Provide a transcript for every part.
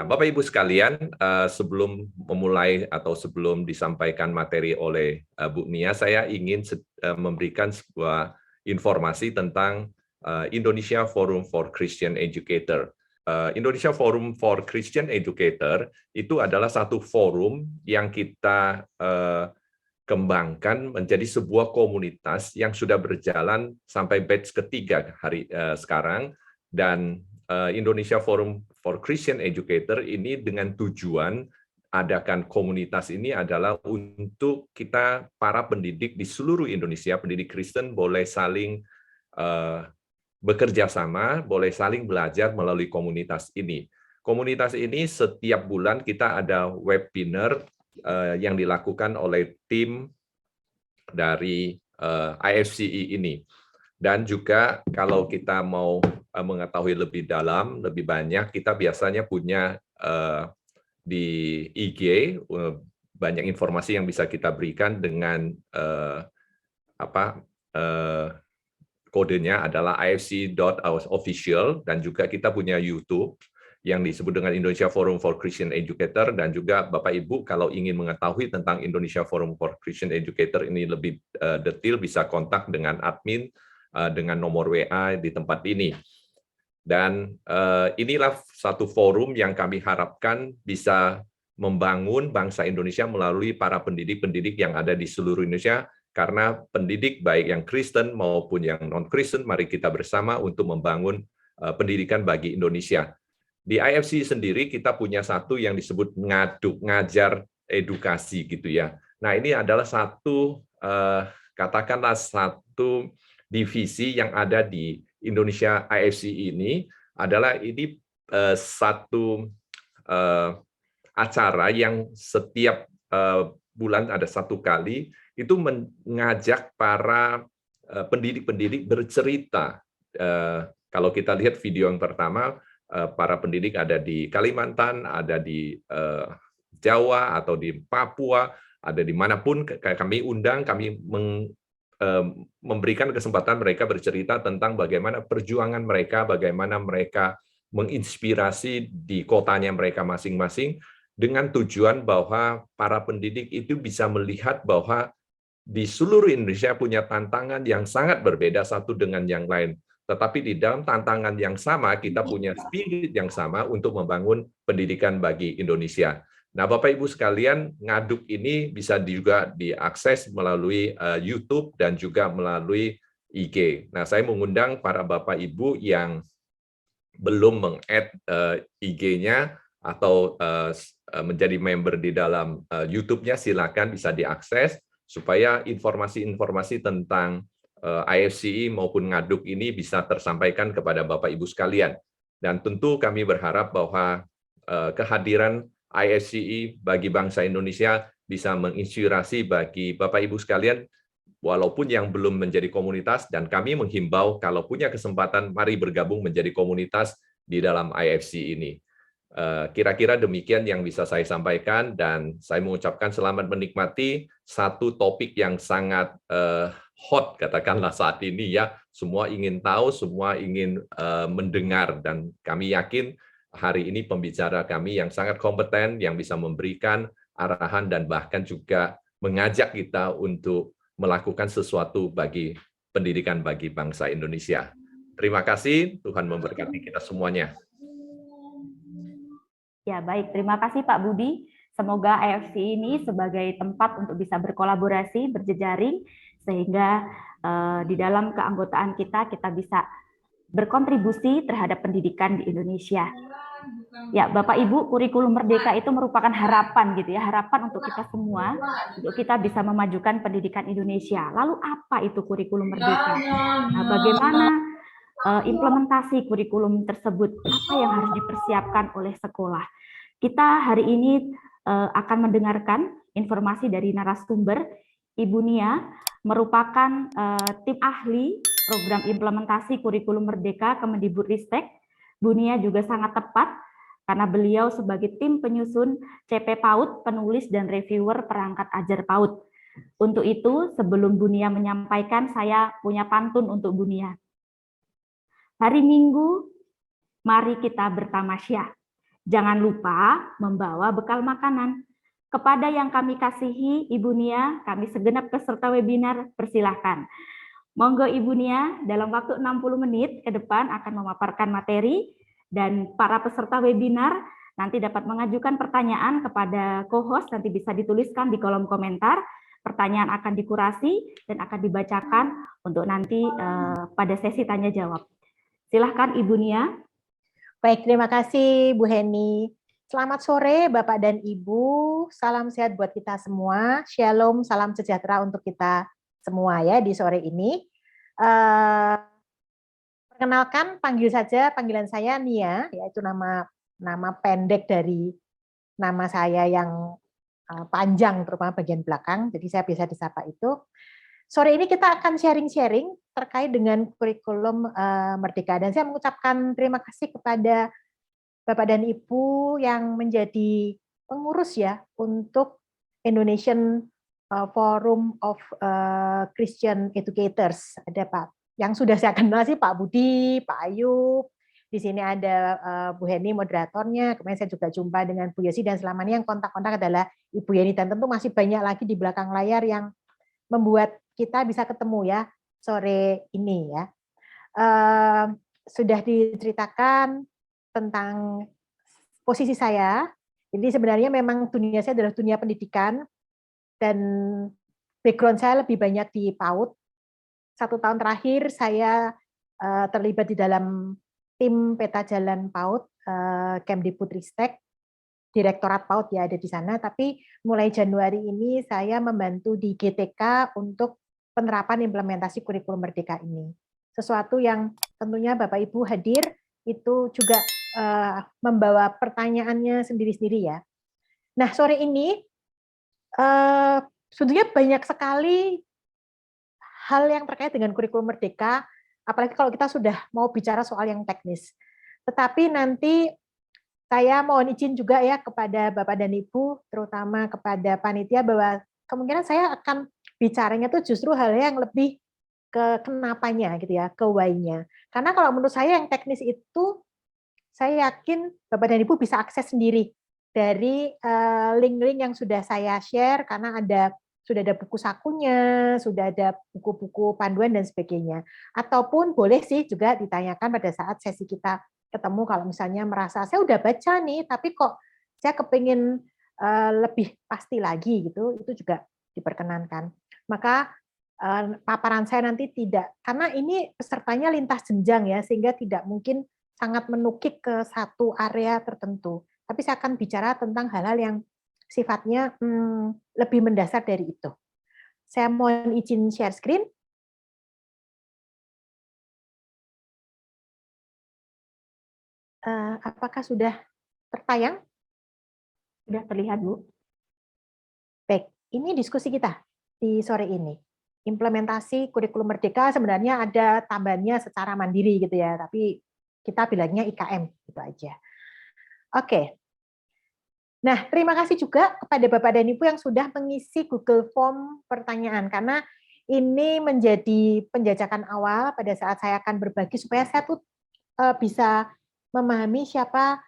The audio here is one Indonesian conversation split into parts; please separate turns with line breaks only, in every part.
Bapak Ibu sekalian, sebelum memulai atau sebelum disampaikan materi oleh Bu Nia, saya ingin memberikan sebuah informasi tentang Indonesia Forum for Christian Educator. Indonesia Forum for Christian Educator itu adalah satu forum yang kita kembangkan menjadi sebuah komunitas yang sudah berjalan sampai batch ketiga sekarang, dan Indonesia Forum for Christian Educator ini dengan tujuan adakan komunitas ini adalah untuk kita para pendidik di seluruh Indonesia, pendidik Kristen boleh saling bekerja sama, boleh saling belajar melalui komunitas ini. Komunitas ini setiap bulan kita ada webinar yang dilakukan oleh tim dari IFCE ini. Dan juga kalau kita mau mengetahui lebih dalam, lebih banyak, kita biasanya punya di IG banyak informasi yang bisa kita berikan dengan kodenya adalah ifc.official, dan juga kita punya YouTube yang disebut dengan Indonesia Forum for Christian Educator, dan juga Bapak Ibu kalau ingin mengetahui tentang Indonesia Forum for Christian Educator ini lebih detail bisa kontak dengan admin dengan nomor WA di tempat ini. Dan inilah satu forum yang kami harapkan bisa membangun bangsa Indonesia melalui para pendidik-pendidik yang ada di seluruh Indonesia, karena pendidik baik yang Kristen maupun yang non-Kristen, mari kita bersama untuk membangun pendidikan bagi Indonesia. Di IFC sendiri kita punya satu yang disebut ngajar edukasi gitu ya. Nah, ini adalah satu katakanlah satu divisi yang ada di Indonesia IFC ini, adalah ini satu acara yang setiap bulan ada satu kali, itu mengajak para pendidik-pendidik bercerita. Kalau kita lihat video yang pertama, para pendidik ada di Kalimantan, ada di Jawa atau di Papua, ada dimanapun kami undang, kami memberikan kesempatan mereka bercerita tentang bagaimana perjuangan mereka, bagaimana mereka menginspirasi di kotanya mereka masing-masing, dengan tujuan bahwa para pendidik itu bisa melihat bahwa di seluruh Indonesia punya tantangan yang sangat berbeda satu dengan yang lain. Tetapi di dalam tantangan yang sama, kita punya spirit yang sama untuk membangun pendidikan bagi Indonesia. Nah, Bapak Ibu sekalian, ngaduk ini bisa juga diakses melalui YouTube dan juga melalui IG. Nah, saya mengundang para Bapak Ibu yang belum meng-add IG-nya atau menjadi member di dalam YouTube-nya, silakan bisa diakses supaya informasi-informasi tentang IFCE maupun ngaduk ini bisa tersampaikan kepada Bapak Ibu sekalian. Dan tentu kami berharap bahwa kehadiran IFCE bagi bangsa Indonesia bisa menginspirasi bagi Bapak Ibu sekalian, walaupun yang belum menjadi komunitas, dan kami menghimbau kalau punya kesempatan, mari bergabung menjadi komunitas di dalam IFC ini. Kira-kira demikian yang bisa saya sampaikan, dan saya mengucapkan selamat menikmati satu topik yang sangat hot, katakanlah saat ini ya. Semua ingin tahu, semua ingin mendengar, dan kami yakin hari ini pembicara kami yang sangat kompeten, yang bisa memberikan arahan dan bahkan juga mengajak kita untuk melakukan sesuatu bagi pendidikan bagi bangsa Indonesia. Terima kasih, Tuhan memberkati kita semuanya.
Ya, baik. Terima kasih Pak Budi. Semoga IFC ini sebagai tempat untuk bisa berkolaborasi, berjejaring, sehingga di dalam keanggotaan kita bisa berkontribusi terhadap pendidikan di Indonesia. Ya, Bapak Ibu, kurikulum merdeka itu merupakan harapan gitu ya, harapan untuk kita semua, untuk kita bisa memajukan pendidikan Indonesia. Lalu apa itu kurikulum merdeka? Nah, bagaimana implementasi kurikulum tersebut? Apa yang harus dipersiapkan oleh sekolah? Kita hari ini akan mendengarkan informasi dari narasumber. Ibu Nia merupakan tim ahli program implementasi kurikulum merdeka Kemendikbudristek. Bu Nia juga sangat tepat karena beliau sebagai tim penyusun CP PAUD, penulis dan reviewer perangkat ajar PAUD. Untuk itu, sebelum Bu Nia menyampaikan, saya punya pantun untuk Bu Nia. Hari Minggu, mari kita bertamasya. Jangan lupa membawa bekal makanan. Kepada yang kami kasihi, Ibu Nia, kami segenap peserta webinar, persilahkan. Monggo Ibu Nia, dalam waktu 60 menit ke depan akan memaparkan materi, dan para peserta webinar nanti dapat mengajukan pertanyaan kepada co-host, nanti bisa dituliskan di kolom komentar. Pertanyaan akan dikurasi dan akan dibacakan untuk nanti pada sesi tanya jawab. Silahkan Ibu Nia.
Baik, terima kasih Bu Heni. Selamat sore Bapak dan Ibu, salam sehat buat kita semua, shalom, salam sejahtera untuk kita semua ya di sore ini. Perkenalkan, panggilan saya Nia, yaitu nama pendek dari nama saya yang panjang, terutama bagian belakang, jadi saya bisa disapa itu. Sore ini kita akan sharing-sharing terkait dengan kurikulum Merdeka, dan saya mengucapkan terima kasih kepada Bapak dan Ibu yang menjadi pengurus ya untuk Indonesian Forum of Christian Educators. Ada Pak yang sudah saya kenal sih, Pak Budi, Pak Ayub. Di sini ada Bu Heni moderatornya. Kemudian saya juga jumpa dengan Bu Yosi, dan selama ini yang kontak-kontak adalah Ibu Yeni, dan tentu masih banyak lagi di belakang layar yang membuat kita bisa ketemu ya sore ini ya. Sudah diceritakan tentang posisi saya. Jadi sebenarnya memang dunia saya adalah dunia pendidikan, dan background saya lebih banyak di PAUD. 1 tahun terakhir saya terlibat di dalam tim peta jalan PAUD, Kemdikbudristek, Direktorat PAUD ya ada di sana. Tapi mulai Januari ini saya membantu di GTK untuk penerapan implementasi kurikulum Merdeka ini. Sesuatu yang tentunya Bapak Ibu hadir itu juga membawa pertanyaannya sendiri-sendiri ya. Nah, sore ini sebetulnya banyak sekali hal yang terkait dengan kurikulum Merdeka, apalagi kalau kita sudah mau bicara soal yang teknis. Tetapi nanti saya mohon izin juga ya kepada Bapak dan Ibu, terutama kepada panitia, bahwa kemungkinan saya akan bicaranya tuh justru hal yang lebih ke kenapanya gitu ya, ke why-nya. Karena kalau menurut saya yang teknis itu, saya yakin Bapak dan Ibu bisa akses sendiri dari link-link yang sudah saya share, karena sudah ada buku sakunya, sudah ada buku-buku panduan dan sebagainya. Ataupun boleh sih juga ditanyakan pada saat sesi kita ketemu, kalau misalnya merasa saya udah baca nih, tapi kok saya kepingin lebih pasti lagi gitu, itu juga diperkenankan. Maka paparan saya nanti tidak, karena ini pesertanya lintas jenjang ya, sehingga tidak mungkin sangat menukik ke satu area tertentu. Tapi saya akan bicara tentang hal-hal yang sifatnya lebih mendasar dari itu. Saya mohon izin share screen. Apakah sudah tertayang?
Sudah terlihat, Bu.
Baik, ini diskusi kita di sore ini. Implementasi kurikulum Merdeka sebenarnya ada tambahannya secara mandiri gitu ya, tapi kita bilangnya IKM gitu aja. Oke. Nah, terima kasih juga kepada Bapak dan Ibu yang sudah mengisi Google Form pertanyaan, karena ini menjadi penjajakan awal pada saat saya akan berbagi supaya saya tuh bisa memahami siapa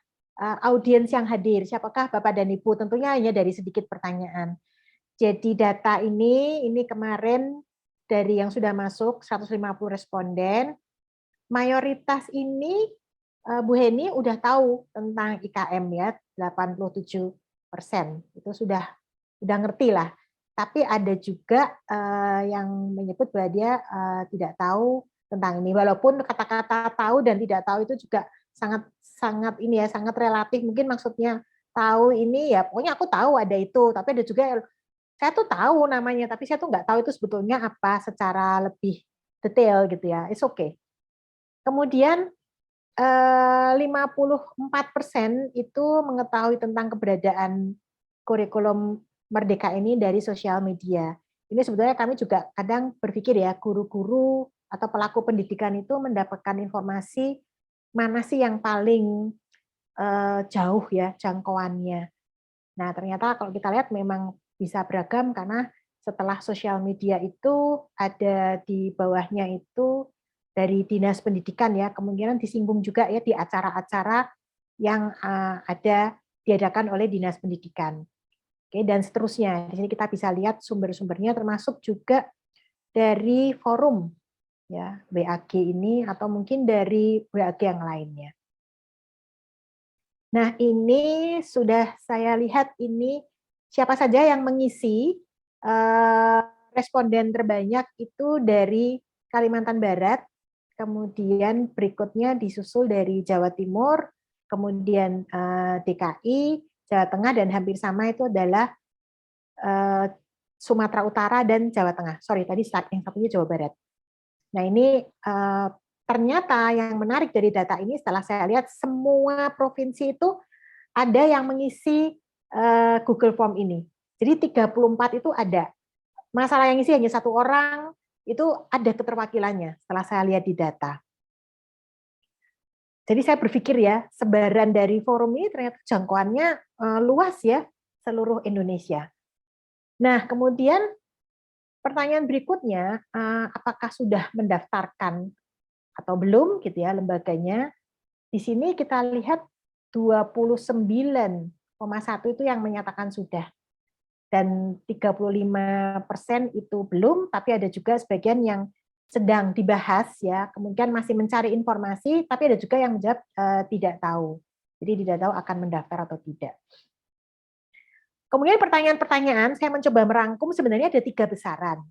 audiens yang hadir, siapakah Bapak dan Ibu, tentunya hanya dari sedikit pertanyaan. Jadi data ini kemarin dari yang sudah masuk 150 responden, mayoritas ini Bu Heni udah tahu tentang IKM ya, 87%. Itu sudah ngerti lah. Tapi ada juga yang menyebut bahwa dia tidak tahu tentang ini. Walaupun kata-kata tahu dan tidak tahu itu juga sangat ini ya, sangat relatif. Mungkin maksudnya tahu ini ya, pokoknya aku tahu ada itu. Tapi ada juga saya tuh tahu namanya, tapi saya tuh nggak tahu itu sebetulnya apa secara lebih detail gitu ya. It's okay. Kemudian 54% itu mengetahui tentang keberadaan kurikulum Merdeka ini dari sosial media. Ini sebetulnya kami juga kadang berpikir ya, guru-guru atau pelaku pendidikan itu mendapatkan informasi mana sih yang paling jauh ya jangkauannya. Nah, ternyata kalau kita lihat memang bisa beragam, karena setelah sosial media itu ada di bawahnya itu dari Dinas Pendidikan ya, kemungkinan disinggung juga ya di acara-acara yang ada diadakan oleh Dinas Pendidikan. Oke, dan seterusnya. Di sini kita bisa lihat sumber-sumbernya termasuk juga dari forum ya WAG ini atau mungkin dari WAG yang lainnya. Nah, ini sudah saya lihat ini siapa saja yang mengisi responden terbanyak itu dari Kalimantan Barat, kemudian berikutnya disusul dari Jawa Timur, kemudian DKI, Jawa Tengah, dan hampir sama itu adalah Sumatera Utara dan Jawa Tengah. Sorry, tadi yang satunya Jawa Barat. Nah, ini ternyata yang menarik dari data ini setelah saya lihat semua provinsi itu ada yang mengisi Google Form ini. Jadi 34 itu ada. Masalah yang isi hanya satu orang, itu ada keterwakilannya setelah saya lihat di data. Jadi saya berpikir ya, sebaran dari forum ini ternyata jangkauannya luas ya, seluruh Indonesia. Nah, kemudian pertanyaan berikutnya, apakah sudah mendaftarkan atau belum gitu ya lembaganya? Di sini kita lihat 29,1 itu yang menyatakan sudah. Dan 35% itu belum, tapi ada juga sebagian yang sedang dibahas ya, kemungkinan masih mencari informasi, tapi ada juga yang menjawab tidak tahu. Jadi tidak tahu akan mendaftar atau tidak. Kemudian pertanyaan-pertanyaan, saya mencoba merangkum sebenarnya ada 3 besaran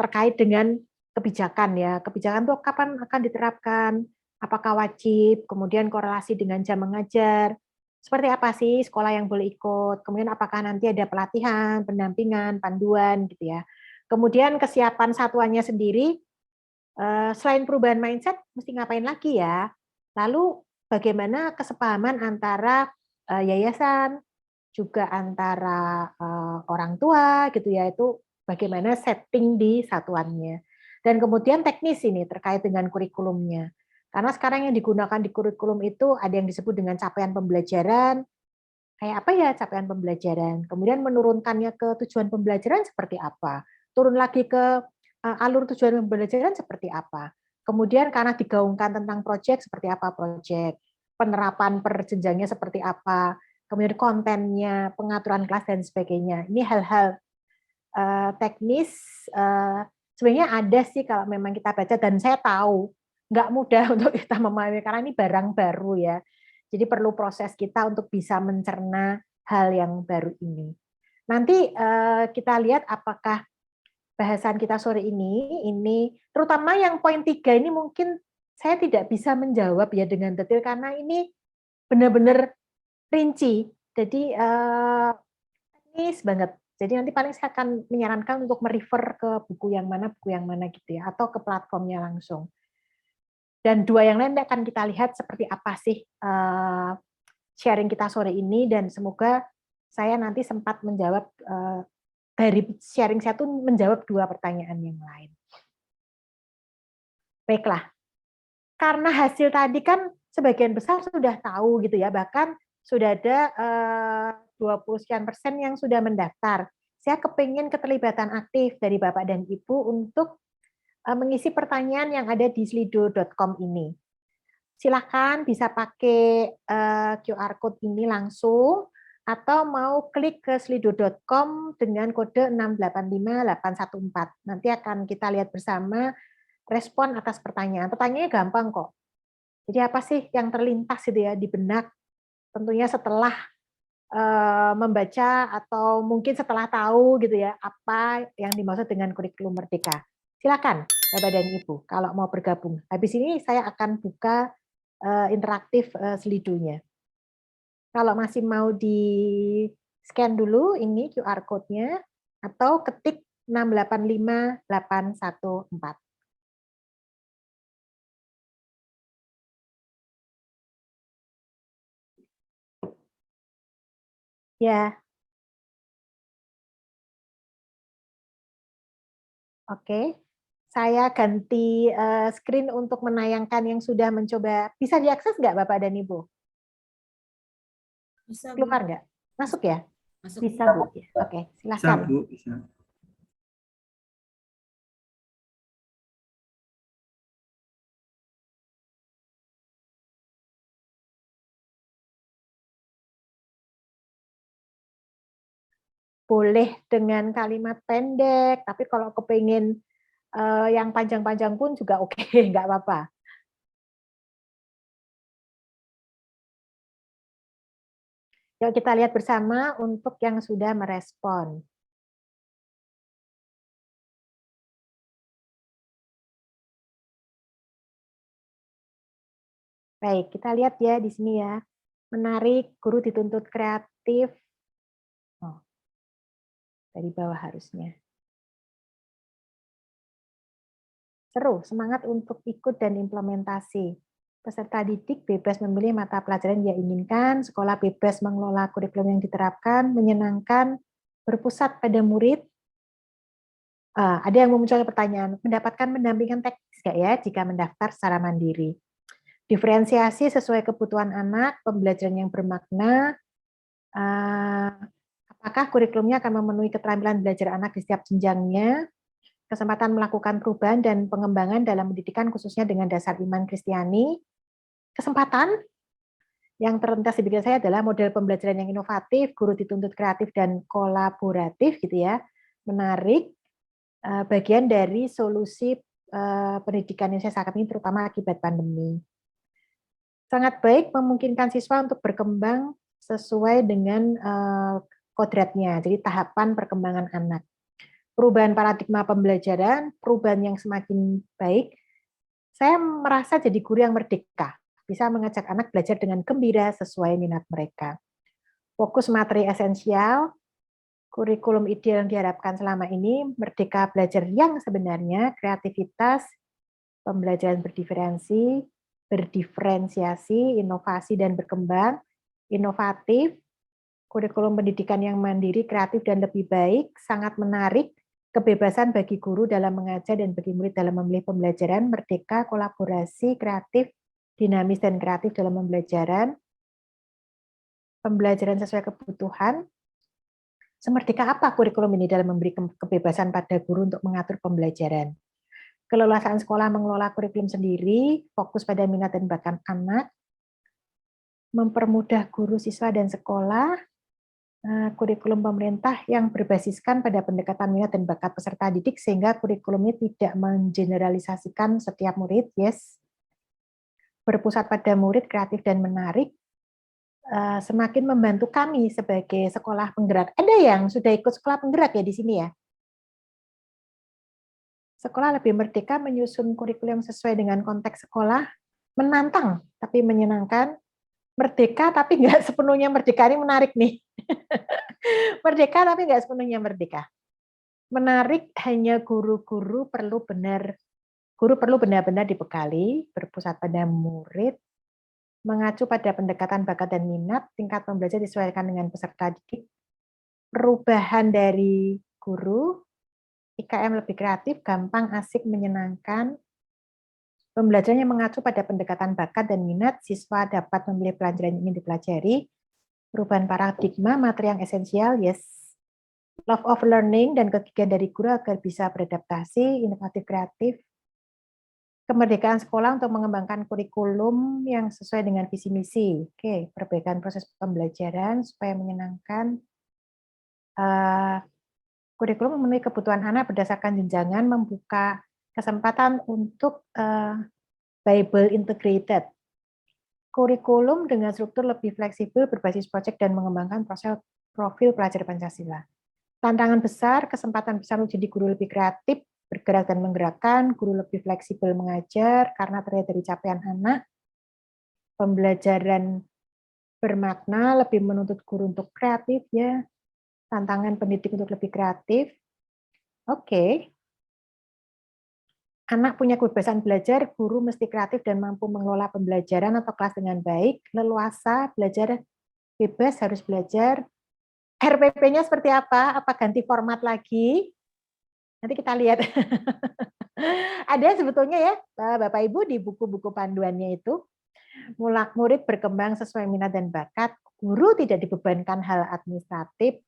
terkait dengan kebijakan ya. Kebijakan itu kapan akan diterapkan, apakah wajib, kemudian korelasi dengan jam mengajar, seperti apa sih sekolah yang boleh ikut, kemudian apakah nanti ada pelatihan, pendampingan, panduan gitu ya. Kemudian kesiapan satuannya sendiri, selain perubahan mindset, mesti ngapain lagi ya. Lalu bagaimana kesepahaman antara yayasan, juga antara orang tua gitu ya, itu bagaimana setting di satuannya. Dan kemudian teknis ini terkait dengan kurikulumnya. Karena sekarang yang digunakan di kurikulum itu ada yang disebut dengan capaian pembelajaran. Kayak apa ya capaian pembelajaran? Kemudian menurunkannya ke tujuan pembelajaran seperti apa? Turun lagi ke alur tujuan pembelajaran seperti apa? Kemudian karena digaungkan tentang proyek seperti apa proyek? Penerapan per jenjangnya seperti apa? Kemudian kontennya, pengaturan kelas dan sebagainya. Ini hal-hal teknis sebenarnya ada sih kalau memang kita baca, dan saya tahu nggak mudah untuk kita memahami karena ini barang baru ya. Jadi perlu proses kita untuk bisa mencerna hal yang baru ini. Nanti kita lihat apakah bahasan kita sore ini terutama yang poin 3 ini mungkin saya tidak bisa menjawab ya dengan detail karena ini benar-benar rinci, jadi teknis banget. Jadi nanti paling saya akan menyarankan untuk merefer ke buku yang mana gitu ya, atau ke platformnya langsung. Dan 2 yang lain akan kita lihat seperti apa sih sharing kita sore ini, dan semoga saya nanti sempat menjawab dari sharing saya tuh menjawab 2 pertanyaan yang lain. Baiklah, karena hasil tadi kan sebagian besar sudah tahu gitu ya, bahkan sudah ada 20% yang sudah mendaftar. Saya kepingin keterlibatan aktif dari Bapak dan Ibu untuk mengisi pertanyaan yang ada di slido.com ini. Silakan bisa pakai QR code ini langsung, atau mau klik ke slido.com dengan kode 685814. Nanti akan kita lihat bersama respon atas pertanyaan. Pertanyaannya gampang kok. Jadi apa sih yang terlintas gitu ya di benak, tentunya setelah membaca atau mungkin setelah tahu gitu ya apa yang dimaksud dengan kurikulum merdeka. Silakan Bapak dan Ibu kalau mau bergabung. Habis ini saya akan buka interaktif slidonya. Kalau masih mau di scan dulu ini QR code-nya atau ketik 685814. Ya, oke. Saya ganti screen untuk menayangkan yang sudah mencoba. Bisa diakses nggak Bapak dan Ibu?
Bisa, Bu.
Keluar nggak? Masuk ya?
Masuk.
Bisa, Bu.
Oke,
Bisa,
silakan.
Bu. Bisa.
boleh dengan kalimat pendek, tapi kalau kepengen yang panjang-panjang pun juga oke, nggak apa-apa. Yuk kita lihat bersama untuk yang sudah merespon. Baik, kita lihat ya di sini ya. Menarik, guru dituntut kreatif. Oh, dari bawah harusnya. Seru, semangat untuk ikut dan implementasi. Peserta didik bebas memilih mata pelajaran yang diinginkan, sekolah bebas mengelola kurikulum yang diterapkan, menyenangkan, berpusat pada murid. Ada yang memunculkan pertanyaan, mendapatkan pendampingan teknis nggak ya jika mendaftar secara mandiri? Diferensiasi sesuai kebutuhan anak, pembelajaran yang bermakna, apakah kurikulumnya akan memenuhi keterampilan belajar anak di setiap jenjangnya, kesempatan melakukan perubahan dan pengembangan dalam pendidikan khususnya dengan dasar iman Kristiani, kesempatan yang terlintas di pikiran saya adalah model pembelajaran yang inovatif, guru dituntut kreatif dan kolaboratif gitu ya, menarik, bagian dari solusi pendidikan Indonesia saat ini terutama akibat pandemi. Sangat baik memungkinkan siswa untuk berkembang sesuai dengan kodratnya, jadi tahapan perkembangan anak. Perubahan paradigma pembelajaran, perubahan yang semakin baik, saya merasa jadi guru yang merdeka, bisa mengajak anak belajar dengan gembira sesuai minat mereka. Fokus materi esensial, kurikulum ideal yang diharapkan selama ini, merdeka belajar yang sebenarnya, kreativitas, pembelajaran berdiferensiasi, inovasi dan berkembang, inovatif, kurikulum pendidikan yang mandiri, kreatif dan lebih baik, sangat menarik, kebebasan bagi guru dalam mengajar dan bagi murid dalam memilih pembelajaran, merdeka, kolaborasi, kreatif, dinamis dan kreatif dalam pembelajaran sesuai kebutuhan. Semerdeka apa kurikulum ini dalam memberi kebebasan pada guru untuk mengatur pembelajaran? Keleluasaan sekolah mengelola kurikulum sendiri, fokus pada minat dan bakat anak, mempermudah guru, siswa, dan sekolah, kurikulum pemerintah yang berbasiskan pada pendekatan minat dan bakat peserta didik sehingga kurikulumnya tidak mengeneralisasikan setiap murid, yes. Berpusat pada murid, kreatif dan menarik, semakin membantu kami sebagai sekolah penggerak. Ada yang sudah ikut sekolah penggerak ya di sini ya? Sekolah lebih merdeka menyusun kurikulum sesuai dengan konteks sekolah, menantang tapi menyenangkan, merdeka tapi nggak sepenuhnya merdeka, ini menarik nih. Merdeka tapi nggak sepenuhnya merdeka. Menarik, hanya guru perlu benar-benar dibekali, berpusat pada murid, mengacu pada pendekatan bakat dan minat, tingkat pembelajaran disesuaikan dengan peserta didik, perubahan dari guru, IKM lebih kreatif, gampang, asik, menyenangkan, pembelajarannya mengacu pada pendekatan bakat dan minat, siswa dapat memilih pelajaran yang ingin dipelajari, perubahan paradigma, materi yang esensial, yes, love of learning dan kegigihan dari guru agar bisa beradaptasi, inovatif, kreatif, kemerdekaan sekolah untuk mengembangkan kurikulum yang sesuai dengan visi misi. Oke, perbaikan proses pembelajaran supaya menyenangkan. Kurikulum memenuhi kebutuhan anak berdasarkan jenjangan, membuka kesempatan untuk Bible integrated. Kurikulum dengan struktur lebih fleksibel, berbasis proyek dan mengembangkan profil pelajar Pancasila. Tantangan besar, kesempatan besar untuk jadi guru lebih kreatif, bergerak dan menggerakkan, guru lebih fleksibel mengajar karena terlihat dari capaian anak, pembelajaran bermakna, lebih menuntut guru untuk kreatif, ya, tantangan pendidik untuk lebih kreatif. Oke. Anak punya kebebasan belajar, guru mesti kreatif dan mampu mengelola pembelajaran atau kelas dengan baik, leluasa, belajar bebas, harus belajar. RPP-nya seperti apa? Apa ganti format lagi? Nanti kita lihat. Ada sebetulnya ya, Bapak Ibu, di buku-buku panduannya itu, murid berkembang sesuai minat dan bakat, guru tidak dibebankan hal administratif,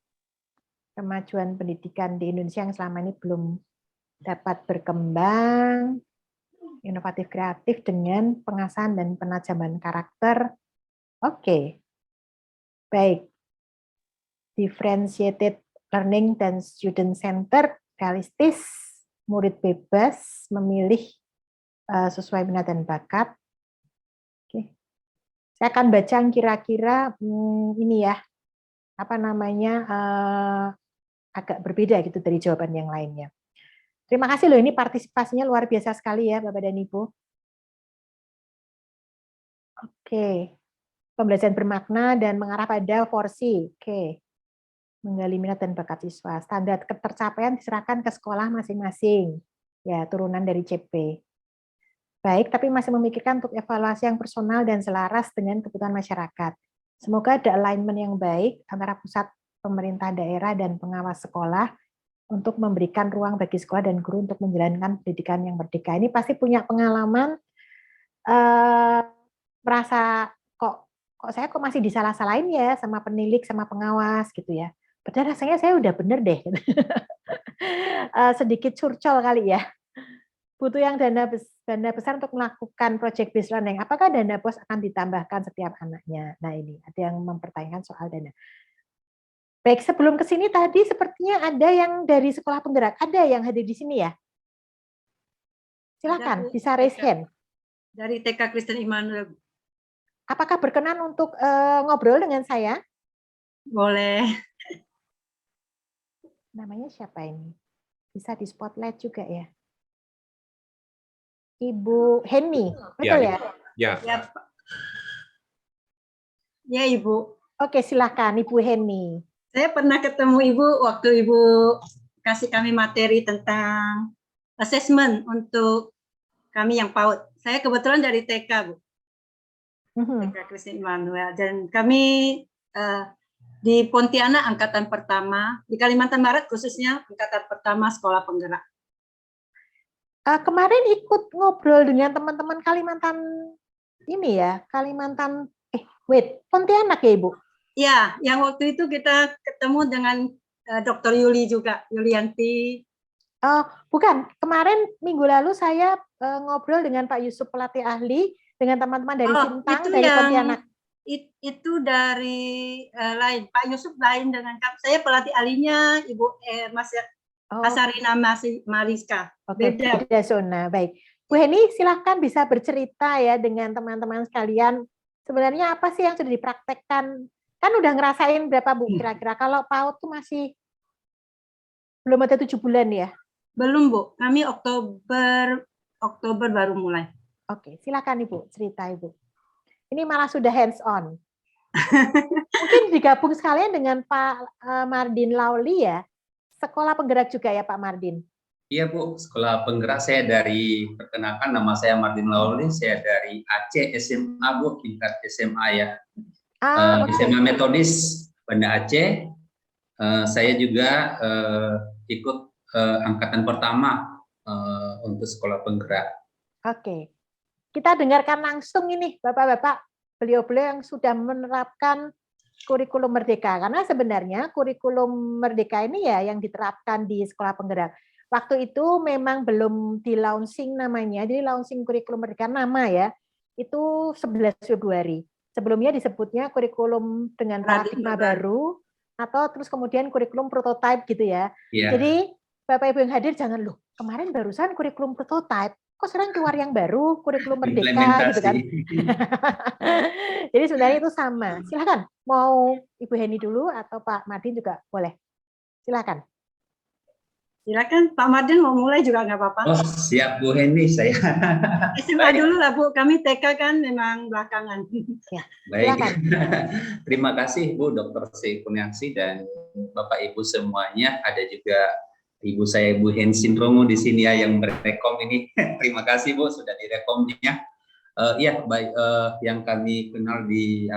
kemajuan pendidikan di Indonesia yang selama ini belum dapat berkembang, inovatif kreatif dengan pengasahan dan penajaman karakter. Oke, baik. Differentiated learning dan student center, realistis, murid bebas memilih sesuai minat dan bakat. Oke. Saya akan baca yang kira-kira ini ya, apa namanya, agak berbeda gitu dari jawaban yang lainnya. Terima kasih loh, ini partisipasinya luar biasa sekali ya Bapak dan Ibu. Oke. Pembelajaran bermakna dan mengarah pada porsi. Oke. Menggali minat dan bakat siswa. Standar ketercapaian diserahkan ke sekolah masing-masing. Ya, turunan dari CP. Baik, tapi masih memikirkan untuk evaluasi yang personal dan selaras dengan kebutuhan masyarakat. Semoga ada alignment yang baik antara pusat pemerintah daerah dan pengawas sekolah untuk memberikan ruang bagi sekolah dan guru untuk menjalankan pendidikan yang merdeka. Ini pasti punya pengalaman merasa kok saya masih disalah-salahin ya sama penilik, sama pengawas gitu ya. Padahal rasanya saya udah bener deh. Sedikit curcol kali ya. Butuh yang dana besar untuk melakukan project based learning. Apakah dana BOS akan ditambahkan setiap anaknya? Nah ini ada yang mempertanyakan soal dana. Baik, sebelum ke sini tadi sepertinya ada yang dari sekolah penggerak. Ada yang hadir di sini ya? Silakan, bisa raise hand.
Dari TK Kristen Immanuel.
Apakah berkenan untuk ngobrol dengan saya?
Boleh.
Namanya siapa ini? Bisa di spotlight juga ya? Ibu Heni, betul ya?
Ya.
Ya, Pak. Ya, Ibu.
Oke, silakan Ibu Heni.
Saya pernah ketemu Ibu waktu Ibu kasih kami materi tentang assessment untuk kami yang PAUD. Saya kebetulan dari TK, Bu. TK Kristen Immanuel. Dan kami di Pontianak angkatan pertama, di Kalimantan Barat khususnya angkatan pertama sekolah penggerak.
Kemarin ikut ngobrol dengan teman-teman Kalimantan ini ya, Kalimantan, Pontianak ya Ibu?
Ya, yang waktu itu kita ketemu dengan Dr. Yuli juga, Yulianti.
Bukan, kemarin minggu lalu saya ngobrol dengan Pak Yusuf pelatih ahli, dengan teman-teman dari Sintang, dari Pontianak.
Itu dari lain, Pak Yusuf lain dengan saya pelatih ahlinya, Ibu Mas Asarina Mariska.
Oke, beda zona. Baik, Bu Heni silahkan bisa bercerita ya dengan teman-teman sekalian. Sebenarnya apa sih yang sudah dipraktekkan? Kan udah ngerasain berapa Bu kira-kira? Kalau PAUD tuh masih belum ada 7 bulan ya?
Belum Bu, kami Oktober baru mulai.
Oke, silakan Ibu cerita Ibu. Ini malah sudah hands on. Mungkin digabung sekalian dengan Pak Mardin Lauli ya. Sekolah penggerak juga ya Pak Mardin?
Iya Bu, sekolah penggerak saya perkenalkan nama saya Mardin Lauli, saya dari Aceh SMA Bu, tingkat SMA ya. SMA Metodis Banda Aceh. Saya juga ikut angkatan pertama untuk sekolah penggerak.
Oke, kita dengarkan langsung ini Bapak-Bapak, beliau-beliau yang sudah menerapkan kurikulum merdeka, karena sebenarnya kurikulum merdeka ini ya yang diterapkan di sekolah penggerak. Waktu itu memang belum di launching namanya, jadi launching kurikulum merdeka nama ya, itu 11 Februari. Sebelumnya disebutnya kurikulum dengan paradigma baru, atau terus kemudian kurikulum prototype gitu ya. Yeah. Jadi Bapak Ibu yang hadir jangan loh, kemarin barusan kurikulum prototype, kok sekarang keluar yang baru, kurikulum merdeka gitu kan. Jadi sebenarnya itu sama. Silakan, mau Ibu Heni dulu atau Pak Mardin juga boleh. Silakan.
Silakan Pak Mardin mau mulai juga nggak apa-apa.
Oh siap Bu Heni, saya.
SMA dulu lah Bu, kami TK kan memang belakangan.
Ya, baik. Terima kasih Bu Dr. Kurniangsih dan Bapak Ibu semuanya. Ada juga Ibu saya Ibu Hensin Romo di sini ya yang merekom ini. Terima kasih Bu sudah direkomnya. Ya baik, yang kami kenal di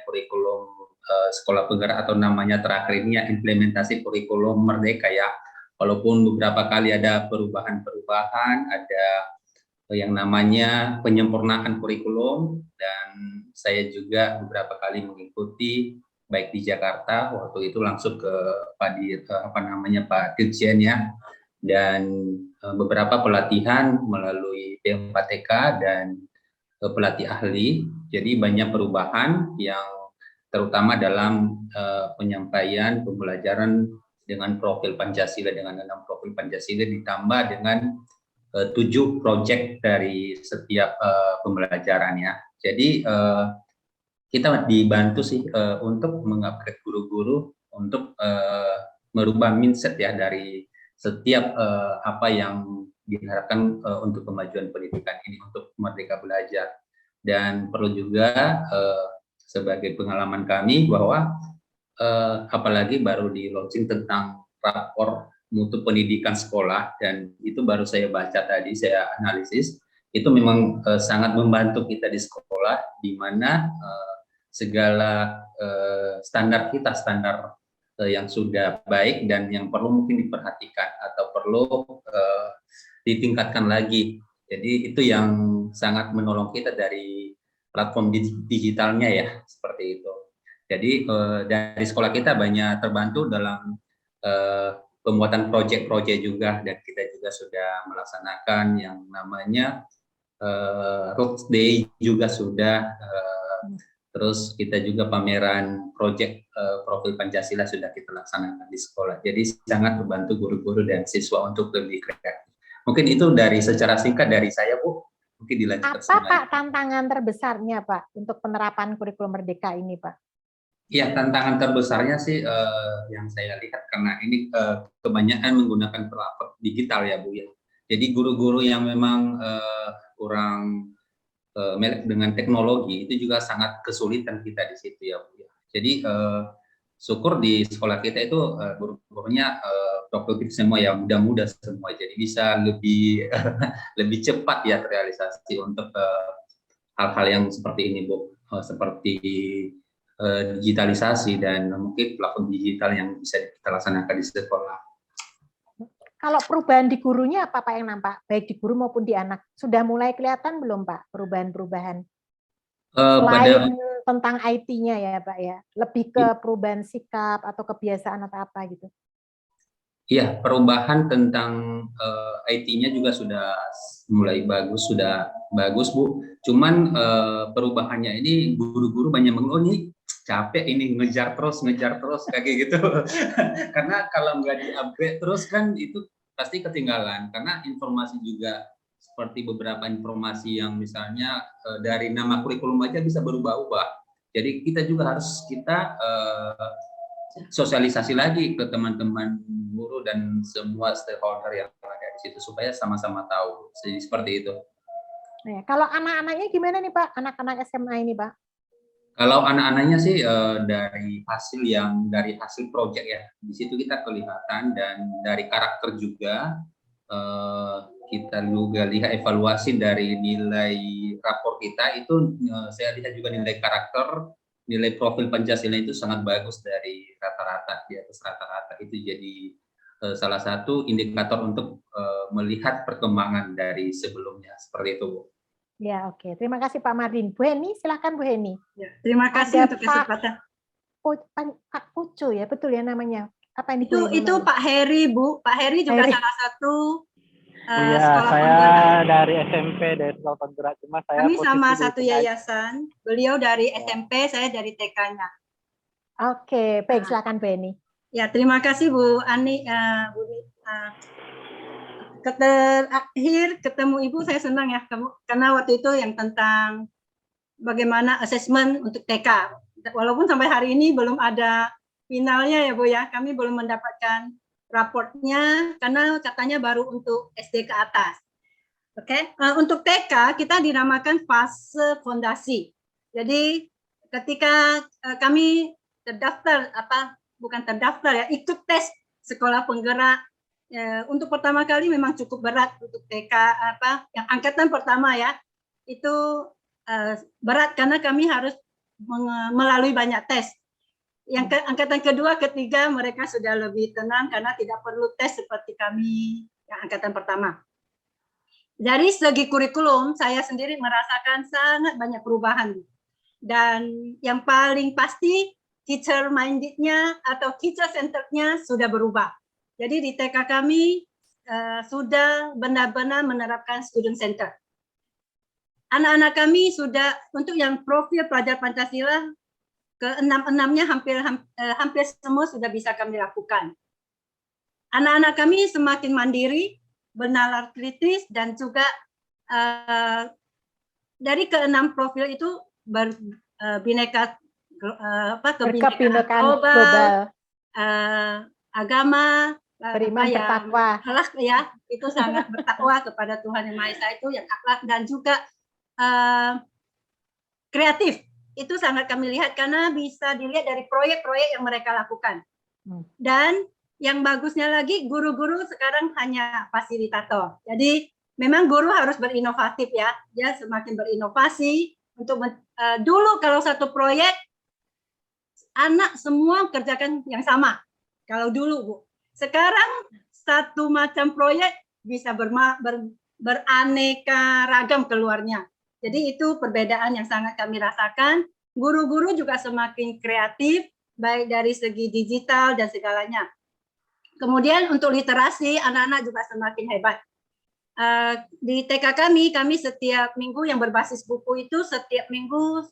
kurikulum sekolah penggerak atau namanya terakhir ini ya implementasi kurikulum merdeka ya. Walaupun beberapa kali ada perubahan-perubahan, ada yang namanya penyempurnaan kurikulum dan saya juga beberapa kali mengikuti baik di Jakarta waktu itu langsung ke Pak Dirjen ya, dan beberapa pelatihan melalui P4TK dan pelatih ahli. Jadi banyak perubahan yang terutama dalam penyampaian pembelajaran dengan profil Pancasila, dengan 6 profil Pancasila ditambah dengan 7 proyek dari setiap pembelajarannya. Jadi kita dibantu sih untuk mengupgrade guru-guru untuk merubah mindset ya dari setiap apa yang diharapkan untuk kemajuan pendidikan ini untuk Merdeka Belajar. Dan perlu juga sebagai pengalaman kami bahwa apalagi baru di launching tentang rapor mutu pendidikan sekolah, dan itu baru saya baca tadi, saya analisis, itu memang sangat membantu kita di sekolah, di mana segala standar kita, standar yang sudah baik dan yang perlu mungkin diperhatikan atau perlu ditingkatkan lagi. Jadi itu yang sangat menolong kita dari platform digitalnya ya, seperti itu. Jadi dari sekolah kita banyak terbantu dalam pembuatan proyek-proyek juga, dan kita juga sudah melaksanakan yang namanya Roots Day juga sudah, terus kita juga pameran proyek profil Pancasila sudah kita laksanakan di sekolah. Jadi sangat membantu guru-guru dan siswa untuk lebih kreatif. Mungkin itu dari secara singkat dari saya, Bu. Mungkin dilanjutkan.
Apa Pak tantangan terbesarnya Pak untuk penerapan kurikulum Merdeka ini Pak?
Ya, tantangan terbesarnya sih yang saya lihat karena ini kebanyakan menggunakan platform digital ya Bu ya. Jadi guru-guru yang memang kurang melek dengan teknologi itu juga sangat kesulitan kita di situ ya Bu ya. Jadi syukur di sekolah kita itu guru-gurunya produktif semua ya, muda-muda semua. Jadi bisa lebih lebih cepat ya terrealisasi untuk hal-hal yang seperti ini Bu, seperti digitalisasi dan mungkin platform digital yang bisa kita laksanakan di sekolah.
Kalau perubahan di gurunya apa Pak yang nampak? Baik di guru maupun di anak. Sudah mulai kelihatan belum Pak perubahan-perubahan? Selain tentang IT-nya ya Pak ya, lebih ke perubahan sikap atau kebiasaan atau apa gitu?
Iya, perubahan tentang IT-nya juga sudah mulai bagus, sudah bagus Bu. Cuman perubahannya ini guru-guru banyak mengeluh nih, capek ini ngejar terus kayak gitu. Karena kalau nggak di-upgrade terus kan itu pasti ketinggalan. Karena informasi juga seperti beberapa informasi yang misalnya dari nama kurikulum aja bisa berubah-ubah. Jadi kita juga harus sosialisasi lagi ke teman-teman guru dan semua stakeholder yang ada di situ supaya sama-sama tahu. Jadi seperti itu.
Nah, kalau anak-anaknya gimana nih Pak? Anak-anak SMA ini Pak?
Kalau anak-anaknya sih dari hasil proyek ya, di situ kita kelihatan, dan dari karakter juga kita juga lihat evaluasi dari nilai rapor kita itu, saya lihat juga nilai karakter, nilai profil Pancasila itu sangat bagus dari rata-rata, di atas rata-rata. Itu jadi salah satu indikator untuk melihat perkembangan dari sebelumnya, seperti itu Bu.
Ya, oke. Terima kasih Pak Mardin. Bu Heni, silakan Bu Heni.
Ya, terima kasih untuk kesempatan.
Pak Pucu ya, betul ya namanya. Apa ini?
Itu Pak Heri, Bu. Pak Heri juga salah satu
iya,
sekolah
saya
penggerak.
dari SMP, dari sekolah penggerak. Cuma saya
Kami sama
posisi
satu yayasan. Beliau dari SMP, saya dari TK-nya.
Oke, baik, silakan Bu Heni.
Ya, terima kasih Bu Ani, Bu terakhir ketemu Ibu saya senang ya, karena waktu itu yang tentang bagaimana asesmen untuk TK. Walaupun sampai hari ini belum ada finalnya ya Bu ya, kami belum mendapatkan raportnya karena katanya baru untuk SD ke atas. Oke, untuk TK kita dinamakan fase fondasi. Jadi ketika kami terdaftar, ikut tes sekolah penggerak. Untuk pertama kali memang cukup berat untuk TK yang angkatan pertama ya, itu berat karena kami harus melalui banyak tes. Yang angkatan kedua, ketiga mereka sudah lebih tenang karena tidak perlu tes seperti kami yang angkatan pertama. Dari segi kurikulum saya sendiri merasakan sangat banyak perubahan, dan yang paling pasti teacher minded-nya atau teacher centered-nya sudah berubah. Jadi di TK kami sudah benar-benar menerapkan student center. Anak-anak kami sudah, untuk yang profil pelajar Pancasila, ke 6-6-nya hampir semua sudah bisa kami lakukan. anak-anak kami semakin mandiri, bernalar kritis, dan juga dari ke-6 profil itu kebinekaan global, agama,
beriman, bertakwa,
akhlak ya, itu sangat bertakwa kepada Tuhan Yang Maha Esa, itu yang akhlak, dan juga kreatif. Itu sangat kami lihat karena bisa dilihat dari proyek-proyek yang mereka lakukan. Dan yang bagusnya lagi, guru-guru sekarang hanya fasilitator. Jadi memang guru harus berinovatif ya. Dia semakin berinovasi untuk dulu kalau satu proyek anak semua kerjakan yang sama. Kalau dulu, Bu. Sekarang satu macam proyek bisa beraneka ragam keluarnya. Jadi itu perbedaan yang sangat kami rasakan. Guru-guru juga semakin kreatif, baik dari segi digital dan segalanya. Kemudian untuk literasi, anak-anak juga semakin hebat. Di TK kami setiap minggu yang berbasis buku itu setiap minggu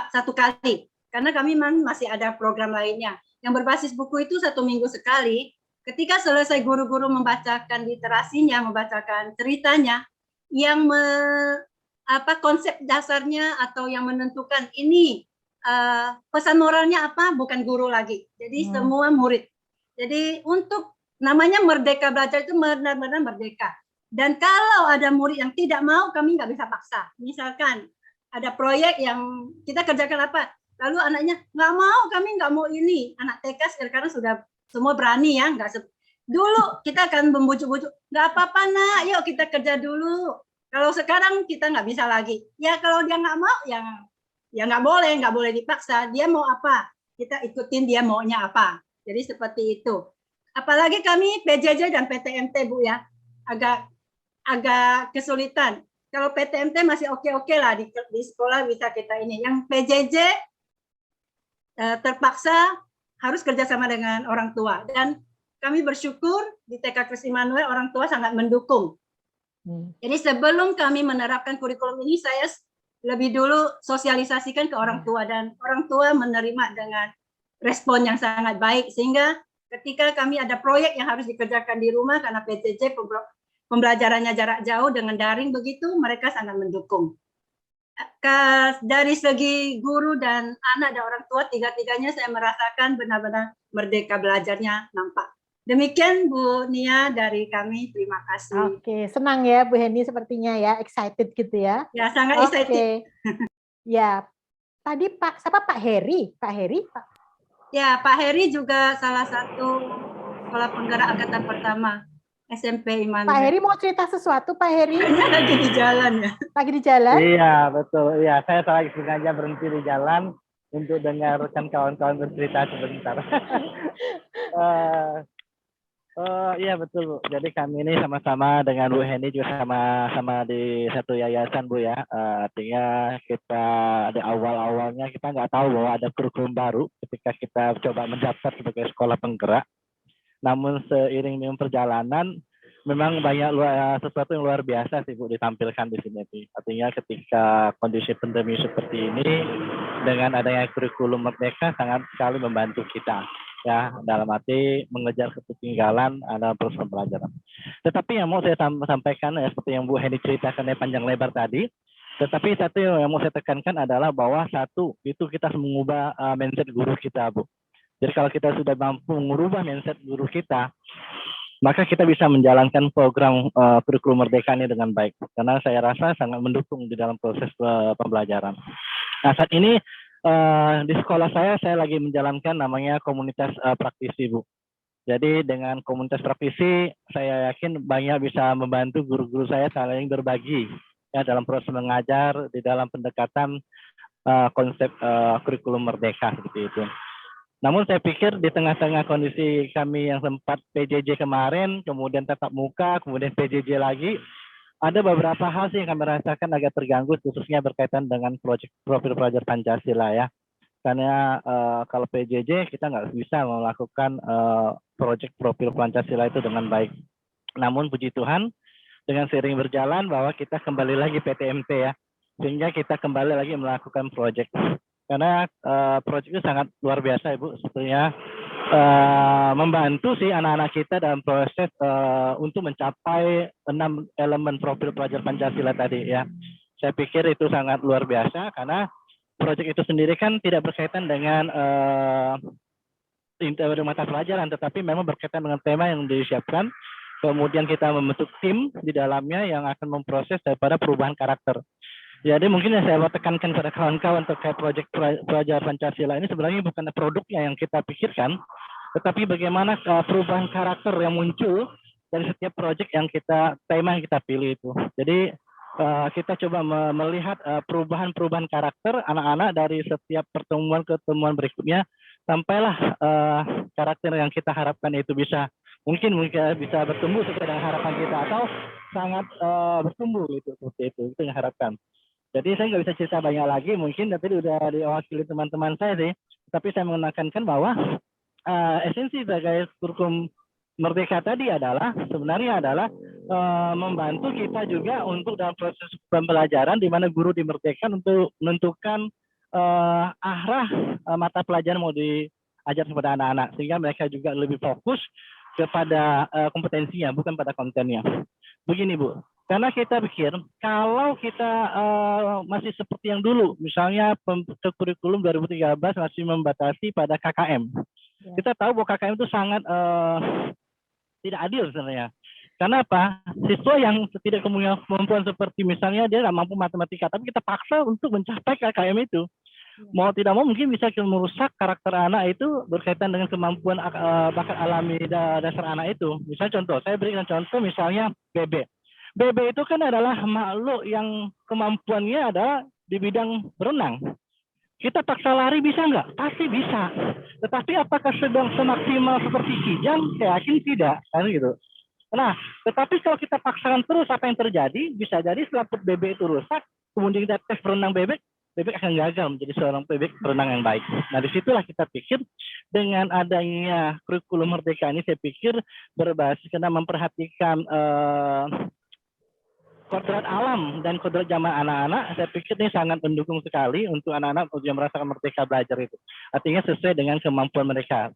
satu kali. Karena kami masih ada program lainnya. Yang berbasis buku itu 1 minggu sekali. Ketika selesai guru-guru membacakan literasinya, membacakan ceritanya, yang konsep dasarnya atau yang menentukan ini pesan moralnya apa, bukan guru lagi. Jadi semua murid. Jadi untuk namanya Merdeka Belajar itu benar-benar merdeka. Dan kalau ada murid yang tidak mau, kami nggak bisa paksa. Misalkan ada proyek yang kita kerjakan apa, lalu anaknya nggak mau, kami nggak mau ini. Anak TK sekarang sudah semua berani ya, dulu kita akan membujuk-bujuk, nggak apa-apa nak, yuk kita kerja dulu. Kalau sekarang kita nggak bisa lagi. Ya kalau dia nggak mau, ya nggak boleh dipaksa. Dia mau apa, kita ikutin dia maunya apa. Jadi seperti itu. Apalagi kami PJJ dan PTMT, Bu ya, agak kesulitan. Kalau PTMT masih oke-oke lah di sekolah bisa kita ini. Yang PJJ terpaksa harus kerjasama dengan orang tua. Dan kami bersyukur di TK Kris Immanuel orang tua sangat mendukung. Jadi sebelum kami menerapkan kurikulum ini, saya lebih dulu sosialisasikan ke orang tua, dan orang tua menerima dengan respon yang sangat baik, sehingga ketika kami ada proyek yang harus dikerjakan di rumah karena PJJ pembelajarannya jarak jauh dengan daring begitu, mereka sangat mendukung. Dari segi guru dan anak dan orang tua, tiga-tiganya saya merasakan benar-benar merdeka belajarnya nampak. Demikian Bu Nia dari kami, terima kasih.
Oke, senang ya Bu Heni sepertinya ya, excited gitu ya.
Ya, sangat excited.
Ya, tadi Pak Heri? Ya,
Pak Heri juga salah satu sekolah penggerak angkatan pertama SMP Immanuel.
Pak Heri mau cerita sesuatu, Pak Heri?
Lagi di jalan ya.
Lagi di jalan?
Iya, betul. Iya, saya lagi sengaja berhenti di jalan untuk dengarkan kawan-kawan bercerita sebentar. Iya betul Bu. Jadi kami ini sama-sama dengan Bu Heni juga sama-sama di satu yayasan Bu ya. Artinya kita di awal-awalnya kita nggak tahu bahwa ada kurikulum baru ketika kita coba mendaftar sebagai sekolah penggerak. Namun seiring dengan perjalanan memang banyak sesuatu yang luar biasa sih Bu ditampilkan di sini. Artinya ketika kondisi pandemi seperti ini dengan adanya kurikulum merdeka sangat sekali membantu kita. Ya, dalam arti mengejar ketertinggalan dalam proses pembelajaran. Tetapi yang mau saya sampaikan ya, seperti yang Bu Heni ceritakan panjang lebar tadi, tetapi satu yang mau saya tekankan adalah bahwa satu, itu kita harus mengubah mindset guru kita, Bu. Jadi kalau kita sudah mampu mengubah mindset guru kita, maka kita bisa menjalankan program kurikulum merdeka ini dengan baik. Karena saya rasa sangat mendukung di dalam proses pembelajaran. Nah, saat ini di sekolah saya lagi menjalankan namanya komunitas praktisi Bu. Jadi dengan komunitas praktisi saya yakin banyak bisa membantu guru-guru saya saling berbagi ya dalam proses mengajar di dalam pendekatan konsep kurikulum merdeka seperti itu. Namun saya pikir di tengah-tengah kondisi kami yang sempat PJJ kemarin, kemudian tatap muka, kemudian PJJ lagi, ada beberapa hal sih yang kami rasakan agak terganggu, khususnya berkaitan dengan profil pelajar Pancasila ya. Karena kalau PJJ kita nggak bisa melakukan proyek profil Pancasila itu dengan baik. Namun puji Tuhan, dengan seiring berjalan bahwa kita kembali lagi PTMT ya, sehingga kita kembali lagi melakukan proyek. Karena proyek itu sangat luar biasa Ibu, sebetulnya membantu sih anak-anak kita dalam proses untuk mencapai 6 elemen profil pelajar Pancasila tadi ya. Saya pikir itu sangat luar biasa karena proyek itu sendiri kan tidak berkaitan dengan mata pelajaran, tetapi memang berkaitan dengan tema yang disiapkan. Kemudian kita membentuk tim di dalamnya yang akan memproses daripada perubahan karakter. Jadi mungkin yang saya mau tekankan pada kawan-kawan terkait proyek pelajar Pancasila ini sebenarnya bukan produknya yang kita pikirkan, tetapi bagaimana perubahan karakter yang muncul dari setiap proyek yang tema yang kita pilih itu. Jadi kita coba melihat perubahan-perubahan karakter anak-anak dari setiap pertemuan ke pertemuan berikutnya, sampailah karakter yang kita harapkan itu mungkin bisa bertumbuh sesuai dengan harapan kita atau sangat bertumbuh gitu, seperti itu yang harapkan. Jadi saya nggak bisa cerita banyak lagi, mungkin tadi udah diwakili teman-teman saya sih, tapi saya menekankan bahwa esensi sebagai kurikulum Merdeka tadi sebenarnya adalah membantu kita juga untuk dalam proses pembelajaran di mana guru dimerdekakan untuk menentukan arah mata pelajaran mau diajar kepada anak-anak, sehingga mereka juga lebih fokus kepada kompetensinya, bukan pada kontennya. Begini Bu, karena kita pikir kalau kita masih seperti yang dulu, misalnya kurikulum 2013 masih membatasi pada KKM. Kita tahu bahwa KKM itu sangat tidak adil sebenarnya. Karena apa? Siswa yang tidak punya kemampuan seperti misalnya dia nggak mampu matematika, tapi kita paksa untuk mencapai KKM itu. Mau tidak mau mungkin bisa merusak karakter anak itu berkaitan dengan kemampuan bakat alami dasar anak itu. Misalnya contoh, saya berikan contoh misalnya bebek. Bebek itu kan adalah makhluk yang kemampuannya adalah di bidang berenang. Kita paksa lari bisa nggak? Pasti bisa. Tetapi apakah sedang semaksimal seperti kijang? Saya yakin tidak, kan gitu. Nah, tetapi kalau kita paksakan terus, apa yang terjadi? Bisa jadi setelah bebek itu rusak, kemudian kita tes berenang bebek akan gagal menjadi seorang bebek berenang yang baik. Nah, disitulah kita pikir dengan adanya kurikulum Merdeka ini, saya pikir berbasis karena memperhatikan kodrat alam dan kodrat zaman anak-anak, saya pikir ini sangat mendukung sekali untuk anak-anak yang merasakan merdeka belajar itu. Artinya sesuai dengan kemampuan mereka.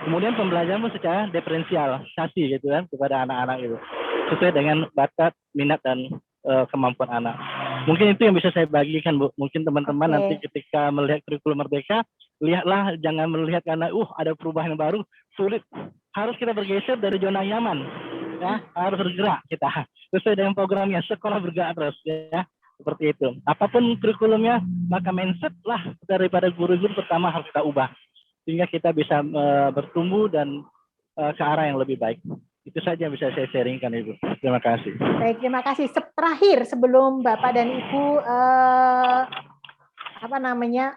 Kemudian pembelajaran pun secara diferensiasi gitu kan kepada anak-anak itu. Sesuai dengan bakat, minat dan kemampuan anak. Mungkin itu yang bisa saya bagikan Bu. Mungkin teman-teman nanti ketika melihat kurikulum Merdeka, lihatlah jangan melihat karena ada perubahan yang baru, sulit. Harus kita bergeser dari zona nyaman. Ya, harus bergerak kita sesuai dengan programnya, sekolah bergerak terus ya, seperti itu. Apapun kurikulumnya, maka mindset lah daripada guru-guru pertama harus kita ubah sehingga kita bisa bertumbuh dan ke arah yang lebih baik. Itu saja yang bisa saya sharingkan Ibu. Terima kasih.
Baik, terima kasih. Terakhir sebelum Bapak dan Ibu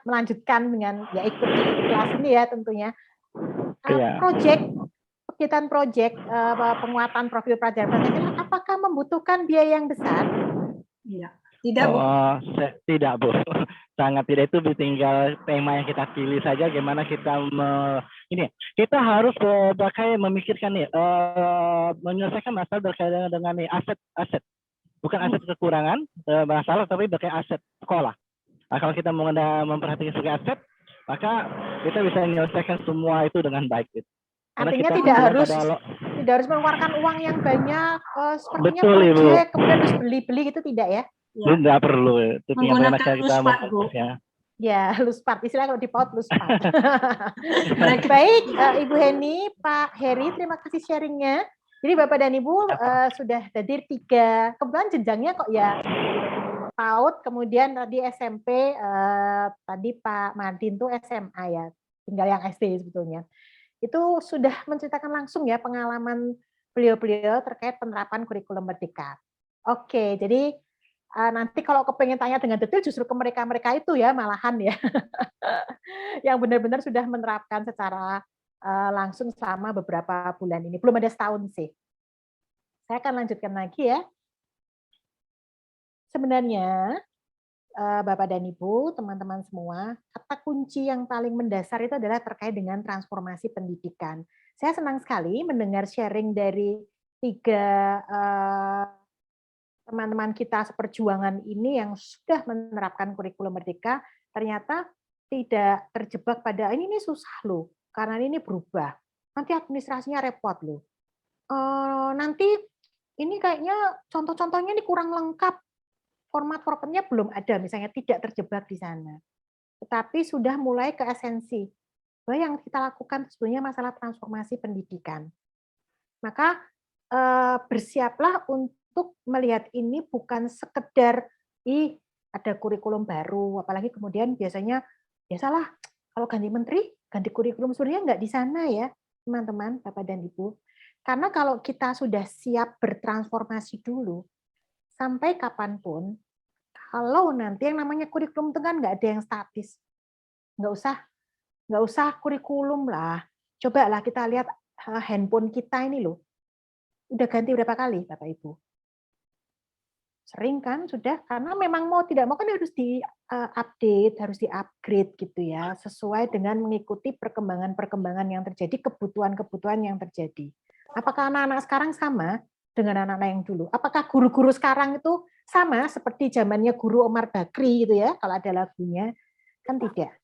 melanjutkan dengan ya ikut kelas ini ya tentunya. Kegiatan proyek penguatan profil pelajar Pancasila, apakah membutuhkan biaya yang besar?
Iya, tidak Bu.
Tidak Bu, sangat tidak. Itu tinggal tema yang kita pilih saja. Gimana kita kita harus memikirkan menyelesaikan masalah berkaitan dengan aset, bukan aset kekurangan masalah, tapi berkaitan aset sekolah. Nah, kalau kita memperhatikan sebagai aset, maka kita bisa menyelesaikan semua itu dengan baik.
Artinya tidak harus mengeluarkan uang yang banyak, sepertinya
betul,
proyek kemudian harus beli-beli gitu, tidak ya?
Tidak perlu. Itu
menggunakan luspart Bu.
Ya, luspart, istilah kalau di PAUD luspart. Baik, Ibu Heni, Pak Heri, terima kasih sharingnya. Jadi Bapak dan Ibu sudah hadir 3, kebetulan jenjangnya kok ya PAUD, kemudian tadi SMP, tadi Pak Madin tuh SMA ya, tinggal yang SD sebetulnya. Itu sudah menceritakan langsung ya pengalaman beliau-beliau terkait penerapan kurikulum Merdeka. Oke, jadi nanti kalau kepengen tanya dengan detail justru ke mereka-mereka itu ya malahan ya, yang benar-benar sudah menerapkan secara langsung selama beberapa bulan ini. Belum ada setahun sih. Saya akan lanjutkan lagi ya. Sebenarnya Bapak dan Ibu, teman-teman semua, kata kunci yang paling mendasar itu adalah terkait dengan transformasi pendidikan. Saya senang sekali mendengar sharing dari 3 teman-teman kita seperjuangan ini yang sudah menerapkan kurikulum Merdeka, ternyata tidak terjebak pada ini susah loh. karena ini berubah. Nanti administrasinya repot loh. Nanti ini kayaknya contoh-contohnya ini kurang lengkap. Format-formatnya belum ada, misalnya tidak terjebak di sana. Tetapi sudah mulai ke esensi. Bahwa yang kita lakukan sebetulnya masalah transformasi pendidikan. Maka bersiaplah untuk melihat ini bukan sekedar ada kurikulum baru, apalagi kemudian biasalah kalau ganti menteri, ganti kurikulum, sebenarnya nggak di sana ya, teman-teman, Bapak dan Ibu. Karena kalau kita sudah siap bertransformasi dulu, sampai kapanpun, kalau nanti yang namanya kurikulum itu kan nggak ada yang statis, nggak usah kurikulum lah. Cobalah kita lihat handphone kita ini loh, udah ganti berapa kali, Bapak Ibu? Sering kan sudah, karena memang mau tidak mau kan harus di-update, harus di-upgrade gitu ya, sesuai dengan mengikuti perkembangan-perkembangan yang terjadi, kebutuhan-kebutuhan yang terjadi. Apakah anak-anak sekarang sama dengan anak-anak yang dulu? Apakah guru-guru sekarang itu sama seperti zamannya guru Omar Bakri gitu ya, kalau ada lagunya? Kan tidak.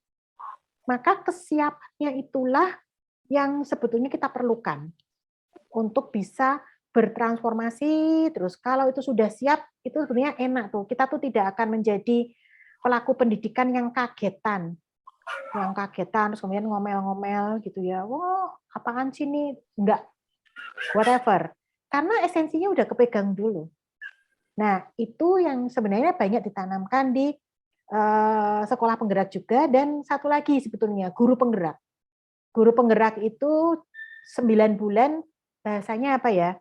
Maka kesiapannya itulah yang sebetulnya kita perlukan untuk bisa bertransformasi. Terus kalau itu sudah siap, itu sebenarnya enak tuh. Kita tuh tidak akan menjadi pelaku pendidikan yang kagetan, terus kemudian ngomel-ngomel gitu ya. Wah, apaan sih ini? Enggak, whatever. Karena esensinya udah kepegang dulu. Nah, itu yang sebenarnya banyak ditanamkan di sekolah penggerak juga, dan satu lagi sebetulnya guru penggerak. Guru penggerak itu 9 bulan bahasanya apa ya?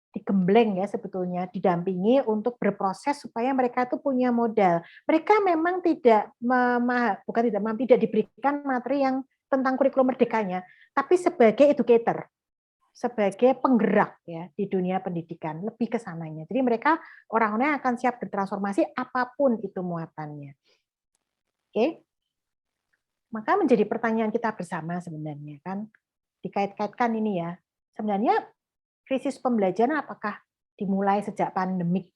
Digembleng ya sebetulnya, didampingi untuk berproses supaya mereka itu punya modal. Mereka memang tidak diberikan materi yang tentang kurikulum merdekanya, tapi sebagai educator, sebagai penggerak ya di dunia pendidikan, lebih ke sananya. Jadi mereka orang-orang yang akan siap bertransformasi apapun itu muatannya. Oke. Maka menjadi pertanyaan kita bersama sebenarnya kan, dikait-kaitkan ini ya. Sebenarnya krisis pembelajaran apakah dimulai sejak pandemik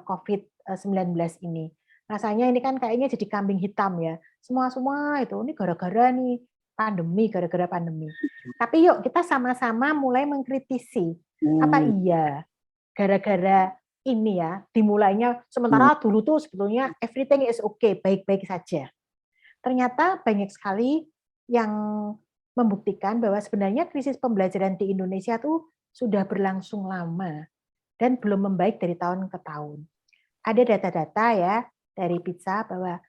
COVID-19 ini? Rasanya ini kan kayaknya jadi kambing hitam ya. Semua itu ini gara-gara nih pandemi, gara-gara pandemi. Tapi yuk kita sama-sama mulai mengkritisi. Apa iya gara-gara ini ya dimulainya, sementara dulu tuh sebetulnya everything is okay, baik-baik saja. Ternyata banyak sekali yang membuktikan bahwa sebenarnya krisis pembelajaran di Indonesia tuh sudah berlangsung lama dan belum membaik dari tahun ke tahun. Ada data-data ya dari PISA bahwa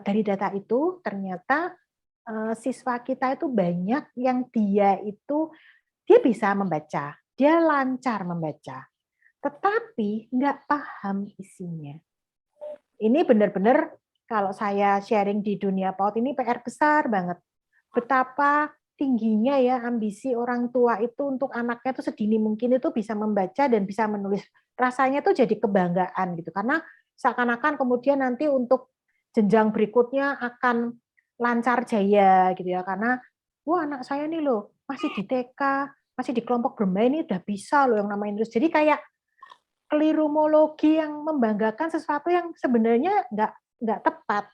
dari data itu ternyata siswa kita itu banyak yang dia bisa membaca, dia lancar membaca, tetapi nggak paham isinya. Ini benar-benar kalau saya sharing di dunia PAUD ini PR besar banget. Betapa tingginya ya ambisi orang tua itu untuk anaknya itu sedini mungkin itu bisa membaca dan bisa menulis. Rasanya tuh jadi kebanggaan gitu. Karena seakan-akan kemudian nanti untuk jenjang berikutnya akan lancar jaya gitu ya. Karena wah anak saya nih loh masih di TK, masih di kelompok bermain ini udah bisa loh yang namanya Inggris. Jadi kayak kelirumologi yang membanggakan sesuatu yang sebenarnya nggak tepat.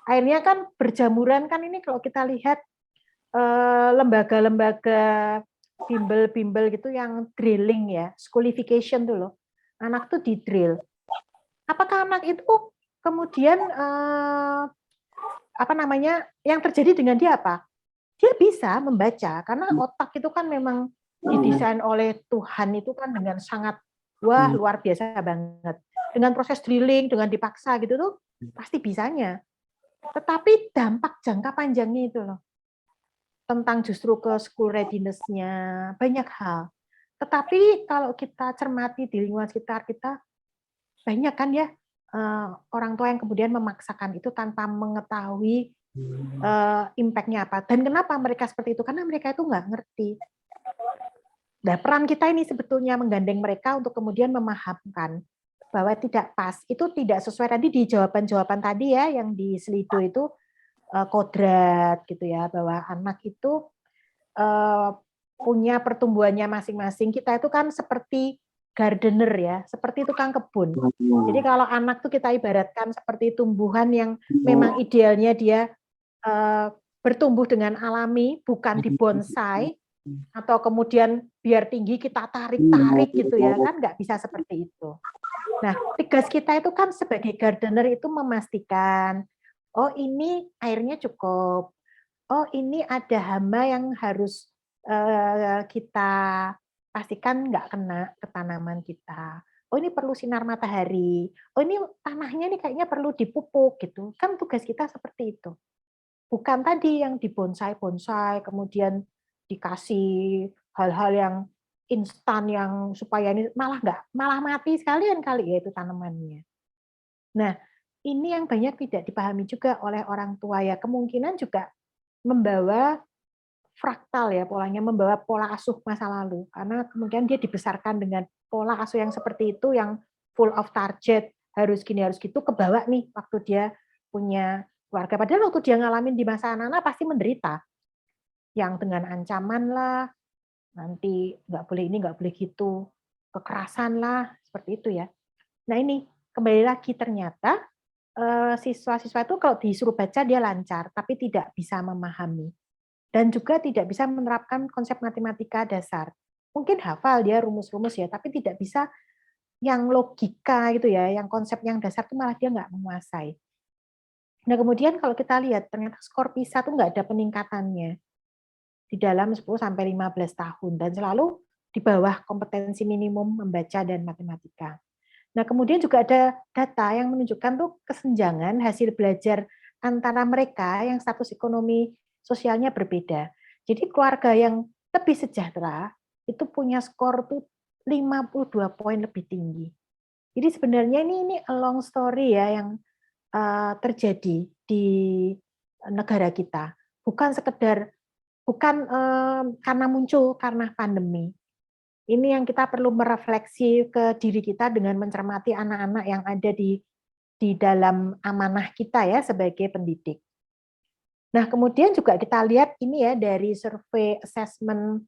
Akhirnya kan berjamuran kan ini kalau kita lihat lembaga-lembaga bimbel-bimbel gitu yang drilling ya, schoolification tuh loh. Anak tuh di drill. Apakah anak itu kemudian yang terjadi dengan dia apa? Dia bisa membaca karena otak itu kan memang didesain oleh Tuhan itu kan dengan sangat luar biasa banget. Dengan proses drilling, dengan dipaksa gitu tuh pasti bisanya. Tetapi dampak jangka panjangnya itu loh. Tentang justru ke school readiness-nya, banyak hal. Tetapi kalau kita cermati di lingkungan sekitar kita, banyak kan ya orang tua yang kemudian memaksakan itu tanpa mengetahui impact-nya apa. Dan kenapa mereka seperti itu? Karena mereka itu nggak ngerti. Nah, peran kita ini sebetulnya menggandeng mereka untuk kemudian memahamkan bahwa tidak pas. Itu tidak sesuai tadi di jawaban-jawaban tadi ya, yang di Slido itu, kodrat gitu ya, bahwa anak itu punya pertumbuhannya masing-masing. Kita itu kan seperti gardener ya, seperti tukang kebun. Jadi kalau anak tuh kita ibaratkan seperti tumbuhan yang memang idealnya dia bertumbuh dengan alami, bukan dibonsai, atau kemudian biar tinggi kita tarik-tarik gitu ya, kan nggak bisa seperti itu. Nah, tugas kita itu kan sebagai gardener itu memastikan, oh ini airnya cukup, oh ini ada hama yang harus kita pastikan nggak kena ke tanaman kita. Oh ini perlu sinar matahari, oh ini tanahnya nih kayaknya perlu dipupuk gitu. Kan tugas kita seperti itu. Bukan tadi yang dibonsai-bonsai, kemudian dikasih hal-hal yang instan yang supaya ini malah mati sekalian kali ya itu tanamannya. Nah, ini yang banyak tidak dipahami juga oleh orang tua ya. Kemungkinan juga membawa fraktal ya polanya, membawa pola asuh masa lalu. Karena kemungkinan dia dibesarkan dengan pola asuh yang seperti itu, yang full of target, harus gini, harus gitu, kebawa nih waktu dia punya keluarga. Padahal waktu dia ngalamin di masa anak-anak pasti menderita. Yang dengan ancaman lah, nanti nggak boleh ini, nggak boleh gitu, kekerasan lah, seperti itu ya. Nah ini, kembali lagi ternyata siswa-siswa itu kalau disuruh baca dia lancar, tapi tidak bisa memahami. Dan juga tidak bisa menerapkan konsep matematika dasar. Mungkin hafal dia rumus-rumus ya, tapi tidak bisa yang logika gitu ya, yang konsep yang dasar itu malah dia nggak menguasai. Nah kemudian kalau kita lihat ternyata skor PISA itu nggak ada peningkatannya di dalam 10-15 tahun dan selalu di bawah kompetensi minimum membaca dan matematika. Nah kemudian juga ada data yang menunjukkan tuh kesenjangan hasil belajar antara mereka yang status ekonomi sosialnya berbeda. Jadi keluarga yang lebih sejahtera itu punya skor tuh 52 poin lebih tinggi. Jadi sebenarnya ini a long story ya yang terjadi di negara kita, bukan karena muncul karena pandemi. Ini yang kita perlu merefleksi ke diri kita dengan mencermati anak-anak yang ada di dalam amanah kita ya sebagai pendidik. Nah kemudian juga kita lihat ini ya dari survei assessment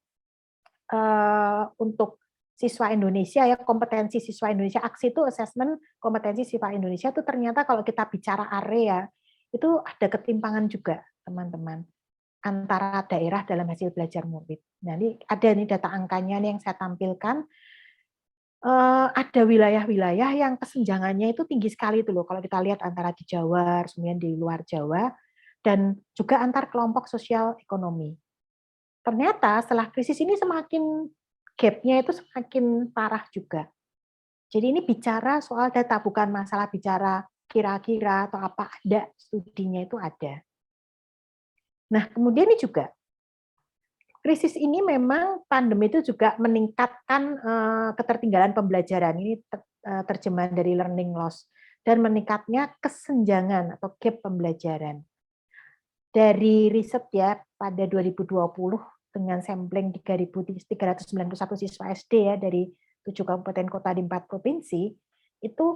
untuk siswa Indonesia ya, kompetensi siswa Indonesia, aksi itu assessment kompetensi siswa Indonesia itu ternyata kalau kita bicara area itu ada ketimpangan juga teman-teman antara daerah dalam hasil belajar murid. Nah ini ada nih data angkanya nih yang saya tampilkan. Ada wilayah-wilayah yang kesenjangannya itu tinggi sekali itu loh kalau kita lihat antara di Jawa, kemudian di luar Jawa, dan juga antar kelompok sosial ekonomi. Ternyata setelah krisis ini semakin gap-nya itu semakin parah juga. Jadi ini bicara soal data, bukan masalah bicara kira-kira atau apa, ada studinya itu ada. Nah, kemudian ini juga, krisis ini memang pandemi itu juga meningkatkan ketertinggalan pembelajaran, ini terjemahan dari learning loss, dan meningkatnya kesenjangan atau gap pembelajaran. Dari riset ya, pada 2020, dengan sampling 3.391 siswa SD ya dari 7 kabupaten kota di 4 provinsi, itu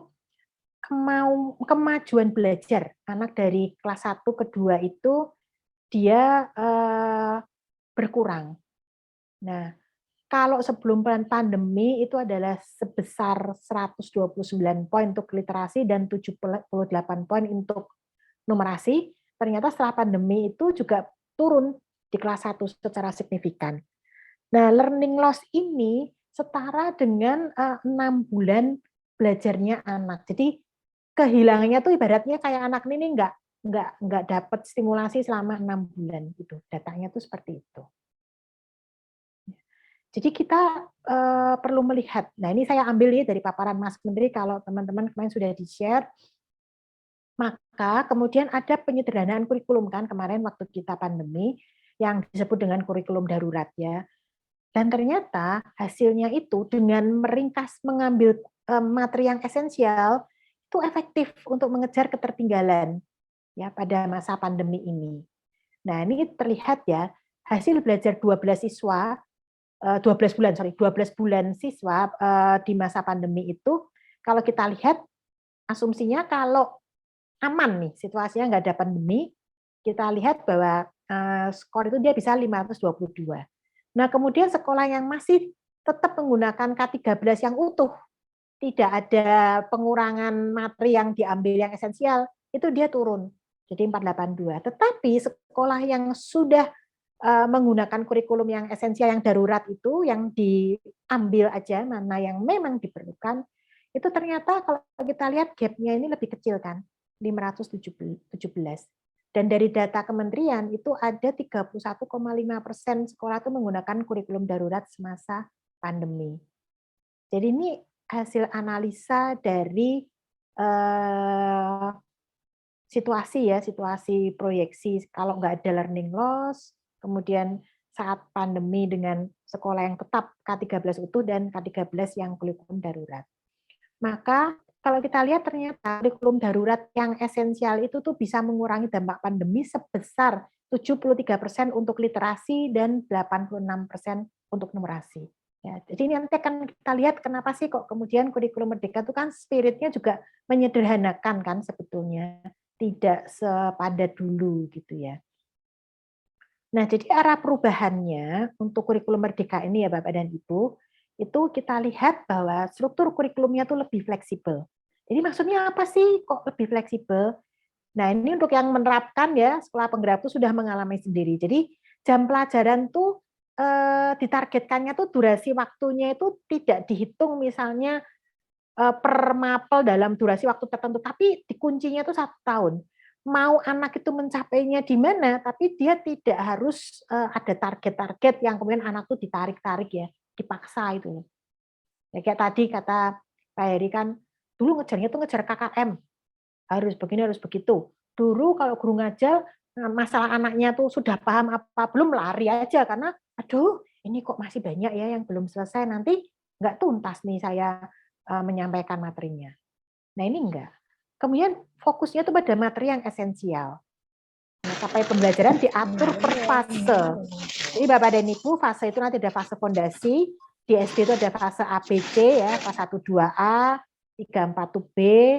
kemajuan belajar anak dari kelas 1 ke 2 itu dia berkurang. Nah, kalau sebelum pandemi itu adalah sebesar 129 poin untuk literasi dan 78 poin untuk numerasi, ternyata setelah pandemi itu juga turun di kelas 1 secara signifikan. Nah, learning loss ini setara dengan 6 bulan belajarnya anak. Jadi kehilangannya tuh ibaratnya kayak anak ini nggak dapat stimulasi selama 6 bulan gitu. Datanya tuh seperti itu. Jadi kita perlu melihat. Nah, ini saya ambil ya dari paparan Mas Menteri kalau teman-teman kemarin sudah di-share. Maka kemudian ada penyederhanaan kurikulum kan kemarin waktu kita pandemi yang disebut dengan kurikulum darurat ya. Dan ternyata hasilnya itu dengan meringkas mengambil materi yang esensial itu efektif untuk mengejar ketertinggalan ya pada masa pandemi ini. Nah, ini terlihat ya hasil belajar 12 bulan siswa di masa pandemi itu kalau kita lihat asumsinya kalau aman nih situasinya nggak ada pandemi, kita lihat bahwa skor itu dia bisa 522. Nah kemudian sekolah yang masih tetap menggunakan K13 yang utuh, tidak ada pengurangan materi yang diambil yang esensial, itu dia turun. Jadi 482. Tetapi sekolah yang sudah menggunakan kurikulum yang esensial, yang darurat itu, yang diambil aja mana yang memang diperlukan, itu ternyata kalau kita lihat gap-nya ini lebih kecil kan, 517. Dan dari data kementerian itu ada 31,5% sekolah itu menggunakan kurikulum darurat semasa pandemi. Jadi ini hasil analisa dari situasi proyeksi kalau nggak ada learning loss, kemudian saat pandemi dengan sekolah yang tetap K13 utuh dan K13 yang kurikulum darurat. Maka kalau kita lihat ternyata kurikulum darurat yang esensial itu tuh bisa mengurangi dampak pandemi sebesar 73% untuk literasi dan 86% untuk numerasi. Ya, jadi nanti akan kita lihat kenapa sih kok kemudian kurikulum merdeka itu kan spiritnya juga menyederhanakan kan sebetulnya, tidak sepadat dulu gitu ya. Nah, jadi arah perubahannya untuk kurikulum merdeka ini ya Bapak dan Ibu, itu kita lihat bahwa struktur kurikulumnya itu lebih fleksibel. Jadi maksudnya apa sih kok lebih fleksibel? Nah, ini untuk yang menerapkan ya, sekolah penggerak itu sudah mengalami sendiri. Jadi jam pelajaran tuh ditargetkannya tuh durasi waktunya itu tidak dihitung misalnya per mapel dalam durasi waktu tertentu, tapi dikuncinya itu 1 tahun. Mau anak itu mencapainya di mana, tapi dia tidak harus ada target-target yang kemudian anak itu ditarik-tarik ya, dipaksa itu. Ya kayak tadi kata Pak Heri kan, dulu ngejarnya tuh ngejar KKM, harus begini, harus begitu. Dulu kalau guru ngajar, masalah anaknya tuh sudah paham apa belum, lari aja karena, aduh ini kok masih banyak ya yang belum selesai, nanti nggak tuntas nih saya menyampaikan materinya. Nah ini enggak. Kemudian fokusnya itu pada materi yang esensial. Nah, sampai pembelajaran diatur per fase. Jadi Bapak dan Ibu, fase itu nanti ada fase fondasi, di SD itu ada fase ABC ya, fase 1 2A, 3 4 B,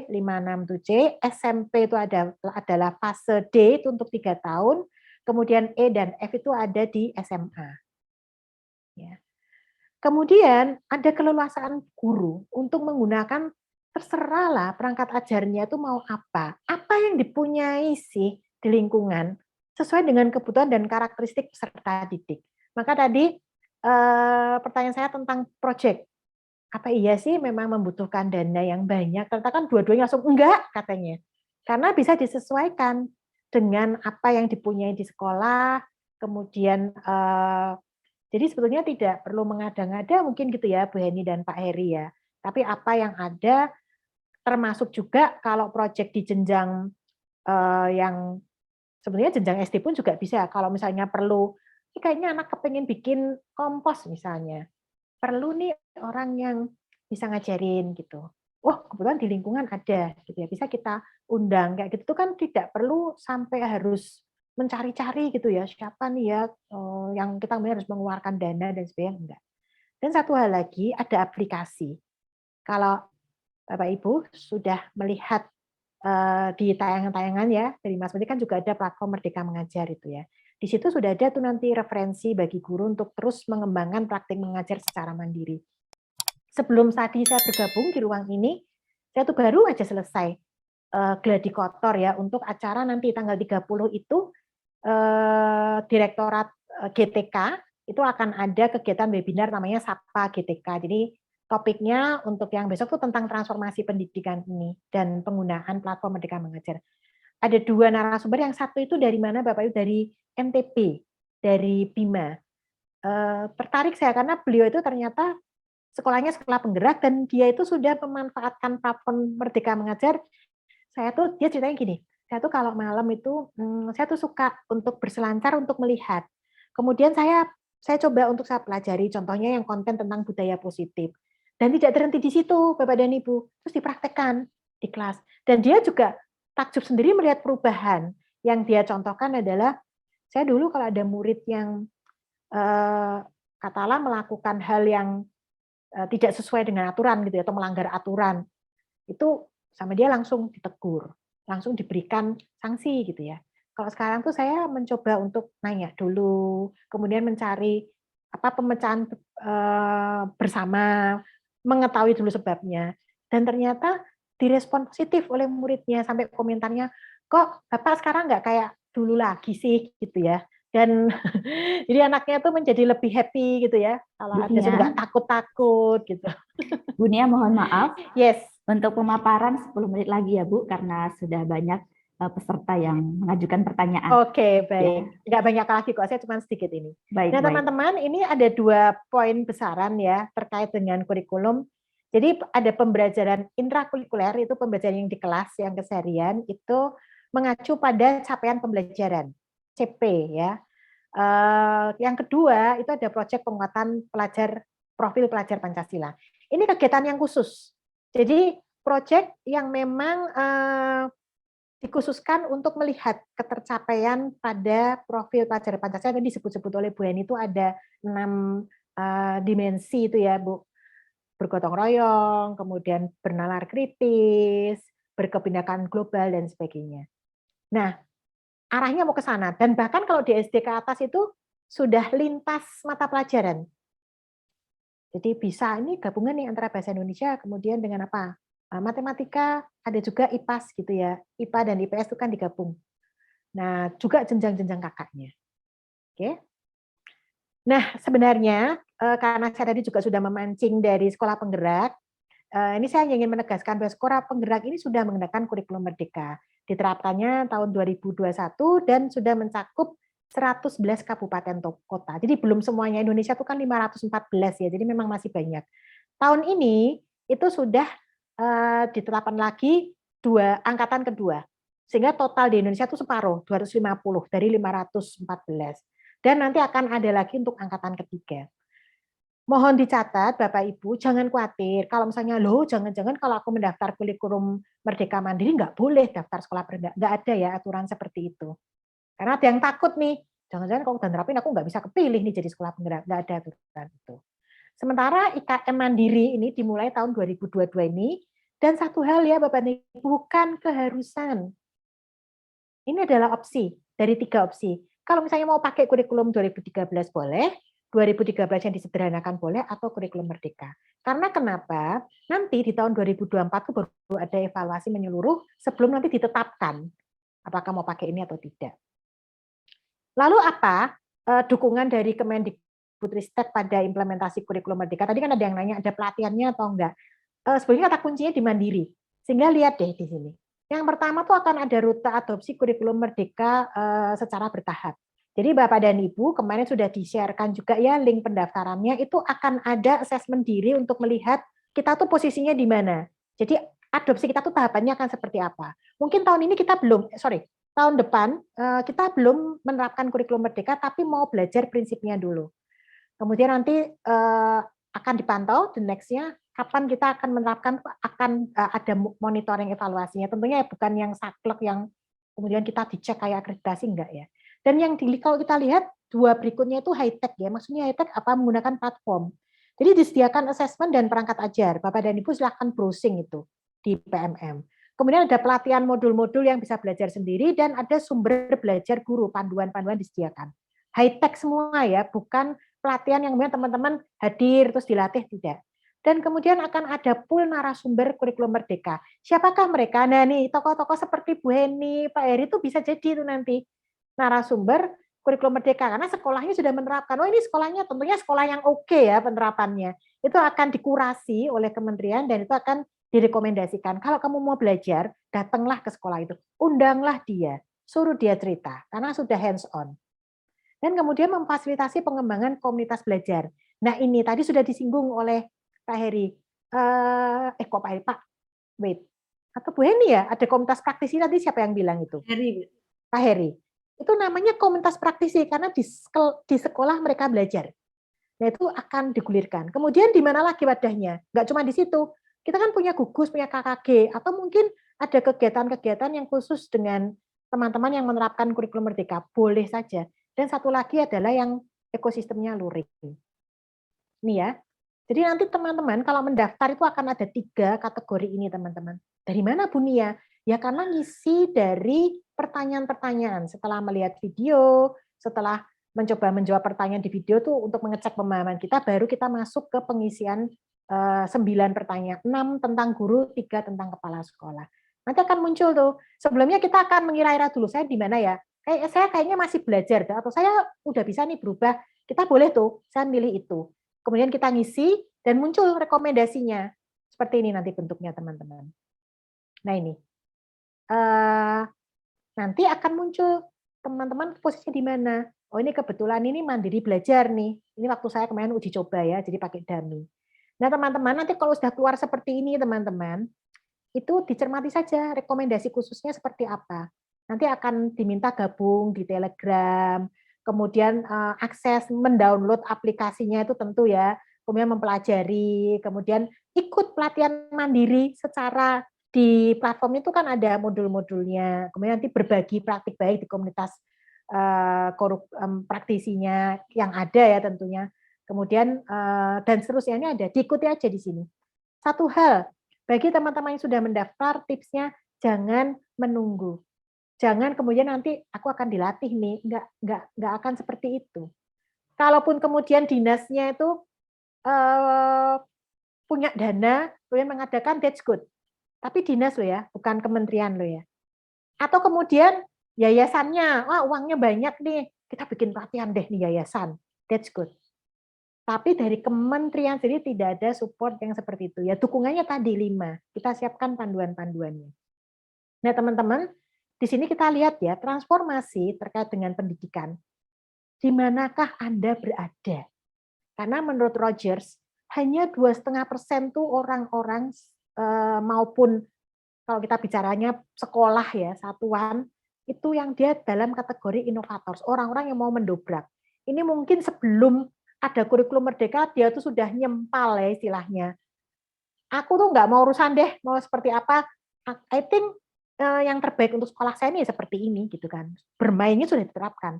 5 6 7C, SMP itu adalah fase D itu untuk 3 tahun, kemudian E dan F itu ada di SMA. Ya. Kemudian ada keleluasaan guru untuk menggunakan terserahlah perangkat ajarnya itu mau apa. Apa yang dipunyai sih di lingkungan sesuai dengan kebutuhan dan karakteristik peserta didik. Maka tadi pertanyaan saya tentang proyek. Apa iya sih memang membutuhkan dana yang banyak? Ternyata kan dua-duanya langsung enggak katanya. Karena bisa disesuaikan dengan apa yang dipunyai di sekolah, kemudian jadi sebetulnya tidak perlu mengada-ngada mungkin gitu ya Bu Heni dan Pak Heri ya. Tapi apa yang ada termasuk juga kalau proyek di jenjang yang sebenarnya jenjang SD pun juga bisa. Kalau misalnya perlu, ini kayaknya anak kepengen bikin kompos misalnya. Perlu nih orang yang bisa ngajarin gitu. Wah, kebetulan di lingkungan ada gitu ya. Bisa kita undang kayak gitu kan tidak perlu sampai harus mencari-cari gitu ya. Siapa nih ya yang kita harus mengeluarkan dana dan sebagainya enggak. Dan satu hal lagi ada aplikasi. Kalau Bapak Ibu sudah melihat di tayangan-tayangan ya dari Mas Menteri kan juga ada platform Merdeka Mengajar itu ya. Di situ sudah ada tuh nanti referensi bagi guru untuk terus mengembangkan praktik mengajar secara mandiri. Sebelum tadi saya bergabung di ruang ini, saya tuh baru aja selesai gladi kotor ya untuk acara nanti tanggal 30 itu Direktorat GTK itu akan ada kegiatan webinar namanya Sapa GTK. Jadi topiknya untuk yang besok itu tentang transformasi pendidikan ini dan penggunaan platform Merdeka Mengajar. Ada 2 narasumber, yang satu itu dari mana Bapak Ibu? Dari MTP, dari Bima. Tertarik saya karena beliau itu ternyata sekolahnya sekolah penggerak dan dia itu sudah memanfaatkan platform Merdeka Mengajar. Dia ceritanya gini, saya tuh kalau malam itu saya tuh suka untuk berselancar untuk melihat. Kemudian saya coba untuk saya pelajari, contohnya yang konten tentang budaya positif. Dan tidak berhenti di situ, Bapak dan Ibu. Terus dipraktekkan di kelas. Dan dia juga takjub sendiri melihat perubahan. Yang dia contohkan adalah, saya dulu kalau ada murid yang katakanlah melakukan hal yang tidak sesuai dengan aturan gitu atau melanggar aturan, itu sama dia langsung ditegur, langsung diberikan sanksi gitu ya. Kalau sekarang tuh saya mencoba untuk nanya dulu, kemudian mencari pemecahan bersama, mengetahui dulu sebabnya, dan ternyata direspon positif oleh muridnya sampai komentarnya, kok Bapak sekarang nggak kayak dulu lagi sih gitu ya. Dan jadi anaknya tuh menjadi lebih happy gitu ya. Kalau
Bu
ada Zoom
Nia,
nggak takut-takut gitu.
Bu Nia mohon maaf
Yes.
untuk pemaparan 10 menit lagi ya Bu, karena sudah banyak peserta yang mengajukan pertanyaan.
Oke, baik. Nggak banyak lagi kok, saya cuma sedikit ini.
Baik,
Nah,
baik.
teman-teman, ini ada 2 poin besaran ya terkait dengan kurikulum. Jadi ada pembelajaran intrakurikuler, itu pembelajaran yang di kelas, yang keseharian, itu mengacu pada capaian pembelajaran, CP ya. Yang kedua, itu ada proyek penguatan profil pelajar Pancasila. Ini kegiatan yang khusus. Jadi proyek yang memang dikhususkan untuk melihat ketercapaian pada profil pelajar Pancasila. Yang disebut-sebut oleh Bu Heni itu ada 6 dimensi itu ya, Bu. Bergotong royong, kemudian bernalar kritis, berkebinekaan global, dan sebagainya. Nah, arahnya mau ke sana. Dan bahkan kalau di SD ke atas itu sudah lintas mata pelajaran. Jadi bisa ini gabungan nih antara bahasa Indonesia kemudian dengan apa? Matematika, ada juga IPAS gitu ya. IPA dan IPS itu kan digabung. Nah, juga jenjang-jenjang kakaknya. Oke. Nah, sebenarnya karena saya tadi juga sudah memancing dari sekolah penggerak, ini saya ingin menegaskan bahwa sekolah penggerak ini sudah menggunakan kurikulum merdeka. Diterapkannya tahun 2021 dan sudah mencakup 111 kabupaten kota. Jadi belum semuanya, Indonesia itu kan 514 ya, jadi memang masih banyak. Tahun ini itu sudah diterapkan lagi angkatan kedua. Sehingga total di Indonesia itu separuh, 250 dari 514. Dan nanti akan ada lagi untuk angkatan ketiga. Mohon dicatat Bapak Ibu, jangan khawatir. Kalau misalnya, loh jangan-jangan kalau aku mendaftar kurikulum Merdeka Mandiri nggak boleh daftar sekolah penggerak. Nggak ada ya aturan seperti itu. Karena ada yang takut nih, jangan-jangan kalau udah nerapin aku nggak bisa kepilih nih jadi sekolah penggerak. Nggak ada aturan itu. Sementara IKM Mandiri ini dimulai tahun 2022 ini, dan satu hal ya Bapak Ibu, bukan keharusan. Ini adalah opsi, dari 3 opsi. Kalau misalnya mau pakai kurikulum 2013 boleh, 2013 yang disederhanakan boleh, atau kurikulum merdeka. Karena kenapa? Nanti di tahun 2024 itu baru ada evaluasi menyeluruh sebelum nanti ditetapkan apakah mau pakai ini atau tidak. Lalu apa dukungan dari Kemendikbudristek pada implementasi kurikulum merdeka? Tadi kan ada yang nanya ada pelatihannya atau enggak. Sebenarnya kata kuncinya di Mandiri. Sehingga lihat deh di sini. Yang pertama tuh akan ada rute adopsi kurikulum merdeka secara bertahap. Jadi Bapak dan Ibu kemarin sudah di-sharekan juga ya link pendaftarannya, itu akan ada asesmen diri untuk melihat kita tuh posisinya di mana. Jadi adopsi kita tuh tahapannya akan seperti apa. Mungkin tahun ini kita tahun depan kita belum menerapkan kurikulum merdeka tapi mau belajar prinsipnya dulu. Kemudian nanti akan dipantau the next-nya kapan kita akan menerapkan, akan ada monitoring evaluasinya. Tentunya bukan yang saklek yang kemudian kita dicek kayak akreditasi, enggak ya. Dan yang kalau kita lihat 2 berikutnya itu high tech ya. Maksudnya high tech apa? Menggunakan platform. Jadi disediakan asesmen dan perangkat ajar. Bapak dan Ibu silakan browsing itu di PMM. Kemudian ada pelatihan modul-modul yang bisa belajar sendiri dan ada sumber belajar guru, panduan-panduan disediakan. High tech semua ya, bukan pelatihan yang kemudian teman-teman hadir terus dilatih, tidak. Dan kemudian akan ada pool narasumber kurikulum merdeka. Siapakah mereka? Nah nih, tokoh-tokoh seperti Bu Heni, Pak Heri itu bisa jadi itu nanti narasumber kurikulum merdeka karena sekolahnya sudah menerapkan. Oh ini sekolahnya tentunya sekolah yang oke ya penerapannya. Itu akan dikurasi oleh kementerian dan itu akan direkomendasikan. Kalau kamu mau belajar, datanglah ke sekolah itu. Undanglah dia, suruh dia cerita karena sudah hands on. Dan kemudian memfasilitasi pengembangan komunitas belajar. Nah ini tadi sudah disinggung oleh Pak Heri. Kok Pak Heri? Wait. Atau Bu Heni ya? Ada komunitas praktisi tadi siapa yang bilang itu?
Heri.
Pak Heri. Itu namanya komunitas praktisi karena di sekolah mereka belajar. Nah itu akan digulirkan. Kemudian di mana lagi wadahnya? Nggak cuma di situ. Kita kan punya gugus, punya KKG, atau mungkin ada kegiatan-kegiatan yang khusus dengan teman-teman yang menerapkan kurikulum merdeka. Boleh saja. Dan satu lagi adalah yang ekosistemnya luring. Ini ya. Jadi nanti teman-teman kalau mendaftar itu akan ada 3 kategori ini teman-teman. Dari mana Bu Nia? Ya karena ngisi dari pertanyaan-pertanyaan. Setelah melihat video, setelah mencoba menjawab pertanyaan di video tuh untuk mengecek pemahaman kita, baru kita masuk ke pengisian 9 pertanyaan. 6 tentang guru, 3 tentang kepala sekolah. Nanti akan muncul tuh. Sebelumnya kita akan mengira-ira dulu, saya di mana ya? Saya kayaknya masih belajar, atau saya udah bisa nih berubah. Kita boleh tuh, saya milih itu. Kemudian kita ngisi, dan muncul rekomendasinya. Seperti ini nanti bentuknya, teman-teman. Nah ini. Nanti akan muncul teman-teman posisinya di mana. Oh ini kebetulan ini mandiri belajar nih. Ini waktu saya kemarin uji coba ya, jadi pakai dummy. Nah teman-teman, nanti kalau sudah keluar seperti ini teman-teman, itu dicermati saja rekomendasi khususnya seperti apa. Nanti akan diminta gabung di Telegram, kemudian akses mendownload aplikasinya itu tentu ya, kemudian mempelajari, kemudian ikut pelatihan mandiri secara di platform itu kan ada modul-modulnya, kemudian nanti berbagi praktik baik di komunitas praktisinya yang ada ya tentunya, kemudian dan seterusnya ini ada, diikuti aja di sini. Satu hal, bagi teman-teman yang sudah mendaftar, tipsnya jangan menunggu. Jangan kemudian nanti aku akan dilatih nih, nggak akan seperti itu. Kalaupun kemudian dinasnya itu punya dana, kemudian mengadakan, that's good. Tapi dinas loh ya, bukan kementerian loh ya. Atau kemudian yayasannya, wah uangnya banyak nih, kita bikin pelatihan deh nih yayasan, that's good. Tapi dari kementerian sendiri tidak ada support yang seperti itu. Ya dukungannya tadi 5, kita siapkan panduan-panduannya. Nah teman-teman, di sini kita lihat ya, transformasi terkait dengan pendidikan. Di manakah Anda berada? Karena menurut Rogers, hanya 2,5% tuh orang-orang maupun kalau kita bicaranya sekolah ya, satuan, itu yang dia dalam kategori inovator, orang-orang yang mau mendobrak. Ini mungkin sebelum ada kurikulum merdeka, dia tuh sudah nyempal ya istilahnya. Aku tuh nggak mau urusan deh, mau seperti apa. I think yang terbaik untuk sekolah saya ini seperti ini gitu kan. Bermainnya sudah diterapkan.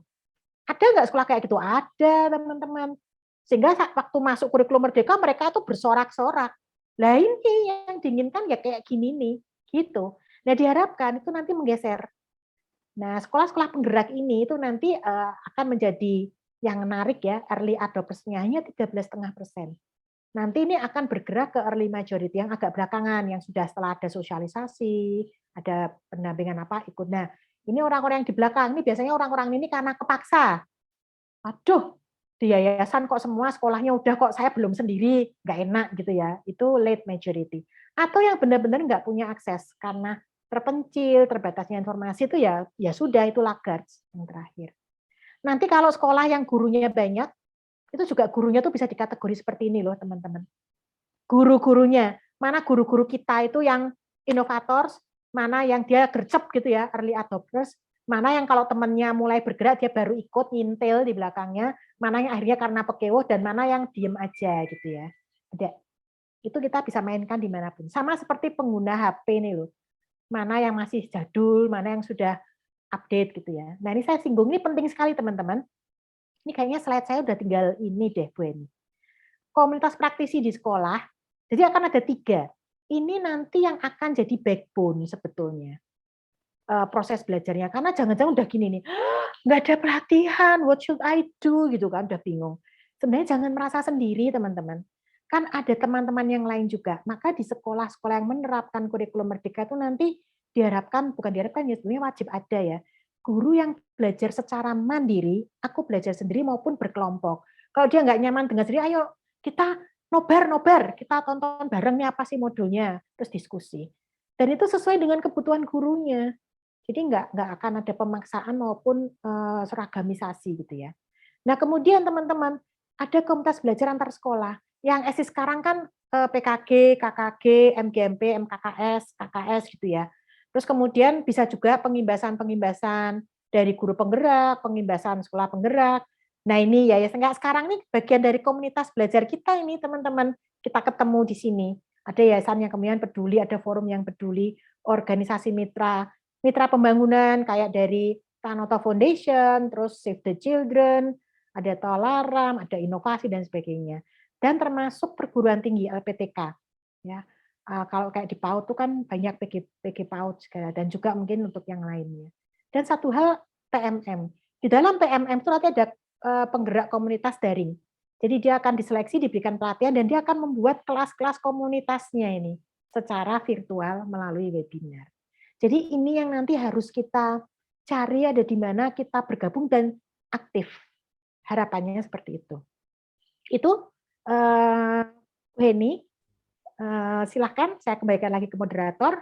Ada nggak sekolah kayak gitu? Ada teman-teman. Sehingga waktu masuk kurikulum merdeka mereka tuh bersorak-sorak. Lah ini yang diinginkan ya kayak gini nih, gitu. Nah diharapkan itu nanti menggeser. Nah sekolah-sekolah penggerak ini itu nanti akan menjadi yang menarik ya, early adopters-nya hanya 13,5%. Nanti ini akan bergerak ke early majority yang agak belakangan, yang sudah setelah ada sosialisasi, ada pendampingan apa ikut. Nah ini orang-orang yang di belakang, ini biasanya orang-orang ini karena kepaksa. Aduh, di yayasan kok semua sekolahnya udah kok saya belum sendiri, nggak enak gitu ya. Itu late majority. Atau yang benar-benar nggak punya akses karena terpencil, terbatasnya informasi itu ya sudah itu laggards yang terakhir. Nanti kalau sekolah yang gurunya banyak, itu juga gurunya tuh bisa dikategori seperti ini loh teman-teman. Guru-gurunya, mana guru-guru kita itu yang inovators, mana yang dia gercep gitu ya, early adopters, mana yang kalau temannya mulai bergerak dia baru ikut nyintil di belakangnya, mana yang akhirnya karena pekewo dan mana yang diem aja gitu ya. Ada. Itu kita bisa mainkan dimanapun. Sama seperti pengguna HP nih loh. Mana yang masih jadul, mana yang sudah update gitu ya. Nah ini saya singgung, ini penting sekali teman-teman. Ini kayaknya slide saya udah tinggal ini deh Bu Eni. Komunitas praktisi di sekolah, jadi akan ada 3. Ini nanti yang akan jadi backbone sebetulnya. Proses belajarnya. Karena jangan-jangan udah gini nih, nggak ada pelatihan, what should I do? Gitu kan, udah bingung. Sebenarnya jangan merasa sendiri teman-teman. Kan ada teman-teman yang lain juga. Maka di sekolah-sekolah yang menerapkan kurikulum merdeka itu nanti diharapkan, bukan diharapkan ya sebenarnya wajib ada ya, guru yang belajar secara mandiri, aku belajar sendiri maupun berkelompok. Kalau dia nggak nyaman dengan sendiri, ayo kita nobar, kita tonton bareng nih apa sih modulnya, terus diskusi. Dan itu sesuai dengan kebutuhan gurunya. Jadi nggak akan ada pemaksaan maupun seragamisasi gitu ya. Nah kemudian teman-teman, ada komunitas belajar antar sekolah. Yang eksis sekarang kan PKG, KKG, MGMP, MKKS, KKS gitu ya. Terus kemudian bisa juga pengimbasan dari guru penggerak, pengimbasan sekolah penggerak. Nah ini yayasan nggak sekarang ini bagian dari komunitas belajar kita ini teman-teman. Kita ketemu di sini. Ada yayasan yang kemudian peduli, ada forum yang peduli, organisasi mitra pembangunan kayak dari Tanoto Foundation, terus Save the Children, ada Tolaram, ada inovasi dan sebagainya. Dan termasuk perguruan tinggi LPTK. Ya. Kalau kayak di PAUD itu kan banyak PG PAUD segala, dan juga mungkin untuk yang lainnya. Dan satu hal PMM. Di dalam PMM itu nanti ada penggerak komunitas daring. Jadi dia akan diseleksi, diberikan pelatihan, dan dia akan membuat kelas-kelas komunitasnya ini secara virtual melalui webinar. Jadi ini yang nanti harus kita cari ada di mana kita bergabung dan aktif. Harapannya seperti itu. Itu Bu Heni, silakan saya kembalikan lagi ke moderator.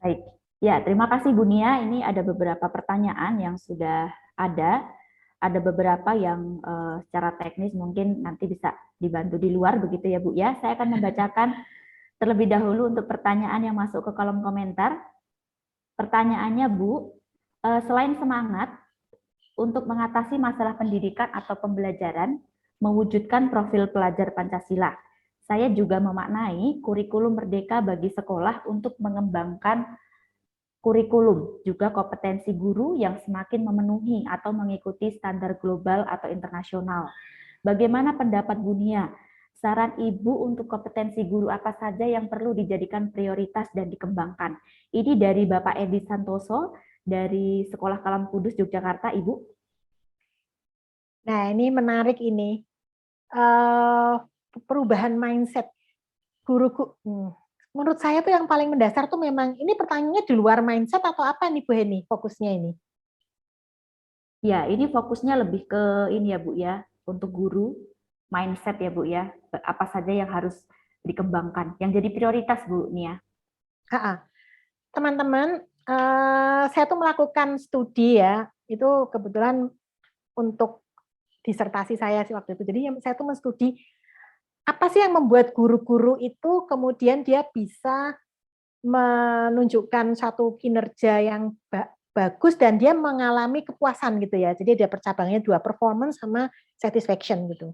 Baik, ya terima kasih Bu Nia. Ini ada beberapa pertanyaan yang sudah ada beberapa yang secara teknis mungkin nanti bisa dibantu di luar begitu ya Bu ya. Saya akan membacakan terlebih dahulu untuk pertanyaan yang masuk ke kolom komentar. Pertanyaannya Bu, selain semangat untuk mengatasi masalah pendidikan atau pembelajaran, mewujudkan profil pelajar Pancasila, saya juga memaknai kurikulum merdeka bagi sekolah untuk mengembangkan kurikulum, juga kompetensi guru yang semakin memenuhi atau mengikuti standar global atau internasional. Bagaimana pendapat Bu Nia? Saran Ibu untuk kompetensi guru apa saja yang perlu dijadikan prioritas dan dikembangkan? Ini dari Bapak Edi Santoso, dari Sekolah Kalam Kudus, Yogyakarta, Ibu.
Nah, ini menarik ini. Perubahan mindset guru. Menurut saya tuh yang paling mendasar tuh memang, ini pertanyaannya di luar mindset atau apa nih Bu Heni, fokusnya ini?
Ya, ini fokusnya lebih ke ini ya Bu ya, untuk guru, mindset ya Bu ya, apa saja yang harus dikembangkan, yang jadi prioritas Bu Nia.
Teman-teman, saya tuh melakukan studi ya, itu kebetulan untuk disertasi saya sih waktu itu. Jadi saya tuh menstudi apa sih yang membuat guru-guru itu kemudian dia bisa menunjukkan satu kinerja yang bagus dan dia mengalami kepuasan gitu ya. Jadi dia percabangnya dua, performance sama satisfaction gitu.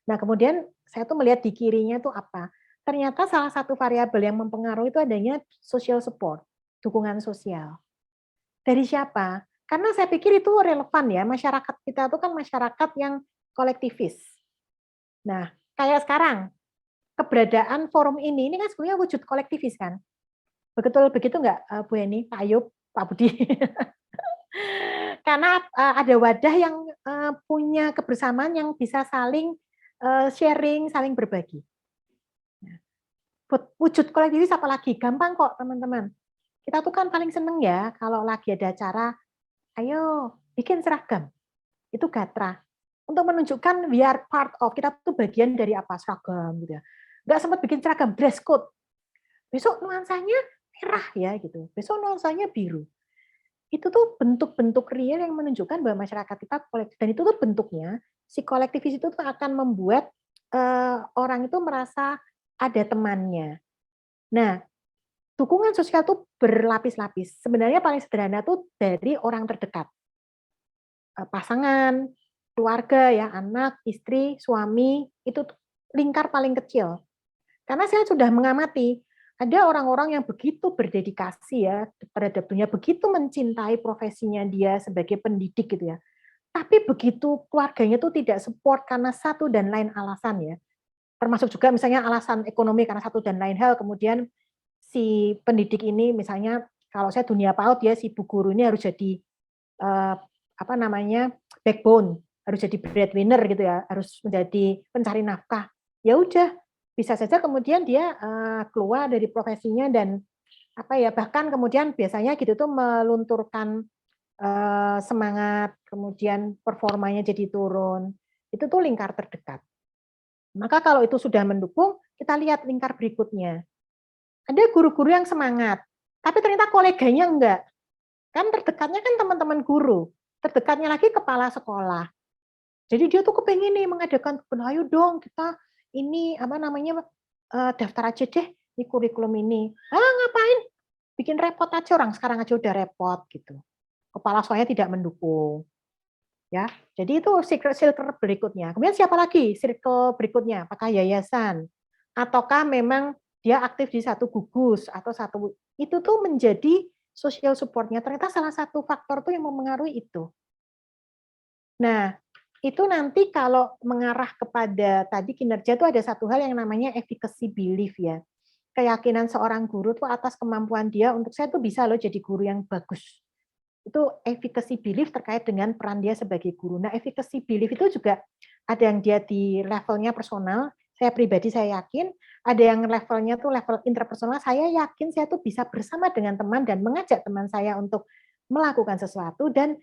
Nah, kemudian saya tuh melihat di kirinya tuh apa? Ternyata salah satu variabel yang mempengaruhi itu adanya social support, dukungan sosial. Dari siapa? Karena saya pikir itu relevan ya, masyarakat kita itu kan masyarakat yang kolektivis. Nah, kayak sekarang, keberadaan forum ini kan sebenarnya wujud kolektivis kan? Betul begitu nggak Bu Heni, Pak Ayub, Pak Budi? Karena ada wadah yang punya kebersamaan yang bisa saling sharing, saling berbagi. Wujud kolektivis apalagi? Gampang kok teman-teman. Kita tuh kan paling seneng ya kalau lagi ada acara, ayo bikin seragam. Itu gatra. Untuk menunjukkan we are part of, kita tuh bagian dari apa, seragam gitu ya. Nggak sempat bikin seragam, dress code. Besok nuansanya merah ya gitu. Besok nuansanya biru. Itu tuh bentuk-bentuk real yang menunjukkan bahwa masyarakat kita kolektif. Dan itu tuh bentuknya, si kolektivis itu tuh akan membuat orang itu merasa ada temannya. Nah, dukungan sosial tuh berlapis-lapis. Sebenarnya paling sederhana tuh dari orang terdekat. Pasangan, keluarga ya, anak, istri, suami, itu lingkar paling kecil. Karena saya sudah mengamati, ada orang-orang yang begitu berdedikasi ya terhadap dunia, begitu mencintai profesinya dia sebagai pendidik gitu ya. Tapi begitu keluarganya tuh tidak support karena satu dan lain alasan ya. Termasuk juga misalnya alasan ekonomi karena satu dan lain hal, kemudian si pendidik ini misalnya kalau saya dunia PAUD ya, si bu guru ini harus jadi backbone, harus jadi breadwinner gitu ya, harus menjadi pencari nafkah. Ya udah, bisa saja kemudian dia keluar dari profesinya dan bahkan kemudian biasanya gitu tuh melunturkan semangat, kemudian performanya jadi turun. Itu tuh lingkar terdekat. Maka kalau itu sudah mendukung, kita lihat lingkar berikutnya. Ada guru-guru yang semangat, tapi ternyata koleganya enggak. Kan terdekatnya kan teman-teman guru, terdekatnya lagi kepala sekolah. Jadi dia tuh kepengen nih mengadakan, ayo dong kita ini daftar aja deh di kurikulum ini. Ngapain? Bikin repot aja, orang sekarang aja udah repot gitu. Kepala sekolahnya tidak mendukung. Ya, jadi itu circle berikutnya. Kemudian siapa lagi circle berikutnya? Apakah yayasan? Ataukah memang dia aktif di satu gugus atau satu, itu tuh menjadi social support-nya. Ternyata salah satu faktor tuh yang mempengaruhi itu. Nah, itu nanti kalau mengarah kepada tadi kinerja itu ada satu hal yang namanya efficacy belief ya. Keyakinan seorang guru tuh atas kemampuan dia untuk saya tuh bisa loh jadi guru yang bagus. Itu efficacy belief terkait dengan peran dia sebagai guru. Nah, efficacy belief itu juga ada yang dia di levelnya personal, Saya pribadi saya yakin, ada yang levelnya tuh level interpersonal, saya yakin saya tuh bisa bersama dengan teman dan mengajak teman saya untuk melakukan sesuatu dan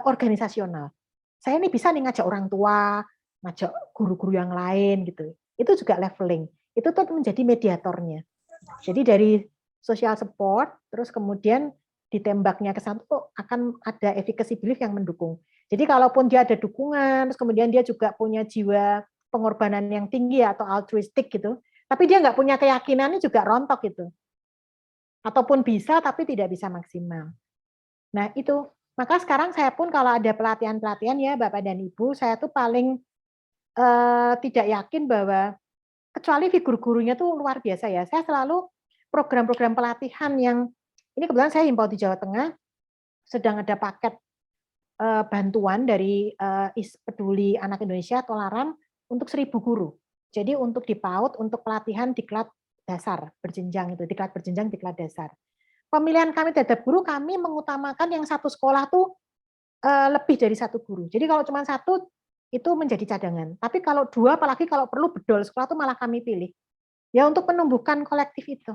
organisasional. Saya ini bisa nih ngajak orang tua, ngajak guru-guru yang lain gitu. Itu juga leveling. Itu tuh menjadi mediatornya. Jadi dari social support, terus kemudian ditembaknya ke satu akan ada efficacy belief yang mendukung. Jadi kalaupun dia ada dukungan, terus kemudian dia juga punya jiwa pengorbanan yang tinggi atau altruistik gitu, tapi dia nggak punya keyakinannya juga rontok gitu. Ataupun bisa tapi tidak bisa maksimal. Nah itu, maka sekarang saya pun kalau ada pelatihan-pelatihan ya Bapak dan Ibu, saya tuh paling tidak yakin bahwa kecuali figur gurunya tuh luar biasa ya. Saya selalu program-program pelatihan yang ini kebetulan saya himbau di Jawa Tengah sedang ada paket bantuan dari Peduli Anak Indonesia Toleran untuk 1.000 guru. Jadi untuk di PAUD untuk pelatihan diklat dasar berjenjang itu, diklat berjenjang, diklat dasar. Pemilihan kami terhadap guru, kami mengutamakan yang satu sekolah tuh lebih dari 1 guru. Jadi kalau cuma 1 itu menjadi cadangan. Tapi kalau 2, apalagi kalau perlu bedol sekolah itu malah kami pilih. Ya untuk menumbuhkan kolektif itu.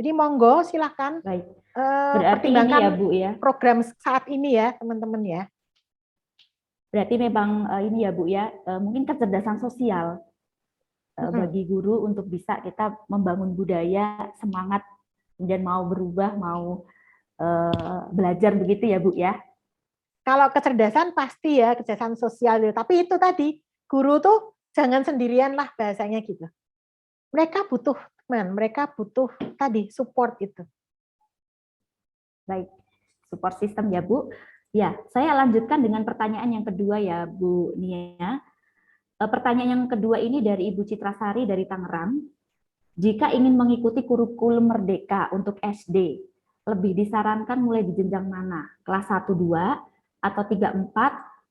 Jadi monggo silakan
Berarti ini
pertimbangkan
ya Bu ya.
program saat ini ya teman-teman ya.
Berarti memang ini ya Bu ya, mungkin kecerdasan sosial bagi guru untuk bisa kita membangun budaya, semangat, kemudian mau berubah, mau belajar begitu ya Bu ya.
Kalau kecerdasan pasti ya, kecerdasan sosial. Tapi itu tadi, guru tuh jangan sendirian lah bahasanya gitu. Mereka butuh teman, mereka butuh tadi support itu.
Baik, support system ya Bu. Ya, saya lanjutkan dengan pertanyaan yang kedua ya Bu Nia. Pertanyaan yang kedua ini dari Ibu Citrasari dari Tangerang. Jika ingin mengikuti kurikulum Merdeka untuk SD, lebih disarankan mulai di jenjang mana? Kelas 1-2 atau 3-4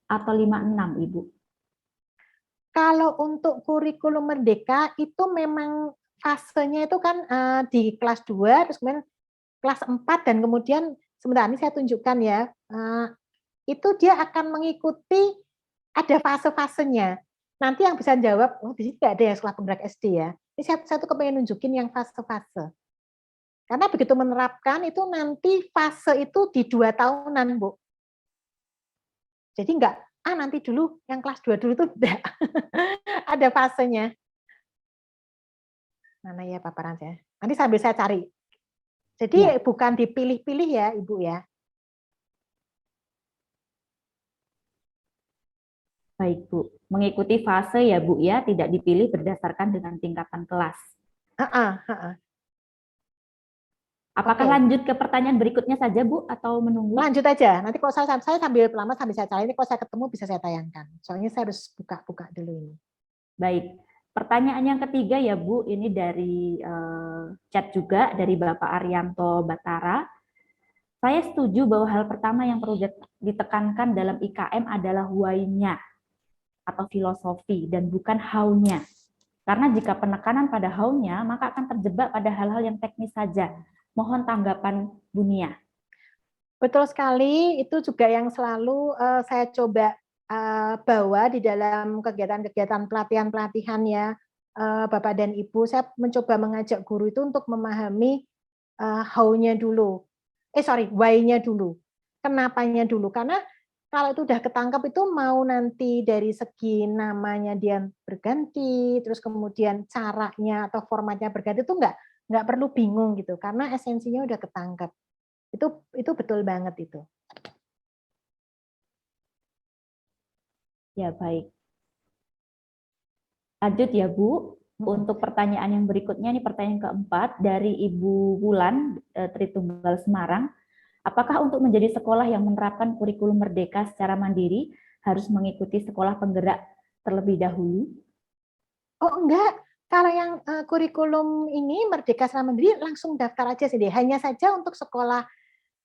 atau 5-6 Ibu?
Kalau untuk kurikulum Merdeka itu memang fasenya itu kan di kelas 2, terus kemudian kelas 4, dan kemudian sebentar ini saya tunjukkan ya, itu dia akan mengikuti ada fase-fasenya. Nanti yang bisa jawab, oh di sini tidak ada ya sekolah penggerak SD ya. Ini saya tuh kepengen nunjukin yang fase-fase. Karena begitu menerapkan itu nanti fase itu di 2 tahunan, Bu. Jadi enggak, nanti dulu yang kelas 2 dulu itu enggak. Ada fasenya. Mana ya paparan saya? Nanti sambil saya cari. Jadi ya, bukan dipilih-pilih ya, Ibu ya.
Baik Bu, mengikuti fase ya Bu ya, tidak dipilih berdasarkan dengan tingkatan kelas. Apakah lanjut ke pertanyaan berikutnya saja Bu atau menunggu?
Lanjut aja. Nanti kalau saya sambil pelama sambil saya cari, ini kalau saya ketemu bisa saya tayangkan. Soalnya saya harus buka-buka dulu ini.
Baik. Pertanyaan yang ketiga ya Bu, ini dari chat juga dari Bapak Arianto Batara. Saya setuju bahwa hal pertama yang perlu ditekankan dalam IKM adalah why-nya atau filosofi dan bukan how-nya. Karena jika penekanan pada how-nya, maka akan terjebak pada hal-hal yang teknis saja. Mohon tanggapan Bu Nia.
Betul sekali, itu juga yang selalu saya coba bawa di dalam kegiatan-kegiatan pelatihan-pelatihan ya, Bapak dan Ibu. Saya mencoba mengajak guru itu untuk memahami how-nya dulu. Why-nya dulu. Kenapanya dulu. Karena kalau itu udah ketangkap itu mau nanti dari segi namanya dia berganti, terus kemudian caranya atau formatnya berganti itu nggak perlu bingung gitu, karena esensinya udah ketangkap. Itu betul banget itu.
Ya, baik. Lanjut ya, Bu. Untuk pertanyaan yang berikutnya, ini pertanyaan keempat dari Ibu Wulan, Tritunggal Semarang. Apakah untuk menjadi sekolah yang menerapkan kurikulum Merdeka secara mandiri, harus mengikuti sekolah penggerak terlebih dahulu?
Oh, enggak. Kalau yang kurikulum ini Merdeka secara mandiri, langsung daftar aja sih deh. Hanya saja untuk sekolah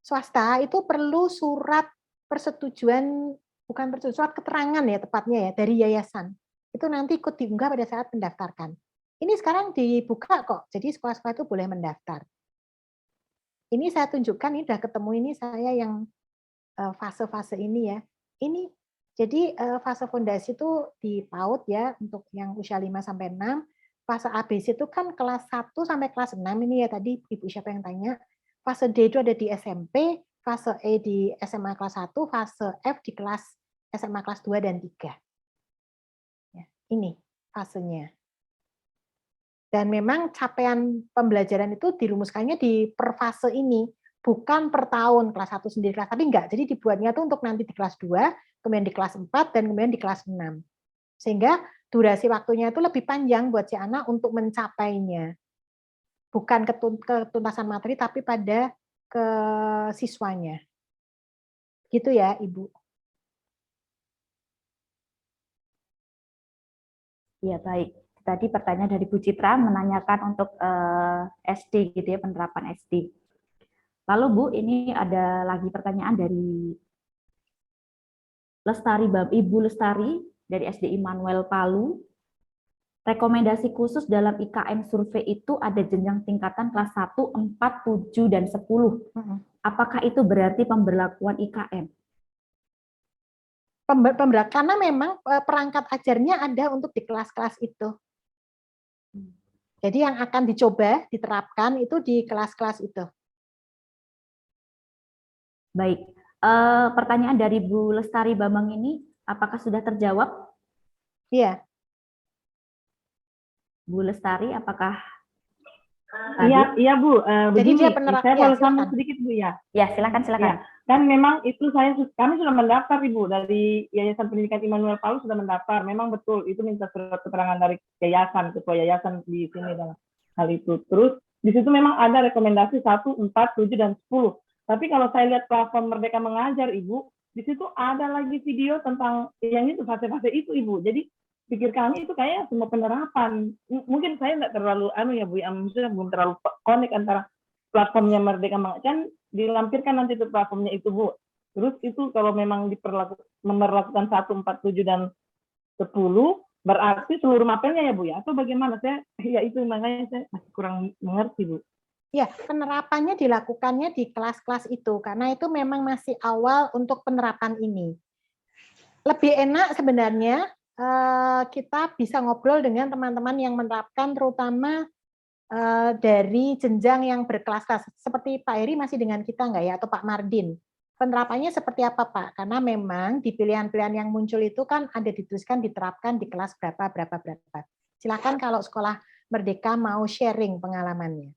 swasta itu perlu surat persetujuan, bukan persetujuan, surat keterangan ya tepatnya ya, dari yayasan. Itu nanti ikut diunggah pada saat mendaftarkan. Ini sekarang dibuka kok, jadi sekolah-sekolah itu boleh mendaftar. Ini saya tunjukkan, ini sudah ketemu ini saya yang fase-fase ini ya. Ini Jadi fase fondasi itu di PAUD ya, untuk yang usia 5 sampai 6. Fase ABC itu kan kelas 1 sampai kelas 6 ini ya, tadi Ibu siapa yang tanya. Fase D itu ada di SMP, fase E di SMA kelas 1, fase F di kelas SMA kelas 2 dan 3. Ya, ini fasenya. Dan memang capaian pembelajaran itu dirumuskannya di per fase ini, bukan per tahun kelas 1 sendiri kelas, tapi enggak. Jadi dibuatnya tuh untuk nanti di kelas 2, kemudian di kelas 4, dan kemudian di kelas 6. Sehingga durasi waktunya itu lebih panjang buat si anak untuk mencapainya. Bukan ketuntasan materi, tapi pada ke siswanya. Gitu ya, Ibu.
Ya, baik. Tadi pertanyaan dari Bu Citra menanyakan untuk SD gitu ya, penerapan SD. Lalu Bu, ini ada lagi pertanyaan dari Ibu Lestari dari SD Immanuel Palu. Rekomendasi khusus dalam IKM survei itu ada jenjang tingkatan kelas 1, 4, 7, dan 10. Apakah itu berarti pemberlakuan IKM?
Karena memang perangkat ajarnya ada untuk di kelas-kelas itu. Jadi yang akan dicoba, diterapkan itu di kelas-kelas itu.
Baik. Pertanyaan dari Bu Lestari Bambang ini, apakah sudah terjawab?
Iya.
Bu Lestari, apakah?
Iya Bu.
Jadi
Begini,
dia
saya boleh sambung sedikit Bu ya.
Ya, silakan.
Ya, kan memang itu kami sudah mendaftar Ibu dari Yayasan Pendidikan Immanuel Palu sudah mendaftar. Memang betul itu minta surat keterangan dari yayasan, ketua yayasan di sini dalam hal itu. Terus di situ memang ada rekomendasi 1, 4, 7, dan 10. Tapi kalau saya lihat platform Merdeka Mengajar Ibu, di situ ada lagi video tentang yang itu fase-fase itu Ibu. Jadi pikir kami itu kayak semua penerapan. Mungkin saya tidak terlalu ya Bu, maksudnya belum terlalu connect antara platformnya Merdeka Mengajar, kan dilampirkan nanti itu platformnya itu Bu. Terus itu kalau memang memperlakukan 1, 4, 7, dan 10, berarti seluruh mapelnya ya Bu ya? Atau bagaimana? Ya itu makanya saya masih kurang mengerti Bu.
Ya, penerapannya dilakukannya di kelas-kelas itu, karena itu memang masih awal untuk penerapan ini. Lebih enak sebenarnya kita bisa ngobrol dengan teman-teman yang menerapkan, terutama dari jenjang yang berkelas-kelas. Seperti Pak Heri masih dengan kita nggak ya, atau Pak Mardin? Penerapannya seperti apa Pak? Karena memang di pilihan-pilihan yang muncul itu kan ada dituliskan diterapkan di kelas berapa. Silakan kalau sekolah Merdeka mau sharing pengalamannya.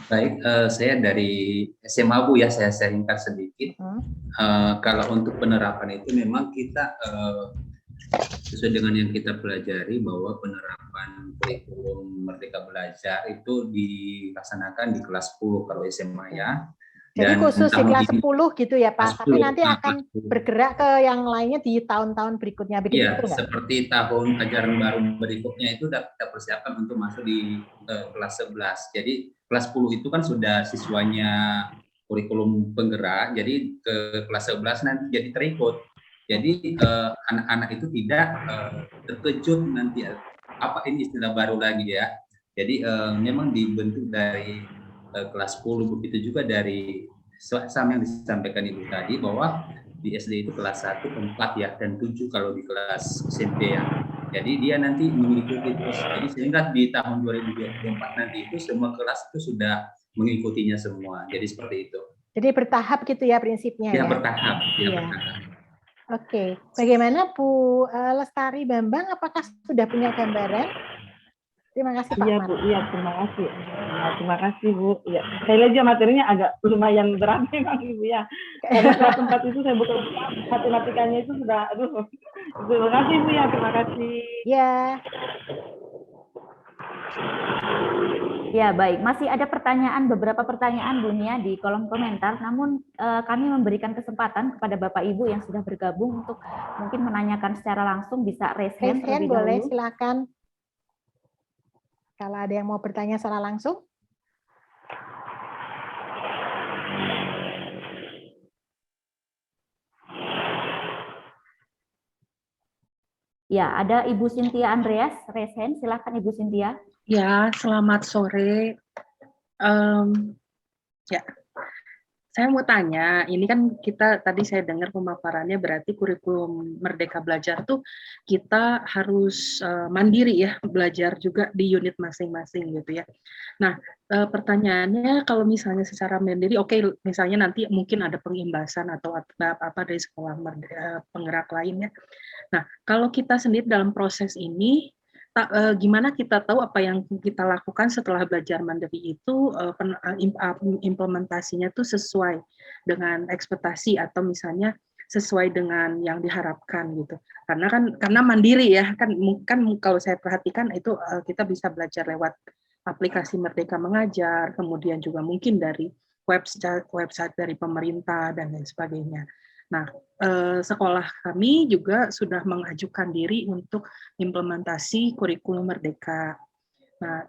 Baik, saya dari SMA Bu ya, saya sharingkan sedikit. Kalau untuk penerapan itu memang kita sesuai dengan yang kita pelajari bahwa penerapan kurikulum Merdeka Belajar itu dilaksanakan di kelas 10 kalau SMA ya.
Jadi
Dan
khusus di kelas 10 gitu ya Pak, tapi
10,
nanti akan bergerak ke yang lainnya di tahun-tahun berikutnya. Begitu
iya,
enggak?
seperti tahun ajaran baru berikutnya itu sudah kita persiapkan untuk masuk di kelas 11. Jadi kelas 10 itu kan sudah siswanya kurikulum penggerak, jadi ke kelas 11 nanti jadi terikut. Jadi anak-anak itu tidak terkejut nanti apa ini istilah baru lagi ya. Jadi memang dibentuk dari kelas 10, begitu juga dari sama yang disampaikan Ibu tadi bahwa di SD itu kelas 1, 4 ya, dan 7 kalau di kelas SMP ya. Jadi dia nanti mengikuti terus. Jadi sehingga di tahun 2024 nanti itu semua kelas itu sudah mengikutinya semua. Jadi seperti itu.
Jadi bertahap gitu ya prinsipnya ya?
Bertahap.
Ya. Oke. Bagaimana Bu Lestari Bambang, apakah sudah punya gambaran? Terima kasih Pak.
Iya Bu, iya terima kasih. Terima kasih Bu. Ya, saya lihat juga materinya agak lumayan berat memang Ibu ya. Pada saat tempat itu saya buka matematikanya itu sudah, terima kasih Bu ya, terima kasih.
Ya.
Ya baik, masih ada beberapa pertanyaan Bu Nia di kolom komentar, namun kami memberikan kesempatan kepada Bapak Ibu yang sudah bergabung untuk mungkin menanyakan secara langsung, bisa raise hand terlebih dahulu.
Boleh, silakan. Kalau ada yang mau bertanya secara langsung.
Ya, ada Ibu Cynthia Andreas, raise hand, silakan Ibu Cynthia.
Ya, selamat sore. Ya, Saya mau tanya, ini kan kita tadi saya dengar pemaparannya berarti kurikulum Merdeka Belajar tuh kita harus mandiri ya, belajar juga di unit masing-masing gitu ya. Nah, pertanyaannya kalau misalnya secara mandiri, oke, misalnya nanti mungkin ada pengimbasan atau apa dari sekolah penggerak lainnya. Nah, kalau kita sendiri dalam proses ini, gimana kita tahu apa yang kita lakukan setelah belajar mandiri itu implementasinya tuh sesuai dengan ekspektasi atau misalnya sesuai dengan yang diharapkan gitu. Karena mandiri ya, kan kalau saya perhatikan itu kita bisa belajar lewat aplikasi Merdeka Mengajar, kemudian juga mungkin dari website dari pemerintah dan lain sebagainya. Nah, sekolah kami juga sudah mengajukan diri untuk implementasi kurikulum Merdeka. Nah,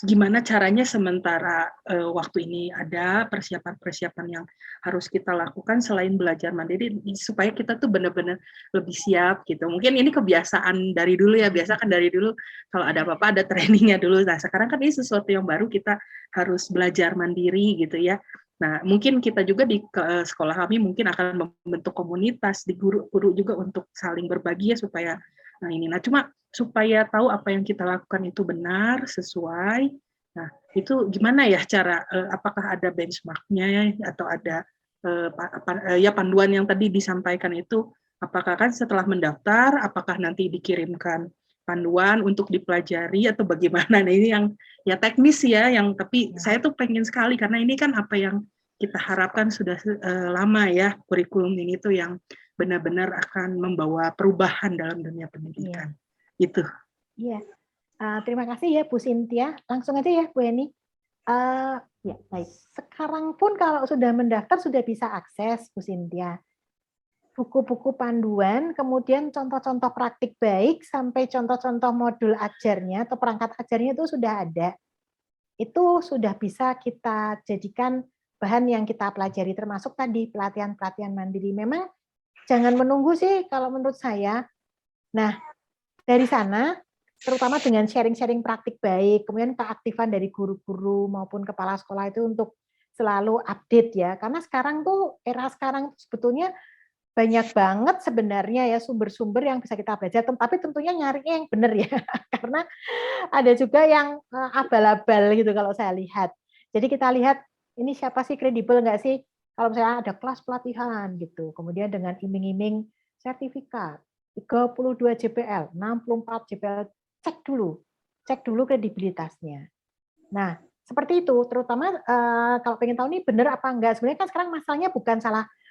gimana caranya sementara waktu ini ada persiapan-persiapan yang harus kita lakukan selain belajar mandiri supaya kita tuh benar-benar lebih siap gitu. Mungkin ini kebiasaan dari dulu ya, biasa kan dari dulu kalau ada apa-apa ada trainingnya dulu. Nah, sekarang kan ini sesuatu yang baru, kita harus belajar mandiri gitu ya. Nah, mungkin kita juga di sekolah kami mungkin akan membentuk komunitas di guru-guru juga untuk saling berbagi ya supaya cuma supaya tahu apa yang kita lakukan itu benar, sesuai. Nah, itu gimana ya cara apakah ada benchmark-nya atau ada panduan yang tadi disampaikan itu, apakah kan setelah mendaftar apakah nanti dikirimkan panduan untuk dipelajari atau bagaimana? Nah, ini yang ya teknis ya, tapi saya tuh pengen sekali karena ini kan apa yang kita harapkan sudah lama ya, kurikulum ini tuh yang benar-benar akan membawa perubahan dalam dunia pendidikan. Itu.
Iya. Terima kasih ya Bu Cynthia. Langsung aja ya Bu Heni.
Ya, baik.
Sekarang pun kalau sudah mendaftar sudah bisa akses Bu Cynthia. Buku-buku panduan, kemudian contoh-contoh praktik baik, sampai contoh-contoh modul ajarnya atau perangkat ajarnya itu sudah ada. Itu sudah bisa kita jadikan bahan yang kita pelajari, termasuk tadi pelatihan-pelatihan mandiri. Memang jangan menunggu sih kalau menurut saya. Nah, dari sana, terutama dengan sharing-sharing praktik baik, kemudian keaktifan dari guru-guru maupun kepala sekolah itu untuk selalu update ya. Karena sekarang tuh, era sekarang sebetulnya banyak banget sebenarnya ya sumber-sumber yang bisa kita belajar, tapi tentunya nyarinya yang benar ya, karena ada juga yang abal-abal gitu kalau saya lihat. Jadi kita lihat ini siapa sih, kredibel nggak sih? Kalau misalnya ada kelas pelatihan gitu, kemudian dengan iming-iming sertifikat, 32 JPL, 64 JPL, cek dulu kredibilitasnya. Nah, seperti itu, terutama kalau pengen tahu nih benar apa enggak, sebenarnya kan sekarang masalahnya bukan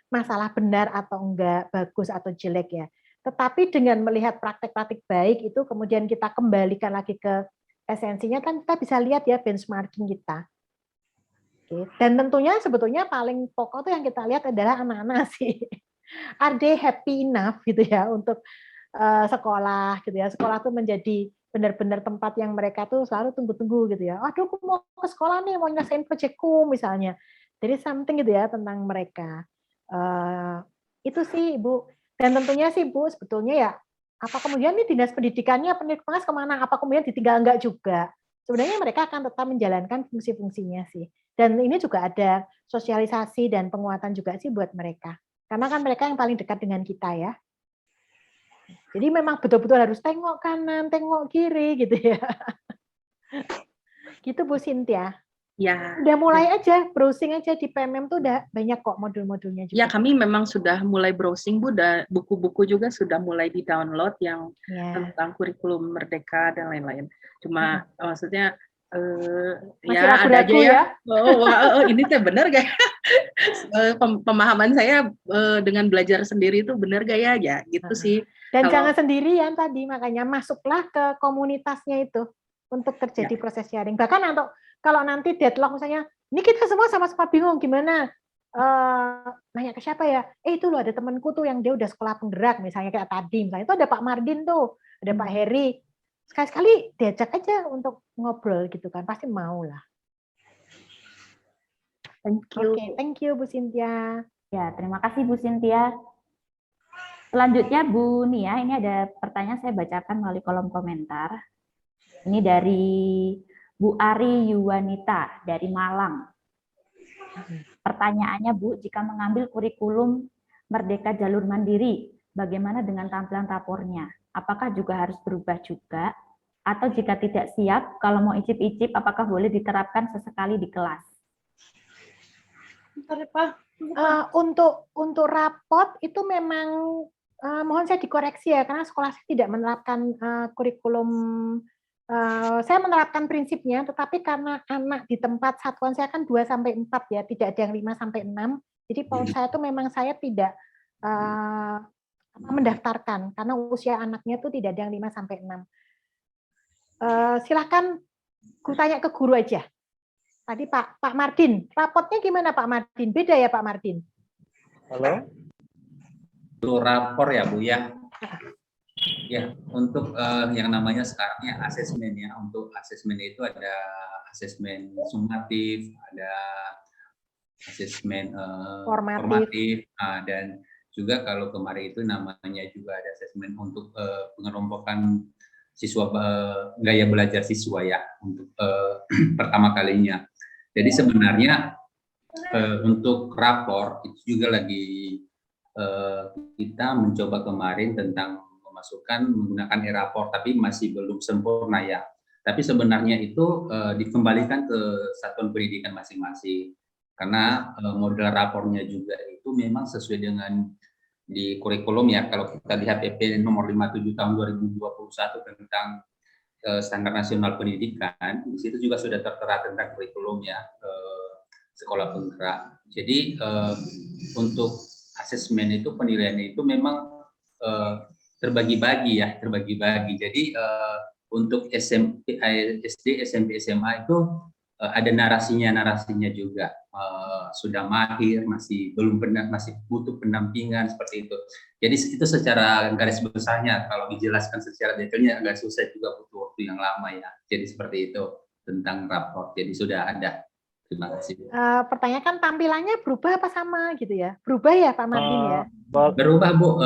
masalah benar atau enggak, bagus atau jelek ya. Tetapi dengan melihat praktek-praktek baik itu kemudian kita kembalikan lagi ke esensinya, kan kita bisa lihat ya benchmarking kita. Oke. Dan tentunya sebetulnya paling pokok tuh yang kita lihat adalah anak-anak sih. Are they happy enough gitu ya untuk sekolah gitu ya. Sekolah tuh menjadi benar-benar tempat yang mereka tuh selalu tunggu-tunggu gitu ya. Aduh, aku mau ke sekolah nih, mau nyelesain proyekku misalnya. Jadi something gitu ya tentang mereka. Itu sih Ibu. Dan tentunya sih Bu, sebetulnya ya, apa kemudian nih dinas pendidikannya, pendidikan kemana? Apa kemudian ditinggal enggak juga? Sebenarnya mereka akan tetap menjalankan fungsi-fungsinya sih. Dan ini juga ada sosialisasi dan penguatan juga sih buat mereka. Karena kan mereka yang paling dekat dengan kita ya. Jadi memang betul-betul harus tengok kanan, tengok kiri gitu ya. Gitu Bu Cynthia.
Ya.
Udah mulai aja, browsing aja di PMM tuh udah banyak kok modul-modulnya juga.
Ya, kami memang sudah mulai browsing Bu, dan buku-buku juga sudah mulai di-download yang tentang kurikulum Merdeka dan lain-lain. Cuma maksudnya
masih
ya ada aja ya. Ini teh benar gak? Pemahaman saya dengan belajar sendiri itu benar gak ya? Ya, gitu sih.
Dan jangan sendirian tadi, makanya masuklah ke komunitasnya itu untuk terjadi proses sharing. Bahkan kalau nanti deadlock misalnya, ini kita semua sama-sama bingung gimana, nanya ke siapa ya? Itu loh ada temanku tuh yang dia udah sekolah penggerak misalnya kayak tadi, misalnya itu ada Pak Mardin tuh, ada Pak Heri. Sekali-sekali diajak aja untuk ngobrol gitu kan, pasti mau lah.
Thank you.
Oke, thank you Bu Cynthia.
Ya, terima kasih Bu Cynthia. Selanjutnya Bu Nia, ini ada pertanyaan saya bacakan melalui kolom komentar. Ini dari Bu Ari Yuwanita dari Malang. Pertanyaannya Bu, jika mengambil kurikulum Merdeka Jalur Mandiri, bagaimana dengan tampilan rapornya? Apakah juga harus berubah juga? Atau jika tidak siap, kalau mau icip-icip, apakah boleh diterapkan sesekali di kelas?
Untuk rapot itu memang mohon saya dikoreksi ya, karena sekolah saya tidak menerapkan kurikulum. Saya menerapkan prinsipnya, tetapi karena anak di tempat satuan saya kan 2-4 ya, tidak ada yang 5-6. Jadi PAUD saya itu memang saya tidak mendaftarkan karena usia anaknya itu tidak ada yang 5-6. Silakan tanya ke guru aja. Tadi Pak Mardin, rapotnya gimana Pak Mardin? Beda ya Pak Mardin?
Halo?
Itu rapor ya Bu ya. Ya, untuk yang namanya sekarangnya asesmen ya. Untuk asesmen itu ada asesmen sumatif, ada asesmen formatif, dan juga kalau kemarin itu namanya juga ada asesmen untuk pengelompokan siswa gaya belajar siswa ya untuk pertama kalinya. Jadi sebenarnya untuk rapor itu juga lagi kita mencoba kemarin tentang memasukkan menggunakan e-rapor, tapi masih belum sempurna ya. Tapi sebenarnya itu dikembalikan ke satuan pendidikan masing-masing karena model rapornya juga itu memang sesuai dengan di kurikulum ya. Kalau kita lihat PP nomor 57 tahun 2021 tentang standar nasional pendidikan, di situ juga sudah tertera tentang kurikulum ya sekolah penggerak. Jadi untuk asesmen itu penilaiannya itu memang terbagi-bagi ya, terbagi-bagi. Jadi untuk SD, SMP, SMA itu ada narasinya juga. Sudah mahir, masih belum benar, masih butuh pendampingan seperti itu. Jadi itu secara garis besarnya, kalau dijelaskan secara detailnya agak susah juga, butuh waktu yang lama ya. Jadi seperti itu tentang rapor. Jadi sudah ada. Terima kasih.
Pertanyaan kan tampilannya berubah apa sama gitu ya? Berubah ya Pak Martin ya?
Berubah Bu,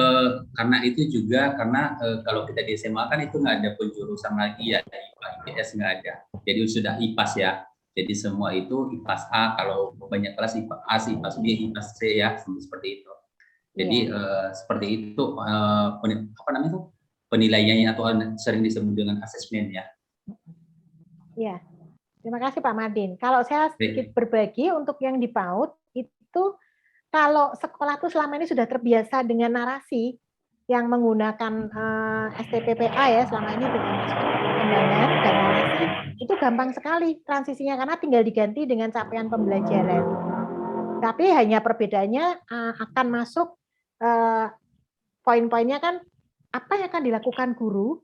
karena itu juga karena kalau kita di SMA kan itu nggak ada penjurusan lagi ya, IPA, IPS nggak ada. Jadi sudah IPAS ya. Jadi semua itu IPAS A, kalau banyak kelas IPA A, IPAS B, IPAS C ya, seperti itu. Jadi seperti itu apa namanya itu penilaiannya atau sering disebut dengan asesmen ya.
Iya. Terima kasih Pak Mardin. Kalau saya sedikit berbagi untuk yang di PAUD itu, kalau sekolah itu selama ini sudah terbiasa dengan narasi yang menggunakan STPPA ya selama ini dengan perkembangan dan narasi, itu gampang sekali transisinya karena tinggal diganti dengan capaian pembelajaran. Tapi hanya perbedaannya akan masuk poin-poinnya kan apa yang akan dilakukan guru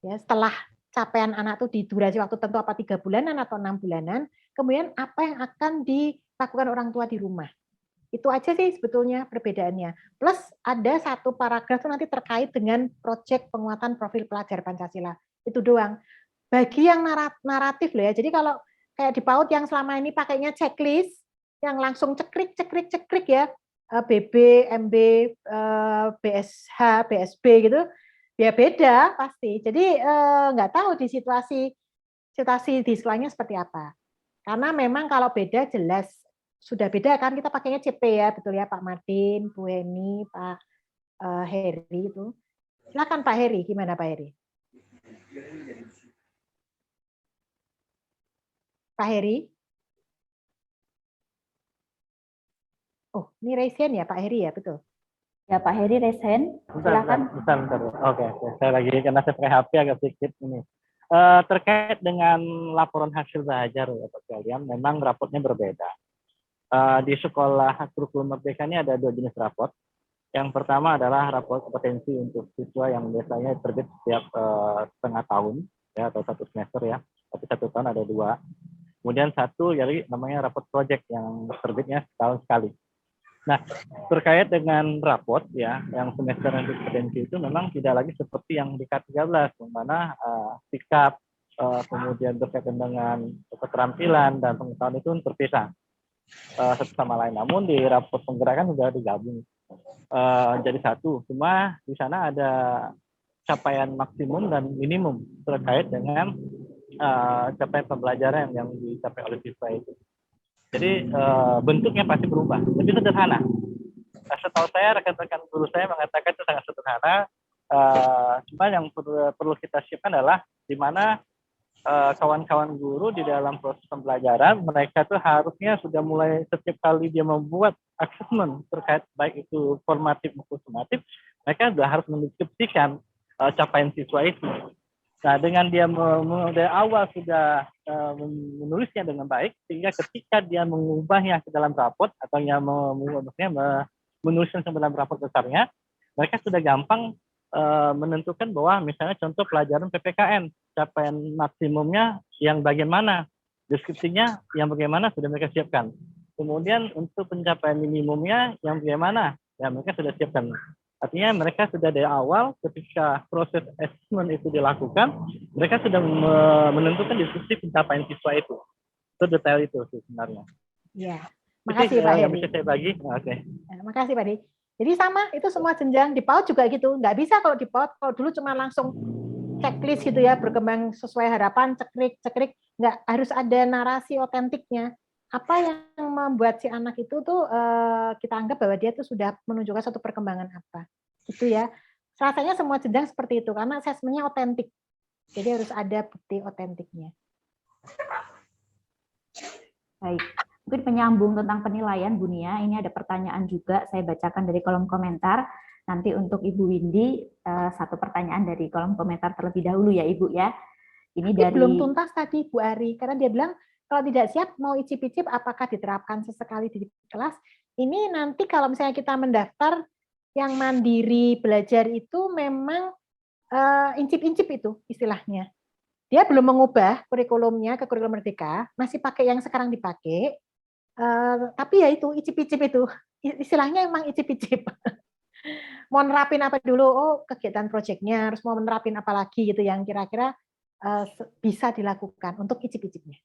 ya setelah capaian anak itu di durasi waktu tentu apa 3 bulanan atau 6 bulanan, kemudian apa yang akan dilakukan orang tua di rumah. Itu aja sih sebetulnya perbedaannya. Plus ada satu paragraf itu nanti terkait dengan proyek penguatan profil pelajar Pancasila. Itu doang. Bagi yang naratif loh ya. Jadi kalau kayak di PAUD yang selama ini pakainya checklist, yang langsung cekrik ya, BB, MB, BSH, BSB gitu, ya beda pasti. Jadi nggak tahu di situasi di sekolahnya seperti apa. Karena memang kalau beda jelas sudah beda kan, kita pakainya CP ya, betul ya Pak Martin, Bu Heni, Pak Heri itu. Silakan Pak Heri, gimana Pak Heri? Pak Heri? Oh, ini raise hand ya Pak Heri ya, betul?
Ya Pak Heri raise hand, silakan.
Bentar. Oke. Saya lagi karena saya pakai HP agak sedikit ini. Terkait dengan laporan hasil belajar ya Pak sekalian, memang rapotnya berbeda. Di sekolah kurikulum Merdeka ini ada 2 jenis rapot. Yang pertama adalah rapot kompetensi untuk siswa yang biasanya terbit setiap setengah tahun ya atau 1 semester ya, tapi 1 tahun ada 2. Kemudian satu jadi namanya rapot project yang terbitnya setahun sekali. Nah, terkait dengan rapot ya, yang semester yang kompetensi itu memang tidak lagi seperti yang di K13, di mana sikap, kemudian berkaitan dengan keterampilan dan pengetahuan itu terpisah satu sama lain. Namun di rapot penggerakan sudah digabung jadi satu. Cuma di sana ada capaian maksimum dan minimum terkait dengan capaian pembelajaran yang dicapai oleh siswa itu. Jadi bentuknya pasti berubah, lebih sederhana. Nah, setahu saya rekan-rekan guru saya mengatakan itu sangat sederhana. Cuma yang perlu kita siapkan adalah di mana kawan-kawan guru di dalam proses pembelajaran, mereka tuh harusnya sudah mulai setiap kali dia membuat assessment terkait baik itu formatif maupun sumatif, mereka sudah harus mendeskripsikan capaian siswa itu. Nah, dengan dia dari awal sudah menulisnya dengan baik, sehingga ketika dia mengubahnya ke dalam raport atau yang menulisnya ke dalam raport besarnya, mereka sudah gampang menentukan bahwa misalnya contoh pelajaran PPKN, capaian maksimumnya yang bagaimana, deskripsinya yang bagaimana sudah mereka siapkan. Kemudian untuk pencapaian minimumnya yang bagaimana, ya mereka sudah siapkan. Artinya mereka sudah dari awal ketika proses assessment itu dilakukan, mereka sudah menentukan deskripsi pencapaian siswa itu. Itu detail itu sebenarnya.
Ya, makasih Pak Heri.
Bisa saya bagi? Oke.
Ya, makasih Pak Heri. Jadi sama, itu semua jenjang di PAUD juga gitu. Nggak bisa kalau di PAUD, kalau dulu cuma langsung checklist gitu ya, berkembang sesuai harapan, cekrik, nggak harus ada narasi otentiknya. Apa yang membuat si anak itu tuh kita anggap bahwa dia tuh sudah menunjukkan satu perkembangan apa. Itu ya. Rasanya semua jenjang seperti itu, karena asesmennya otentik. Jadi harus ada bukti otentiknya.
Baik. Mungkin penyambung tentang penilaian, Bu Nia, ini ada pertanyaan juga, saya bacakan dari kolom komentar. Nanti untuk Ibu Windy, satu pertanyaan dari kolom komentar terlebih dahulu ya Ibu ya. Ini dari...
Belum tuntas tadi Bu Ari, karena dia bilang kalau tidak siap mau icip-icip apakah diterapkan sesekali di kelas. Ini nanti kalau misalnya kita mendaftar yang mandiri belajar itu memang incip-incip itu istilahnya. Dia belum mengubah kurikulumnya ke kurikulum Merdeka, masih pakai yang sekarang dipakai. Tapi ya itu icip-icip itu istilahnya emang icip-icip. Mau nerapin apa dulu? Oh, kegiatan proyeknya harus mau menerapin apa lagi gitu yang kira-kira bisa dilakukan untuk icip-icipnya.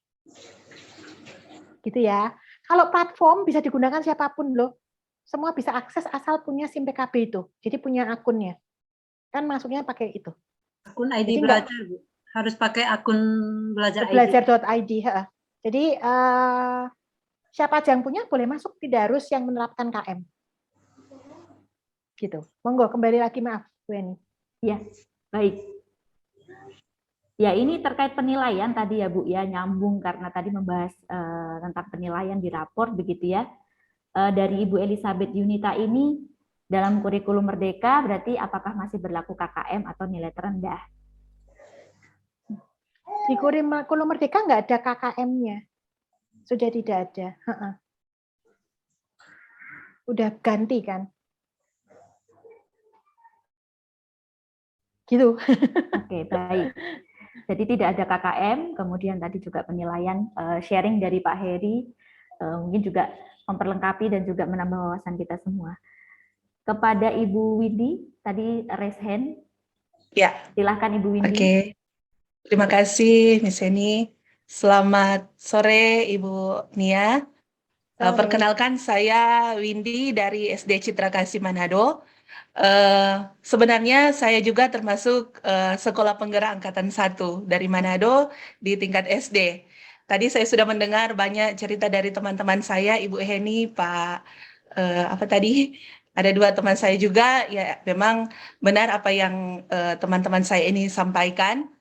Gitu ya. Kalau platform bisa digunakan siapapun loh. Semua bisa akses asal punya SIM PKB itu. Jadi punya akunnya. Kan masuknya pakai itu.
Akun ID belajar, Bu. Harus pakai akun belajar ID.
Belajar.id. Jadi siapa aja yang punya boleh masuk, tidak harus yang menerapkan KM. Gitu. Monggo kembali lagi, maaf Bu Eni.
Ya, baik. Ya, ini terkait penilaian tadi ya Bu ya, nyambung karena tadi membahas tentang penilaian di raport begitu ya. Dari Ibu Elizabeth Yunita ini dalam kurikulum Merdeka berarti apakah masih berlaku KKM atau nilai terendah?
Di kurikulum Merdeka nggak ada KKM-nya. Sudah tidak ada. Udah ganti kan? Gitu.
Oke, baik. Jadi tidak ada KKM, kemudian tadi juga penilaian sharing dari Pak Heri, mungkin juga memperlengkapi dan juga menambah wawasan kita semua. Kepada Ibu Windy, tadi raise hand.
Ya.
Silahkan Ibu Windy.
Oke. Terima kasih, Miss Eni. Selamat sore, Ibu Nia. Perkenalkan, saya Windy dari SD Citra Kasih Manado. Sebenarnya saya juga termasuk Sekolah Penggerak Angkatan 1 dari Manado di tingkat SD. Tadi saya sudah mendengar banyak cerita dari teman-teman saya, Ibu Heni, Pak ada dua teman saya juga, ya memang benar apa yang teman-teman saya ini sampaikan.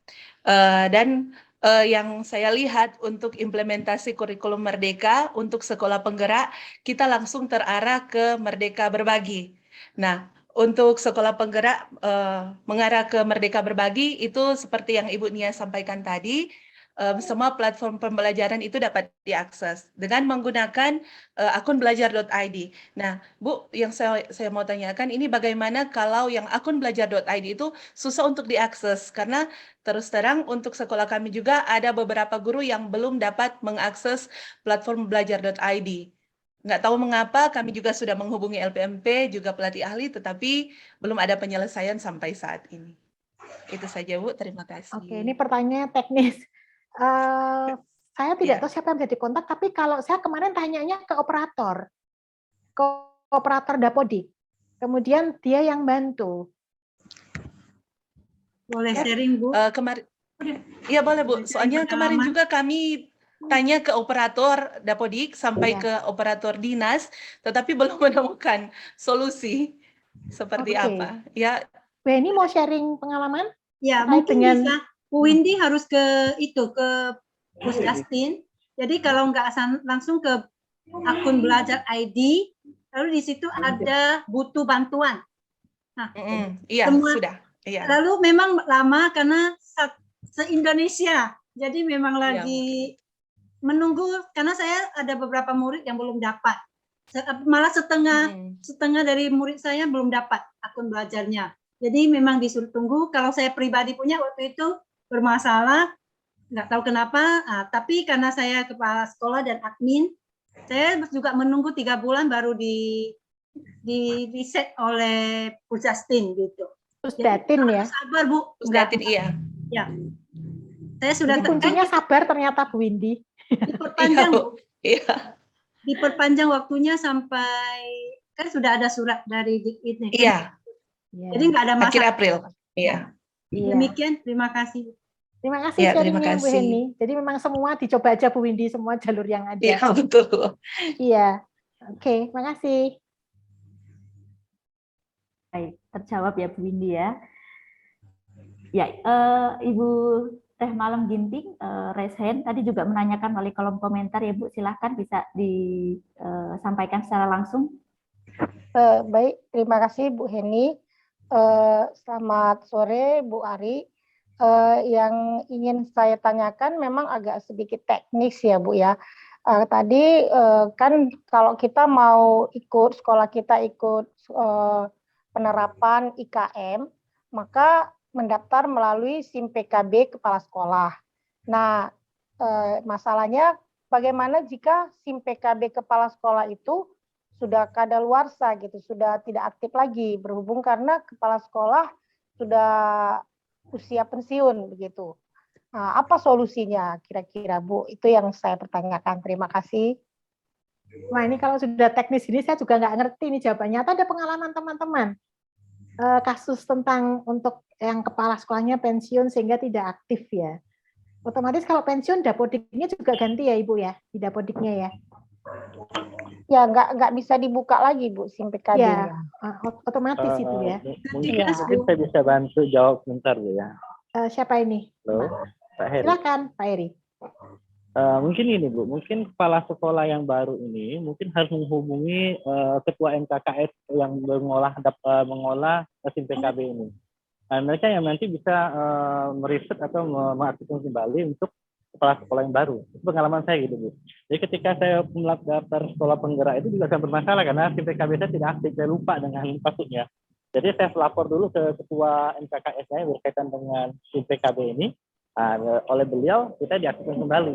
Dan yang saya lihat untuk implementasi kurikulum Merdeka untuk sekolah penggerak, kita langsung terarah ke Merdeka Berbagi. Nah, untuk sekolah penggerak mengarah ke Merdeka Berbagi itu seperti yang Ibu Nia sampaikan tadi, semua platform pembelajaran itu dapat diakses dengan menggunakan akun belajar.id. Nah, Bu, yang saya mau tanyakan ini bagaimana kalau yang akun belajar.id itu susah untuk diakses? Karena terus terang untuk sekolah kami juga ada beberapa guru yang belum dapat mengakses platform belajar.id. Nggak tahu mengapa kami juga sudah menghubungi LPMP, juga pelatih ahli, tetapi belum ada penyelesaian sampai saat ini. Itu saja, Bu. Terima kasih.
Oke, ini pertanyaannya teknis. Saya tidak tahu siapa yang bisa dikontak, tapi kalau saya kemarin tanyanya ke operator Dapodi, kemudian dia yang bantu.
Boleh sharing, Bu?
Iya boleh, Bu. Soalnya kemarin juga kami tanya ke operator Dapodik sampai
Ya.
ke operator dinas, tetapi belum menemukan solusi seperti
Oke.
apa. Ya,
Bu Heni mau sharing pengalaman
Ya,
terkait
mungkin
dengan
bisa. Bu Windy harus ke Pusdastin. Jadi kalau nggak langsung ke akun belajar ID, lalu di situ ada butuh bantuan. Nah,
iya
semua.
sudah. Iya.
Lalu memang lama karena se-Indonesia. Jadi memang lagi menunggu karena saya ada beberapa murid yang belum dapat. Malah setengah dari murid saya belum dapat akun belajarnya. Jadi memang disuruh tunggu. Kalau saya pribadi punya waktu itu bermasalah, nggak tahu kenapa. Tapi karena saya kepala sekolah dan admin, saya juga menunggu 3 bulan baru di reset oleh Pusdastin gitu.
Pusdatin ya.
Sabar Bu.
Pusdatin iya.
Ya. Saya sudah
Jadi kuncinya sabar ternyata Bu Windy.
Diperpanjang Bu.
Iya.
Diperpanjang waktunya sampai kan sudah ada surat dari Dikit.
Iya.
Jadi nggak ada masalah.
Akhir April. Iya.
Demikian, terima kasih.
Terima kasih
Ya, terima
sharingnya Bu
kasih.
Heni. Jadi memang semua dicoba aja Bu Windy, semua jalur yang ada.
Iya, betul.
Iya. Oke, makasih.
Baik, terjawab ya Bu Windy ya. Ya, Ibu Teh Malam Ginting, raise hand tadi juga menanyakan melalui kolom komentar ya Bu, silahkan bisa disampaikan secara langsung.
Baik, terima kasih Bu Heni. Selamat sore Bu Ari. Yang ingin saya tanyakan memang agak sedikit teknis ya Bu ya. Tadi kan kalau kita mau ikut, sekolah kita ikut penerapan IKM, maka mendaftar melalui SIM PKB kepala sekolah. Nah, masalahnya bagaimana jika SIM PKB kepala sekolah itu sudah kadaluarsa gitu, sudah tidak aktif lagi, berhubung karena kepala sekolah sudah usia pensiun begitu. Nah, apa solusinya kira-kira Bu? Itu yang saya pertanyakan. Terima kasih.
Wah, ini kalau sudah teknis ini saya juga nggak ngerti ini jawabannya. Atau ada pengalaman teman-teman kasus tentang untuk yang kepala sekolahnya pensiun sehingga tidak aktif ya. Otomatis kalau pensiun Dapodiknya juga ganti ya Ibu ya, di Dapodiknya ya.
Ya, nggak bisa dibuka lagi Bu SIM PKB-nya.
Ya, otomatis itu ya.
Mungkin saya bisa bantu jawab sebentar Bu ya.
Siapa ini?
Halo, Pak Heri.
Silakan Pak Heri.
Mungkin ini Bu, mungkin kepala sekolah yang baru ini mungkin harus menghubungi ketua MKKS yang mengolah SIM PKB ini. Mereka yang nanti bisa meriset atau mengaktifkan kembali untuk kepala sekolah yang baru. Itu pengalaman saya gitu Bu. Jadi ketika saya mendaftar sekolah penggerak itu juga sangat bermasalah karena SIM PKB saya tidak aktif, saya lupa dengan passwordnya. Jadi saya lapor dulu ke ketua MKKS saya berkaitan dengan SIM PKB ini. Oleh beliau kita diaktifkan kembali.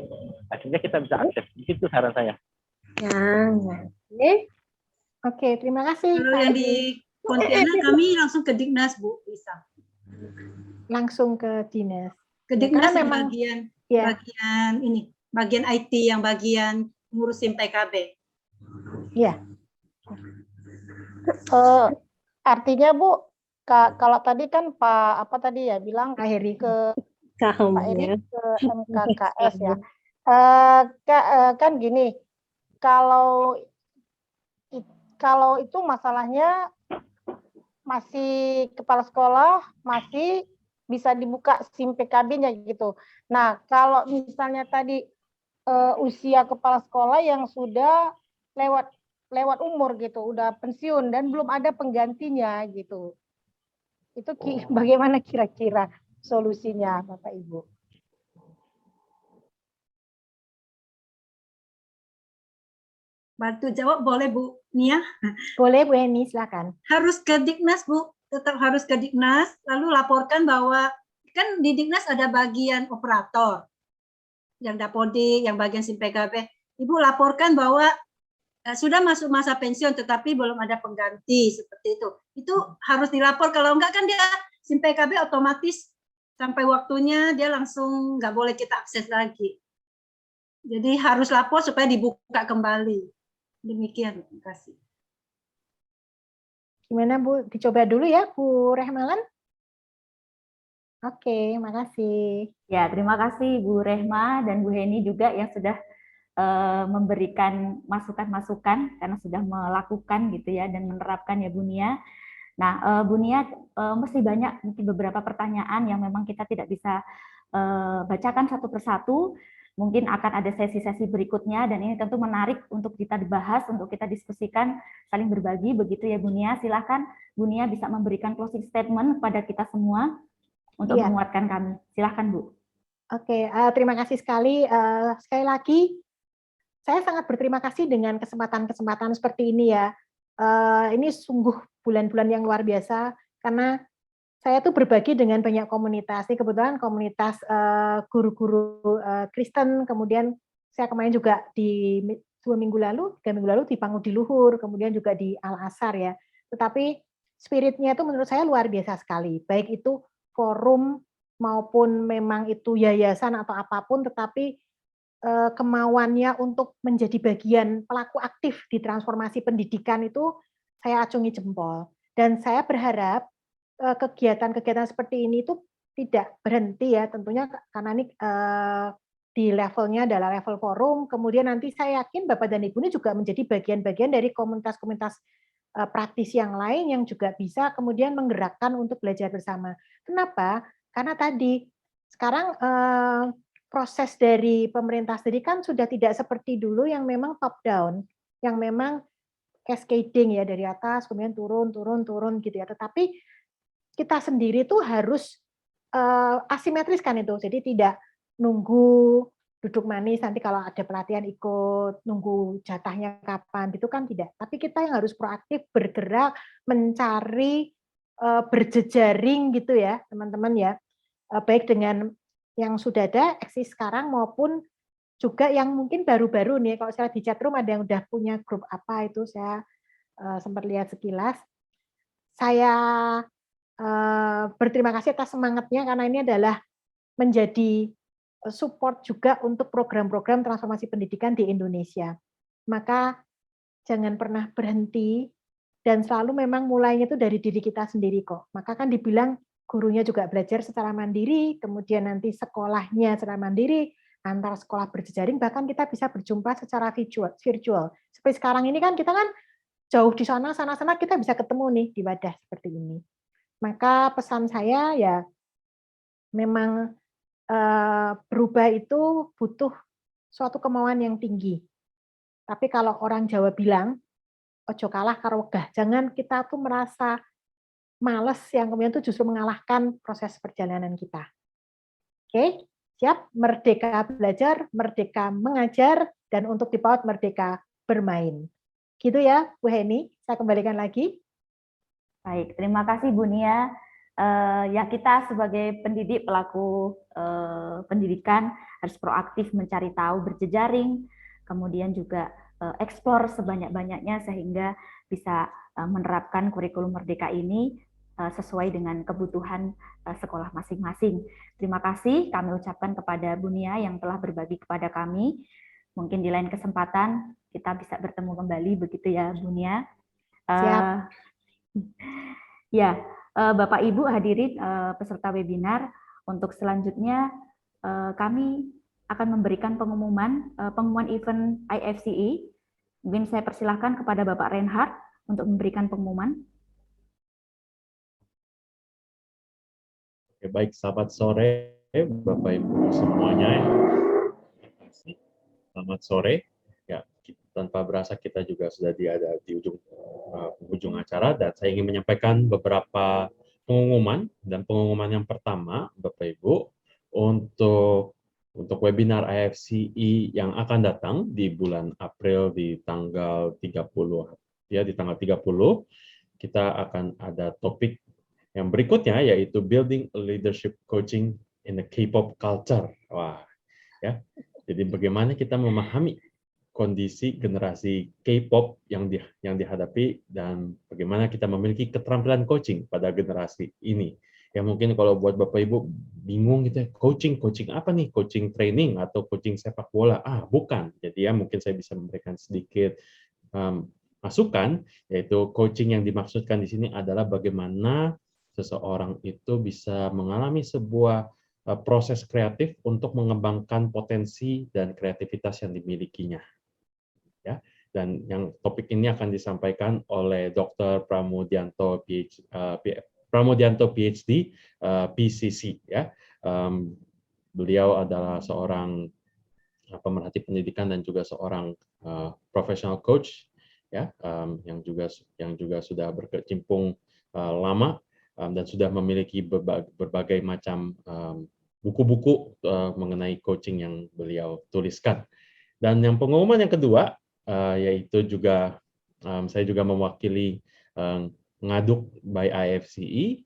Akhirnya kita bisa akses. Itu saran saya.
Oke, terima kasih.
Kalau yang di Pontianak kami langsung ke Dignas Bu, bisa.
Langsung ke dinas.
Ke Dignas yang
memang
bagian IT yang bagian ngurus SIM PKB.
Iya.
Artinya Bu, kalau tadi kan Pak bilang
Pak Heri
ke Pak Heri ke MKKS ya. Kan gini, kalau itu masalahnya masih kepala sekolah masih bisa dibuka SIM PKB-nya gitu. Nah, kalau misalnya tadi usia kepala sekolah yang sudah lewat umur gitu, udah pensiun dan belum ada penggantinya gitu. Itu bagaimana kira-kira solusinya Bapak Ibu?
Bantu jawab boleh Bu Nia?
Boleh Bu Heni, silakan.
Harus ke Dignas Bu, tetap harus ke Dignas, lalu laporkan bahwa kan di Dignas ada bagian operator, yang Dapodik, yang bagian SIM PKB. Ibu laporkan bahwa sudah masuk masa pensiun tetapi belum ada pengganti seperti itu. Itu harus dilapor, kalau enggak kan dia SIM PKB otomatis sampai waktunya dia langsung nggak boleh kita akses lagi. Jadi harus lapor supaya dibuka kembali. Demikian, terima kasih.
Gimana Bu? Dicoba dulu ya Bu Rehmalan? Oke, makasih.
Ya, terima kasih Bu Rehma dan Bu Heni juga yang sudah memberikan masukan-masukan karena sudah melakukan gitu ya dan menerapkan ya Bu Nia. Nah, Bu Nia, mesti banyak mungkin beberapa pertanyaan yang memang kita tidak bisa bacakan satu persatu. Mungkin akan ada sesi-sesi berikutnya dan ini tentu menarik untuk kita dibahas, untuk kita diskusikan, saling berbagi begitu ya Bu Nia. Silakan Bu Nia bisa memberikan closing statement kepada kita semua untuk menguatkan kami. Silakan Bu.
Oke, terima kasih sekali. Sekali lagi, saya sangat berterima kasih dengan kesempatan-kesempatan seperti ini ya. Ini sungguh bulan-bulan yang luar biasa karena saya tuh berbagi dengan banyak komunitas. Ini kebetulan komunitas guru-guru Kristen, kemudian saya kemarin juga di 3 minggu lalu di Pangudi Luhur, kemudian juga di Al-Azhar ya. Tetapi spiritnya itu menurut saya luar biasa sekali. Baik itu forum maupun memang itu yayasan atau apapun, tetapi kemauannya untuk menjadi bagian pelaku aktif di transformasi pendidikan itu saya acungi jempol. Dan saya berharap kegiatan-kegiatan seperti ini itu tidak berhenti ya, tentunya karena ini di levelnya adalah level forum, kemudian nanti saya yakin Bapak dan Ibu ini juga menjadi bagian-bagian dari komunitas-komunitas praktisi yang lain yang juga bisa kemudian menggerakkan untuk belajar bersama. Kenapa? Karena tadi sekarang proses dari pemerintah sendiri kan sudah tidak seperti dulu yang memang top down, yang memang cascading ya dari atas kemudian turun gitu ya. Tetapi kita sendiri tuh harus asimetris kan itu. Jadi tidak nunggu duduk manis nanti kalau ada pelatihan ikut, nunggu jatahnya kapan, itu kan tidak. Tapi kita yang harus proaktif bergerak, mencari berjejaring gitu ya, teman-teman ya. Baik dengan yang sudah ada eksis sekarang maupun juga yang mungkin baru-baru nih, kalau saya di chatroom ada yang udah punya grup apa itu saya sempat lihat sekilas. Saya berterima kasih atas semangatnya karena ini adalah menjadi support juga untuk program-program transformasi pendidikan di Indonesia. Maka jangan pernah berhenti dan selalu memang mulainya itu dari diri kita sendiri kok. Maka kan dibilang gurunya juga belajar secara mandiri, kemudian nanti sekolahnya secara mandiri, antar sekolah berjejaring, bahkan kita bisa berjumpa secara virtual. Seperti sekarang ini kan kita kan jauh di sana kita bisa ketemu nih di wadah seperti ini. Maka pesan saya ya memang berubah itu butuh suatu kemauan yang tinggi. Tapi kalau orang Jawa bilang, ojo kalah karo wegah, jangan kita tuh merasa males yang kemudian itu justru mengalahkan proses perjalanan kita. Oke, siap? Merdeka belajar, merdeka mengajar, dan untuk dipaut merdeka bermain. Gitu ya, Bu Heni. Saya kembalikan lagi.
Baik, terima kasih Bu Nia. Ya kita sebagai pendidik, pelaku pendidikan harus proaktif mencari tahu, berjejaring, kemudian juga eksplor sebanyak-banyaknya sehingga bisa menerapkan kurikulum merdeka ini sesuai dengan kebutuhan sekolah masing-masing. Terima kasih kami ucapkan kepada Bu Nia yang telah berbagi kepada kami. Mungkin di lain kesempatan kita bisa bertemu kembali begitu ya Bu Nia.
Siap.
Ya, Bapak Ibu hadirin peserta webinar, untuk selanjutnya kami akan memberikan pengumuman event IFCE. Mungkin saya persilahkan kepada Bapak Reinhard untuk memberikan pengumuman.
Oke, baik, selamat sore Bapak Ibu semuanya. Selamat sore. Ya, tanpa berasa kita juga sudah ada di ujung acara dan saya ingin menyampaikan beberapa pengumuman. Dan pengumuman yang pertama, Bapak Ibu, untuk webinar IFCE yang akan datang di bulan April di tanggal 30 ya, di tanggal 30 kita akan ada topik yang berikutnya yaitu Building a Leadership Coaching in the K-pop Culture. Wah, ya. Jadi bagaimana kita memahami kondisi generasi K-pop yang dihadapi dan bagaimana kita memiliki keterampilan coaching pada generasi ini. Ya mungkin kalau buat Bapak Ibu bingung gitu ya, coaching apa nih? Coaching training atau coaching sepak bola? Bukan. Jadi ya mungkin saya bisa memberikan sedikit masukan, yaitu coaching yang dimaksudkan di sini adalah bagaimana seseorang itu bisa mengalami sebuah proses kreatif untuk mengembangkan potensi dan kreativitas yang dimilikinya. Ya, dan yang topik ini akan disampaikan oleh Dr. Pramudianto PhD, PCC. Ya, beliau adalah seorang pemerhati pendidikan dan juga seorang professional coach, ya, yang juga sudah berkecimpung lama dan sudah memiliki berbagai macam buku-buku mengenai coaching yang beliau tuliskan. Dan yang pengumuman yang kedua, yaitu juga saya juga mewakili Ngaduk by IFCE,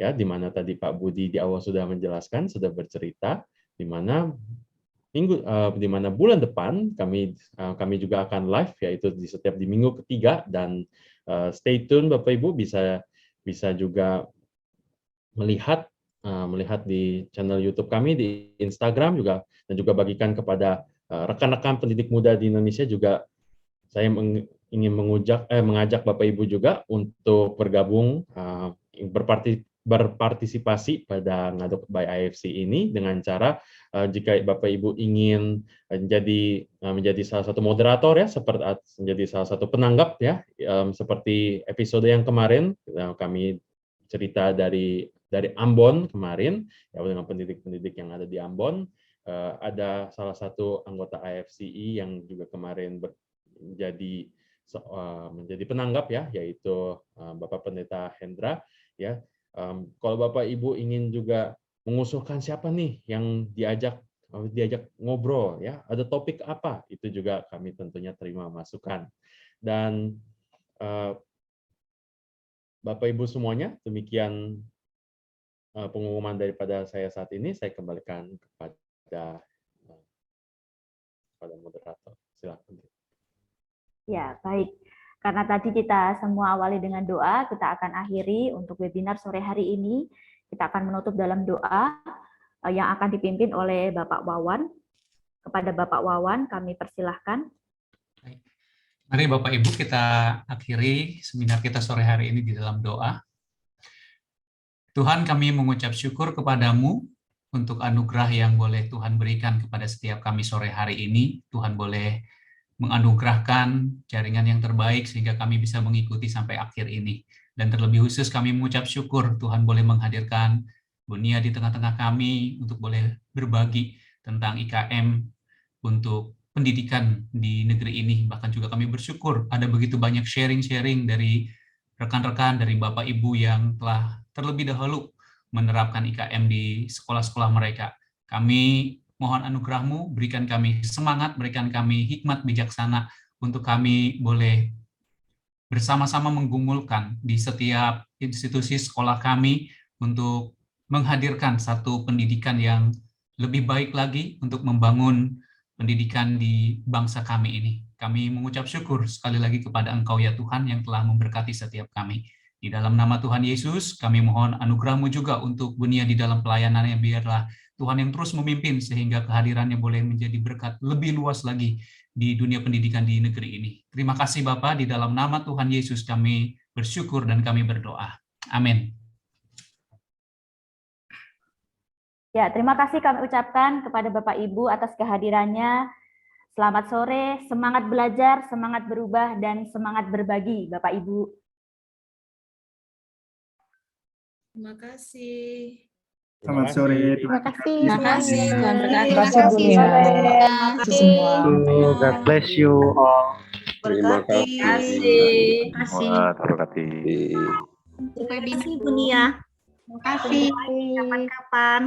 ya, di mana tadi Pak Budi di awal sudah menjelaskan, sudah bercerita, di mana bulan depan kami juga akan live, yaitu di minggu ketiga, dan stay tune Bapak Ibu, bisa juga melihat di channel YouTube kami, di Instagram juga, dan juga bagikan kepada rekan-rekan pendidik muda di Indonesia juga. Saya ingin mengajak Bapak Ibu juga untuk bergabung, berpartisipasi pada Ngaduk by IFC ini dengan cara jika Bapak Ibu ingin menjadi salah satu moderator, ya, seperti menjadi salah satu penanggap, ya, seperti episode yang kemarin kami cerita dari Ambon kemarin, ya, dengan pendidik-pendidik yang ada di Ambon. Ada salah satu anggota IFCE yang juga kemarin menjadi penanggap, ya, yaitu Bapak Pendeta Hendra, ya. Kalau Bapak Ibu ingin juga mengusulkan siapa nih yang diajak ngobrol, ya, ada topik apa, itu juga kami tentunya terima masukan. Dan Bapak Ibu semuanya, demikian pengumuman daripada saya saat ini. Saya kembalikan kepada moderator. Silakan.
Ya, baik. Karena tadi kita semua awali dengan doa, kita akan akhiri untuk webinar sore hari ini. Kita akan menutup dalam doa yang akan dipimpin oleh Bapak Wawan. Kepada Bapak Wawan, kami persilahkan.
Mari Bapak Ibu kita akhiri seminar kita sore hari ini di dalam doa. Tuhan, kami mengucap syukur kepadamu untuk anugerah yang boleh Tuhan berikan kepada setiap kami sore hari ini. Tuhan boleh menganugerahkan jaringan yang terbaik sehingga kami bisa mengikuti sampai akhir ini. Dan terlebih khusus kami mengucap syukur Tuhan boleh menghadirkan Bunia di tengah-tengah kami untuk boleh berbagi tentang IKM untuk pendidikan di negeri ini. Bahkan juga kami bersyukur ada begitu banyak sharing-sharing dari rekan-rekan, dari Bapak Ibu yang telah terlebih dahulu menerapkan IKM di sekolah-sekolah mereka. Kami mohon anugerah-Mu, berikan kami semangat, berikan kami hikmat bijaksana untuk kami boleh bersama-sama menggumulkan di setiap institusi sekolah kami untuk menghadirkan satu pendidikan yang lebih baik lagi untuk membangun pendidikan di bangsa kami ini. Kami mengucap syukur sekali lagi kepada Engkau ya Tuhan yang telah memberkati setiap kami. Di dalam nama Tuhan Yesus, kami mohon anugerah-Mu juga untuk Bunia di dalam pelayanannya. Biarlah Tuhan yang terus memimpin sehingga kehadirannya boleh menjadi berkat lebih luas lagi di dunia pendidikan di negeri ini. Terima kasih Bapa, di dalam nama Tuhan Yesus kami bersyukur dan kami berdoa. Amin.
Ya, terima kasih kami ucapkan kepada Bapak Ibu atas kehadirannya. Selamat sore, semangat belajar, semangat berubah, dan semangat berbagi, Bapak Ibu.
Terima kasih.
Selamat sore.
Terima kasih.
Terima kasih.
Terima kasih semua.
God bless you all.
Terima kasih.
Terima kasih.
Terima kasih Bunia. Terima kasih. Kapan-kapan.